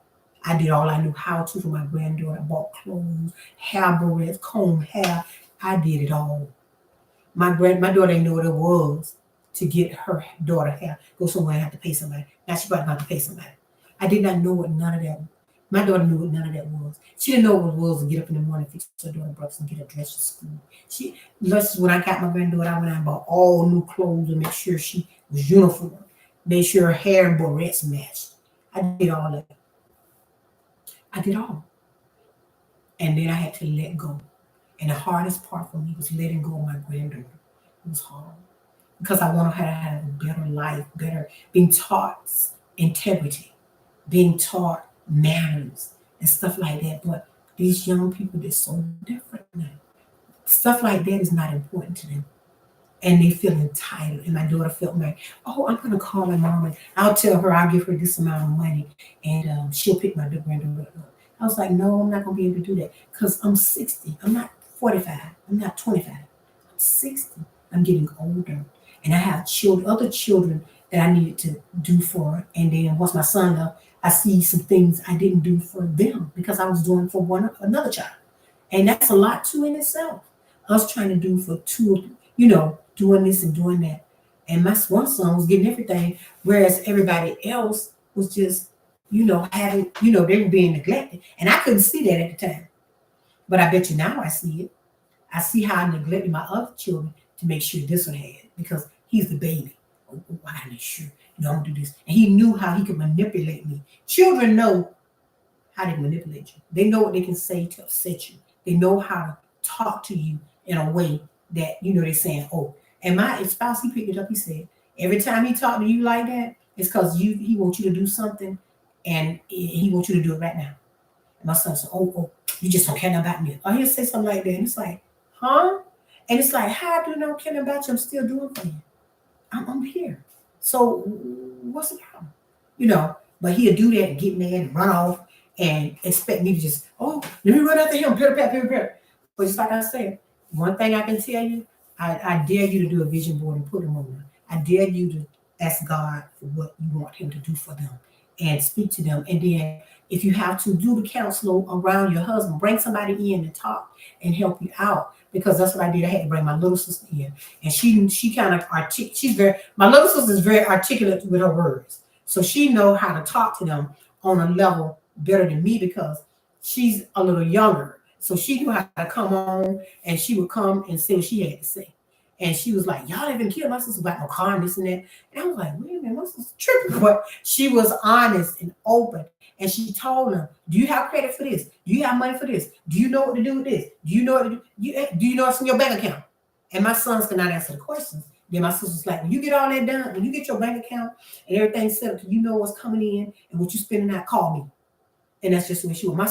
I did all I knew how to for my granddaughter. I bought clothes, hair barrettes, comb hair. I did it all. My daughter didn't know what it was to get her daughter hair, go somewhere and have to pay somebody. Now she probably have to pay somebody. I did not know what none of that. My daughter knew what none of that was. She didn't know what it was to get up in the morning, fix her daughter breakfast, and get her dressed for school. When I got my granddaughter, I went out and bought all new clothes to make sure she was uniform, made sure her hair and barrettes matched. I did all that. I did all, and then I had to let go. And the hardest part for me was letting go of my granddaughter. It was hard because I wanted her to have a better life, better being taught integrity, being taught manners and stuff like that. But these young people, they're so different now. Stuff like that is not important to them. And they feel entitled. And my daughter felt like, oh, I'm going to call my mom and I'll tell her I'll give her this amount of money and she'll pick my granddaughter up. I was like, no, I'm not going to be able to do that because I'm 60. I'm not 45. I'm not 25. I'm 60. I'm getting older. And I have children, other children that I needed to do for. And then once my son left, I see some things I didn't do for them because I was doing for another child. And that's a lot too in itself. Us trying to do for two, doing this and doing that. And my one son was getting everything, whereas everybody else was just, they were being neglected. And I couldn't see that at the time. But I bet you now I see it. I see how I neglected my other children to make sure this one had it because he's the baby. I gotta make sure, I'm gonna do this. And he knew how he could manipulate me. Children know how they manipulate you. They know what they can say to upset you. They know how to talk to you in a way that, they're saying, oh. And my spouse, he picked it up. He said, every time he talked to you like that, it's because he wants you to do something and he wants you to do it right now. And my son said, oh, you just don't care nothing about me. Or he'll say something like that. And it's like, huh? And it's like, how do you not care about you? I'm still doing for you. I'm here. So what's the problem? But he'll do that and get mad and run off and expect me to just, let me run after him, pitter pat, pitter pat. But just like I said, one thing I can tell you, I dare you to do a vision board and put them on there. I dare you to ask God for what you want him to do for them and speak to them. And then if you have to do the counsel around your husband, bring somebody in and talk and help you out. Because that's what I did. I had to bring my little sister in. And she kind of my little sister is very articulate with her words. So she know how to talk to them on a level better than me because she's a little younger. So she knew how to come on and she would come and say what she had to say. And she was like, y'all haven't killed my sister about no car and this and that. And I was like, wait a minute, my sister's tripping. But she was honest and open. And she told him, do you have credit for this? Do you have money for this? Do you know what to do with this? Do you know what to do? Do you know what's in your bank account? And my sons could not answer the questions. Then my sister's like, when you get all that done, when you get your bank account and everything set up, you know what's coming in and what you're spending out, call me. And that's just the way she was. My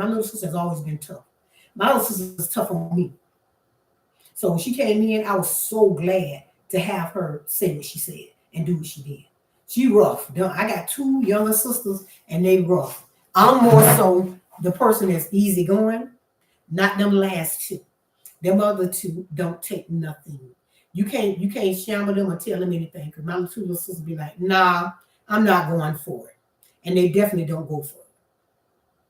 little sister has always been tough. My little sister is tough on me. So when she came in, I was so glad to have her say what she said and do what she did. She rough. I got two younger sisters and they rough. I'm more so the person that's easygoing, not them last two. Them other two don't take nothing. You can't shamble them or tell them anything because my two little sisters be like, nah, I'm not going for it. And they definitely don't go for it.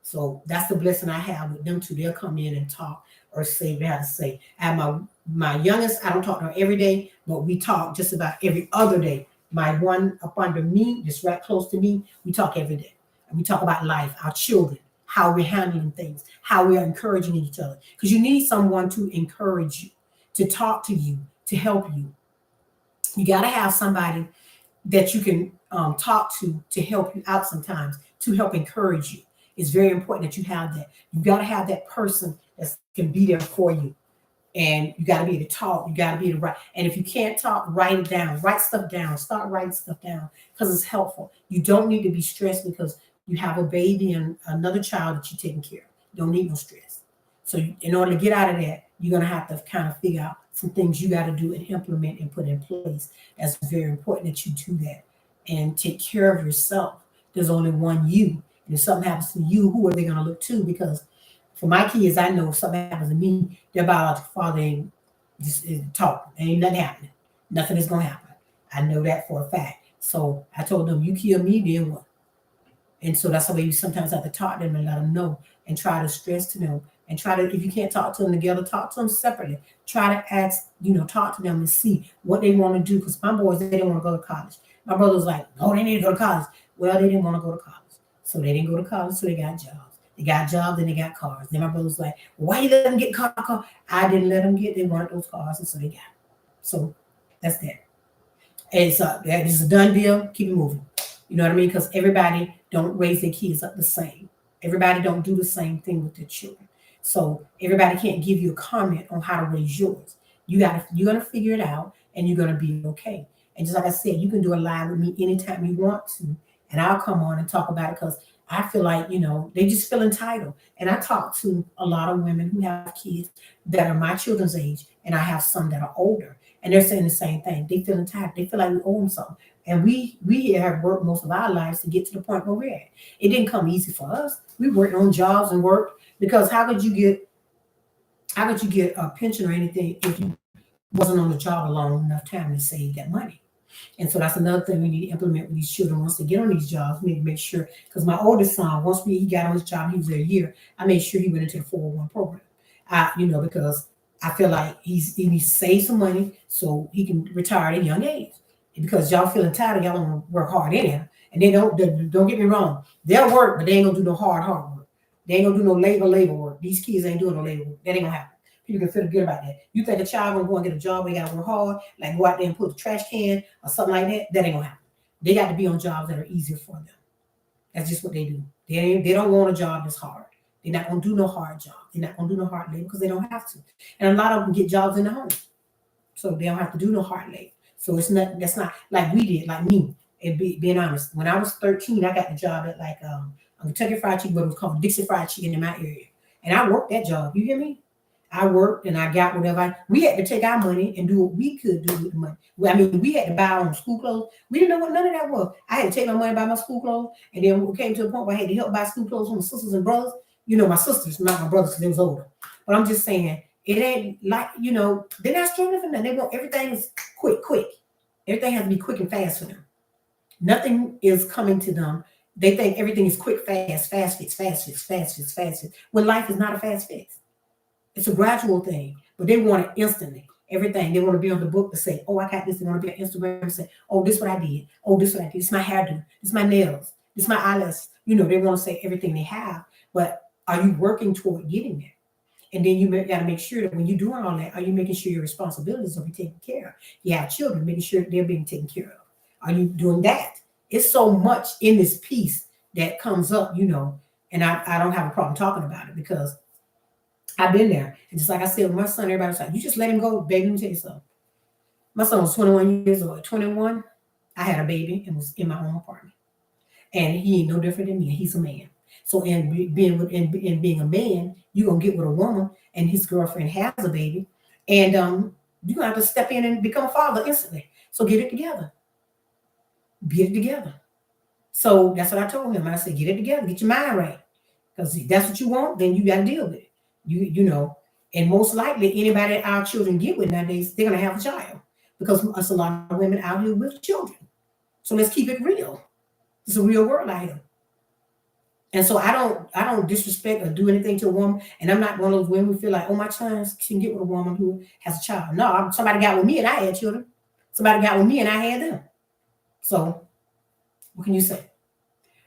So that's the blessing I have with them two. They'll come in and talk or say what they have to say. And my youngest, I don't talk to her every day, but we talk just about every other day. My one up under me, just right close to me, we talk every day. And we talk about life, our children, how we're handling things, how we're encouraging each other. Because you need someone to encourage you, to talk to you, to help you. You got to have somebody that you can talk to help you out sometimes, to help encourage you. It's very important that you have that. You got to have that person that can be there for you. And you got to be able to talk. You got to be able to write. And if you can't talk, write it down. Write stuff down. Start writing stuff down because it's helpful. You don't need to be stressed because you have a baby and another child that you're taking care of. You don't need no stress. So in order to get out of that, you're going to have to kind of figure out some things you got to do and implement and put in place. That's very important that you do that. and take care of yourself. There's only one you. And if something happens to you, who are they going to look to? Because for my kids, I know if something happens to me, their biological father ain't just talk. Ain't nothing happening. Nothing is going to happen. I know that for a fact. So I told them, you kill me, then what? And so that's the way you sometimes have to talk to them and let them know and try to stress to them and try to, if you can't talk to them together, talk to them separately. Try to ask, talk to them and see what they want to do. Because my boys, they didn't want to go to college. My brother was like, oh, they need to go to college. Well, they didn't want to go to college. So they didn't go to college, so they got jobs. They got jobs, then they got cars. Then my brother was like, why you let them get car? I didn't let them get, they wanted those cars, and so they got it. So that's that. And so that is a done deal. Keep it moving. You know what I mean? Because everybody don't raise their kids up the same. Everybody don't do the same thing with their children. So everybody can't give you a comment on how to raise yours. You're gonna figure it out and you're gonna be okay. And just like I said, you can do a live with me anytime you want to, and I'll come on and talk about it because I feel like, they just feel entitled. And I talk to a lot of women who have kids that are my children's age, and I have some that are older. And they're saying the same thing. They feel entitled. They feel like we owe them something. And we have worked most of our lives to get to the point where we're at. It didn't come easy for us. We worked on jobs and worked because how could you get a pension or anything if you wasn't on the job a long enough time to save that money? And so that's another thing we need to implement with these children once they get on these jobs. We need to make sure, because my oldest son, once he got on his job, he was there a year, I made sure he went into the 401 program. Because I feel like he needs to save some money so he can retire at a young age. And because y'all feeling tired, y'all don't work hard anyhow. And they don't get me wrong. They'll work, but they ain't gonna do no hard work. They ain't gonna do no labor work. These kids ain't doing no labor work. That ain't gonna happen. People can feel good about that. You think a child gonna go and get a job where they gotta work hard, like go out there and put the trash can or something like that? That ain't gonna happen. They got to be on jobs that are easier for them. That's just what they do. They don't want a job that's hard. They're not gonna do no hard job. They're not gonna do no hard labor because they don't have to. And a lot of them get jobs in the home, so they don't have to do no hard labor. So that's not like we did, like me. And being honest, when I was 13, I got the job at like a Kentucky Fried Chicken, but it was called Dixie Fried Chicken in my area, and I worked that job. You hear me? I worked and I got whatever. We had to take our money and do what we could do with the money. We had to buy our own school clothes. We didn't know what none of that was. I had to take my money, buy my school clothes, and then we came to a point where I had to help buy school clothes from my sisters and brothers. My sisters, not my brothers, because they was older. But I'm just saying, it ain't like, they're not struggling for nothing. They want everything is quick. Everything has to be quick and fast for them. Nothing is coming to them. They think everything is quick, fast fix. When life is not a fast fix. It's a gradual thing, but they want it instantly. Everything. They want to be on the book to say, oh, I got this. They want to be on Instagram and say, oh, this is what I did. Oh, this is what I did. This is my hairdo. This is my nails. This is my eyelashes. They want to say everything they have, but are you working toward getting there? And then you got to make sure that when you're doing all that, are you making sure your responsibilities are being taken care of? You have children, making sure they're being taken care of. Are you doing that? It's so much in this piece that comes up, and I don't have a problem talking about it because I've been there. And just like I said with my son, everybody was like, you just let him go, baby. Let me tell you something. My son was 21 years old. At 21, I had a baby and was in my own apartment. And he ain't no different than me. He's a man. So in being a man, you're gonna get with a woman and his girlfriend has a baby, and you're gonna have to step in and become a father instantly. So get it together. Get it together. So that's what I told him. I said, get it together, get your mind right. Because if that's what you want, then you gotta deal with it. And most likely anybody that our children get with nowadays, they're gonna have a child. Because there's a lot of women out here with children. So let's keep it real. It's a real world out here. And so I don't disrespect or do anything to a woman. And I'm not one of those women who feel like, oh, my son can get with a woman who has a child. No, somebody got with me and I had children. Somebody got with me and I had them. So what can you say?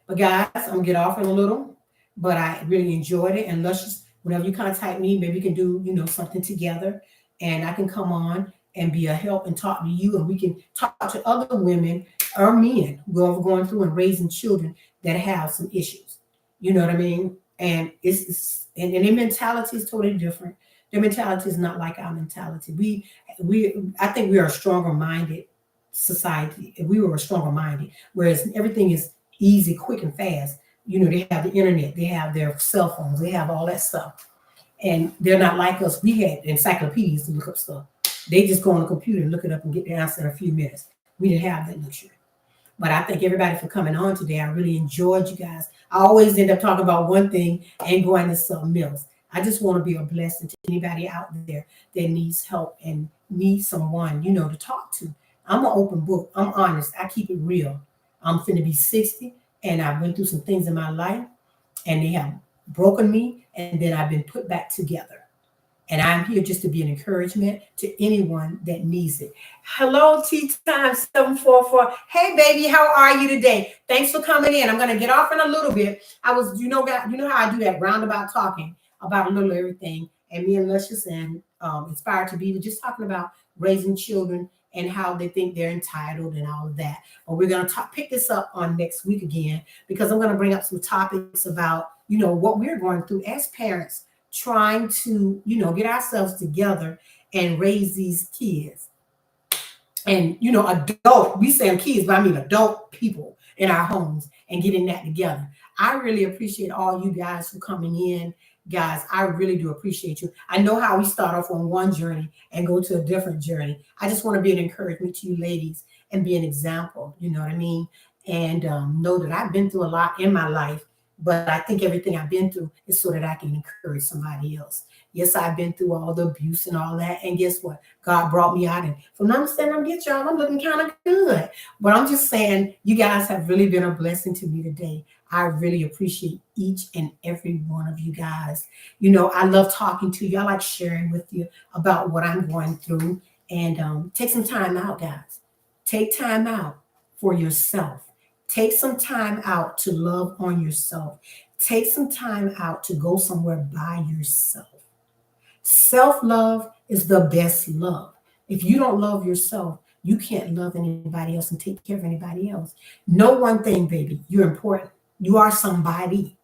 But guys, I'm gonna get off in a little, but I really enjoyed it. And let's just, whenever you contact me, maybe we can do, something together, and I can come on and be a help and talk to you, and we can talk to other women or men who are going through and raising children that have some issues. You know what I mean? And and their mentality is totally different. Their mentality is not like our mentality. I think we are a stronger minded society. If we were a stronger minded, whereas everything is easy, quick, and fast. They have the internet, they have their cell phones, they have all that stuff. And they're not like us. We had encyclopedias to look up stuff. They just go on the computer and look it up and get the answer in a few minutes. We didn't have that luxury. But I thank everybody for coming on today. I really enjoyed you guys. I always end up talking about one thing and going to something else. I just want to be a blessing to anybody out there that needs help and needs someone, to talk to. I'm an open book. I'm honest. I keep it real. I'm finna be 60 and I went through some things in my life and they have broken me and then I've been put back together. And I'm here just to be an encouragement to anyone that needs it. Hello, Tea Time 744. Hey, baby, how are you today? Thanks for coming in. I'm going to get off in a little bit. I was, how I do that roundabout talking about a little everything. And me and Luscious and Inspired to Be were just talking about raising children and how they think they're entitled and all of that. But we're going to pick this up on next week again because I'm going to bring up some topics about, what we're going through as parents trying to, get ourselves together and raise these kids. And, adult, we say kids, but I mean adult people in our homes and getting that together. I really appreciate all you guys for coming in. Guys, I really do appreciate you. I know how we start off on one journey and go to a different journey. I just want to be an encouragement to you ladies and be an example, you know what I mean? And know that I've been through a lot in my life, but I think everything I've been through is so that I can encourage somebody else. Yes, I've been through all the abuse and all that. And guess what? God brought me out. And from now I'm get y'all, I'm looking kind of good. But I'm just saying, you guys have really been a blessing to me today. I really appreciate each and every one of you guys. I love talking to you. I like sharing with you about what I'm going through. And take some time out, guys. Take time out for yourself. Take some time out to love on yourself. Take some time out to go somewhere by yourself. Self-love is the best love. If you don't love yourself, you can't love anybody else and take care of anybody else. Know one thing, baby, you're important. You are somebody.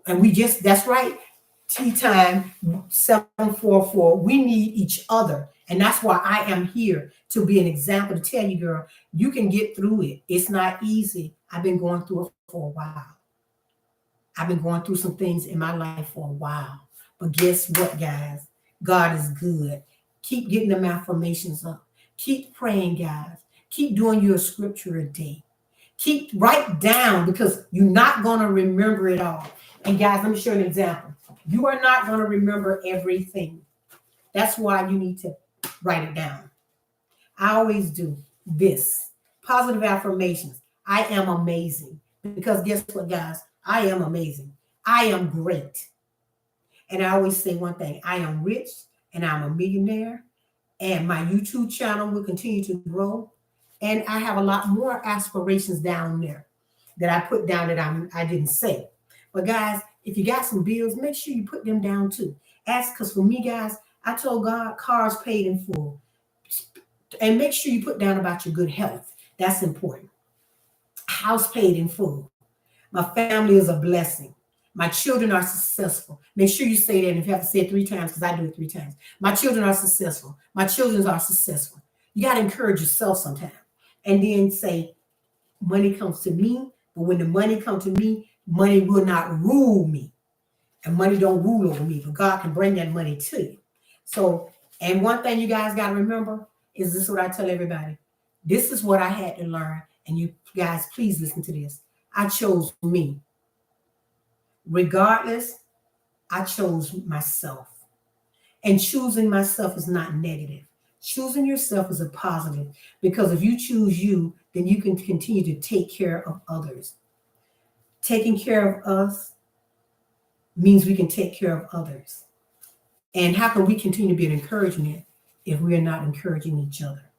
And that's right, Tea Time 744. We need each other. And that's why I am here to be an example to tell you, girl, you can get through it. It's not easy. I've been going through it for a while. I've been going through some things in my life for a while. But guess what, guys? God is good. Keep getting them affirmations up. Keep praying, guys. Keep doing your scripture a day. Keep write down because you're not going to remember it all. And guys, let me show you an example. You are not going to remember everything. That's why you need to write it down. I always do this. Positive affirmations. I am amazing. Because guess what, guys? I am amazing. I am great. And I always say one thing. I am rich and I'm a millionaire. And my YouTube channel will continue to grow. And I have a lot more aspirations down there that I put down that I didn't say. But guys, if you got some bills, make sure you put them down too. Ask, because for me, guys, I told God, cars paid in full. And make sure you put down about your good health. That's important. House paid in full. My family is a blessing. My children are successful. Make sure you say that. And if you have to say it 3 times, because I do it 3 times. My children are successful. My children are successful. You got to encourage yourself sometimes. And then say, money comes to me. But when the money comes to me, money will not rule me. And money don't rule over me. But God can bring that money to you. So, and one thing you guys got to remember is this is what I tell everybody. This is what I had to learn. And you guys, please listen to this. I chose me. Regardless, I chose myself. And choosing myself is not negative. Choosing yourself is a positive because if you choose you, then you can continue to take care of others. Taking care of us means we can take care of others. And how can we continue to be an encouragement if we are not encouraging each other?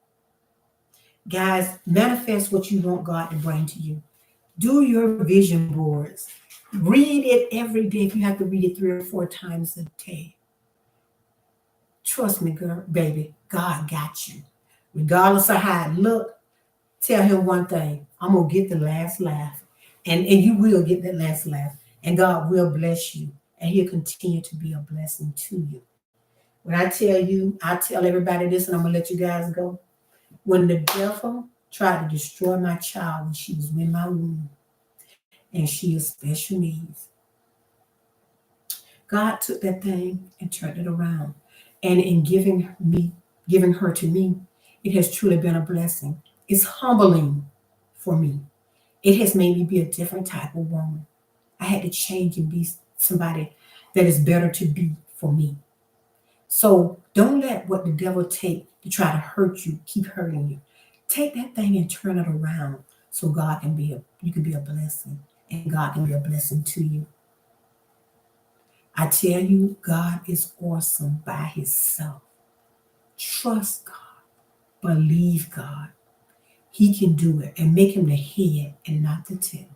Guys, manifest what you want God to bring to you. Do your vision boards. Read it every day if you have to read it 3 or 4 times a day. Trust me, girl, baby, God got you. Regardless of how it look, tell him one thing. I'm going to get the last laugh. And you will get that last laugh. And God will bless you. And he'll continue to be a blessing to you. When I tell everybody this, and I'm going to let you guys go. When the devil tried to destroy my child when she was in my womb, and she has special needs, God took that thing and turned it around. And in giving her to me, it has truly been a blessing. It's humbling for me. It has made me be a different type of woman. I had to change and be somebody that is better to be for me. So don't let what the devil take to try to hurt you keep hurting you. Take that thing and turn it around so God can be a you can be a blessing and God can be a blessing to you. I tell you, God is awesome by Himself. Trust God, believe God. He can do it and make Him the head and not the tail.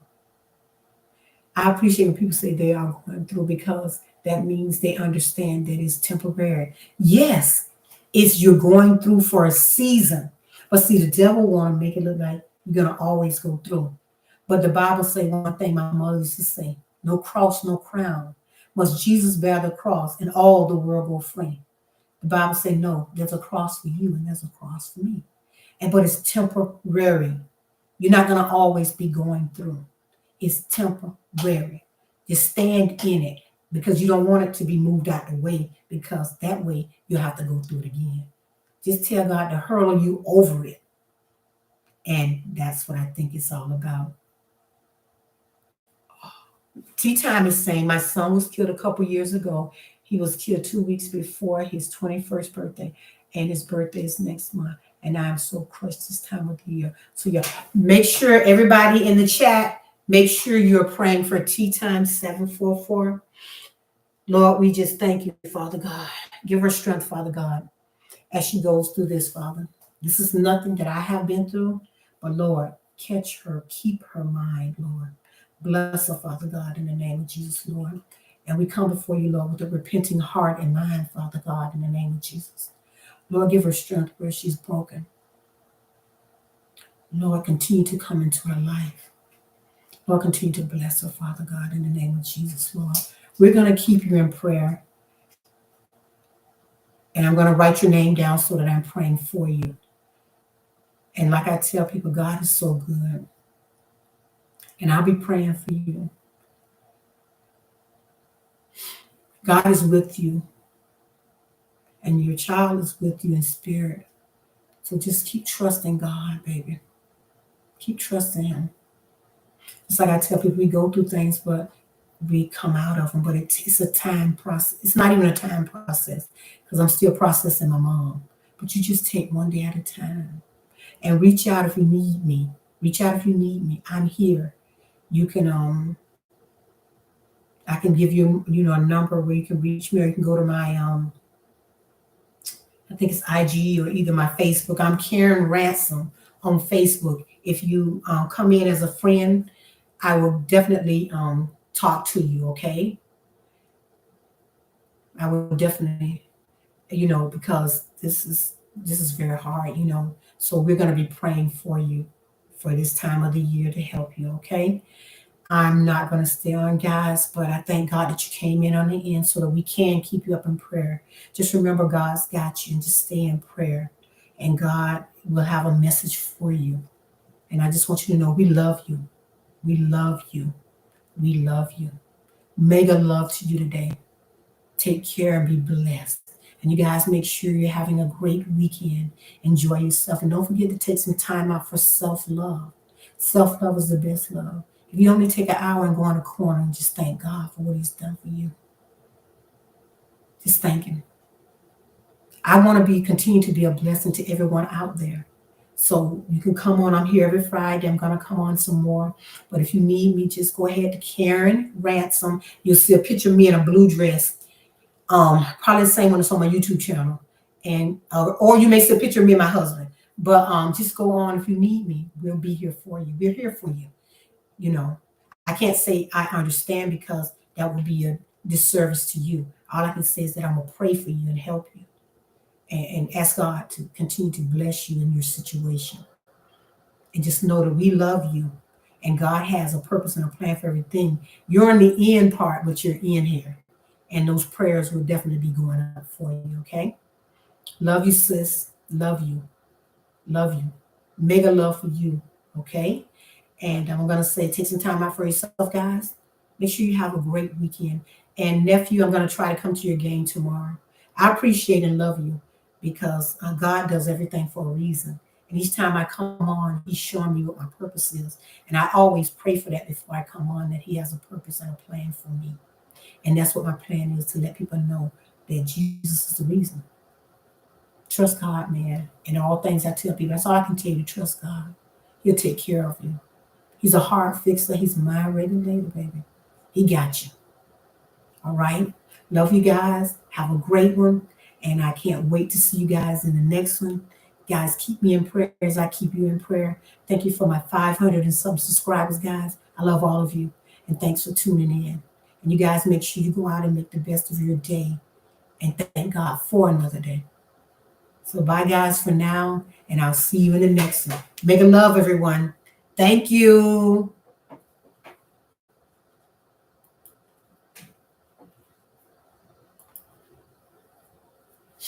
I appreciate when people say they are going through because that means they understand that it's temporary. Yes, it's you're going through for a season. But see, the devil want to make it look like you're gonna always go through. But the Bible say one thing my mother used to say: no cross, no crown. Must Jesus bear the cross and all the world go free? The Bible say no, there's a cross for you and there's a cross for me. And but it's temporary. You're not gonna always be going through. It's temporary. Just stand in it because you don't want it to be moved out the way because that way you'll have to go through it again. Just tell God to hurl you over it. And that's what I think it's all about. Tea Time is saying my son was killed a couple years ago. He was killed 2 weeks before his 21st birthday, and his birthday is next month. And I'm so crushed this time of the year. So yeah, make sure everybody in the chat, make sure you're praying for Tea Time 744. Lord, we just thank you, Father God. Give her strength, Father God, as she goes through this, Father. This is nothing that I have been through, but Lord, catch her, keep her mind, Lord. Bless her, Father God, in the name of Jesus, Lord. And we come before you, Lord, with a repenting heart and mind, Father God, in the name of Jesus. Lord, give her strength where she's broken. Lord, continue to come into her life. Lord, continue to bless her, Father God, in the name of Jesus, Lord. We're going to keep you in prayer. And I'm going to write your name down so that I'm praying for you. And like I tell people, God is so good. And I'll be praying for you. God is with you. And your child is with you in spirit. So just keep trusting God, baby. Keep trusting Him. It's like I tell people, we go through things, but we come out of them. But it's a time process. It's not even a time process because I'm still processing my mom. But you just take one day at a time and reach out if you need me. Reach out if you need me. I'm here. You can I can give you a number where you can reach me, or you can go to my I think it's IG or either my Facebook. I'm Karen Ransom on Facebook. If you come in as a friend, I will definitely talk to you. Okay, I will definitely, because this is very hard. So we're going to be praying for you for this time of the year to help you. Okay. I'm not going to stay on, guys, but I thank God that you came in on the end so that we can keep you up in prayer. Just remember, God's got you, and just stay in prayer, and God will have a message for you. And I just want you to know we love you. We love you. We love you. Mega love to you today. Take care and be blessed. And you guys make sure you're having a great weekend. Enjoy yourself. And don't forget to take some time out for self love. Self love is the best love. If you only take an hour and go in a corner and just thank God for what He's done for you, just thank Him. I want to continue to be a blessing to everyone out there. So you can come on. I'm here every Friday. I'm going to come on some more. But if you need me, just go ahead to Karen Ransom. You'll see a picture of me in a blue dress. Probably the same one that's on my YouTube channel. And or you may see a picture of me and my husband. But just go on if you need me. We'll be here for you. We're here for you. I can't say I understand because that would be a disservice to you. All I can say is that I'm going to pray for you and help you and ask God to continue to bless you in your situation. And just know that we love you and God has a purpose and a plan for everything. You're in the end part, but you're in here. And those prayers will definitely be going up for you, okay? Love you, sis. Love you. Love you. Mega love for you, okay? And I'm going to say, take some time out for yourself, guys. Make sure you have a great weekend. And nephew, I'm going to try to come to your game tomorrow. I appreciate and love you because God does everything for a reason. And each time I come on, he's showing me what my purpose is. And I always pray for that before I come on, that he has a purpose and a plan for me. And that's what my plan is, to let people know that Jesus is the reason. Trust God, man. In all things I tell people, that's all I can tell you, trust God. He'll take care of you. He's a heart fixer. He's a mind regulator, baby. He got you. All right. Love you guys. Have a great one. And I can't wait to see you guys in the next one. Guys, keep me in prayer as I keep you in prayer. Thank you for my 500 and some subscribers, guys. I love all of you. And thanks for tuning in. And you guys make sure you go out and make the best of your day. And thank God for another day. So bye, guys, for now. And I'll see you in the next one. Make a love, everyone. Thank you.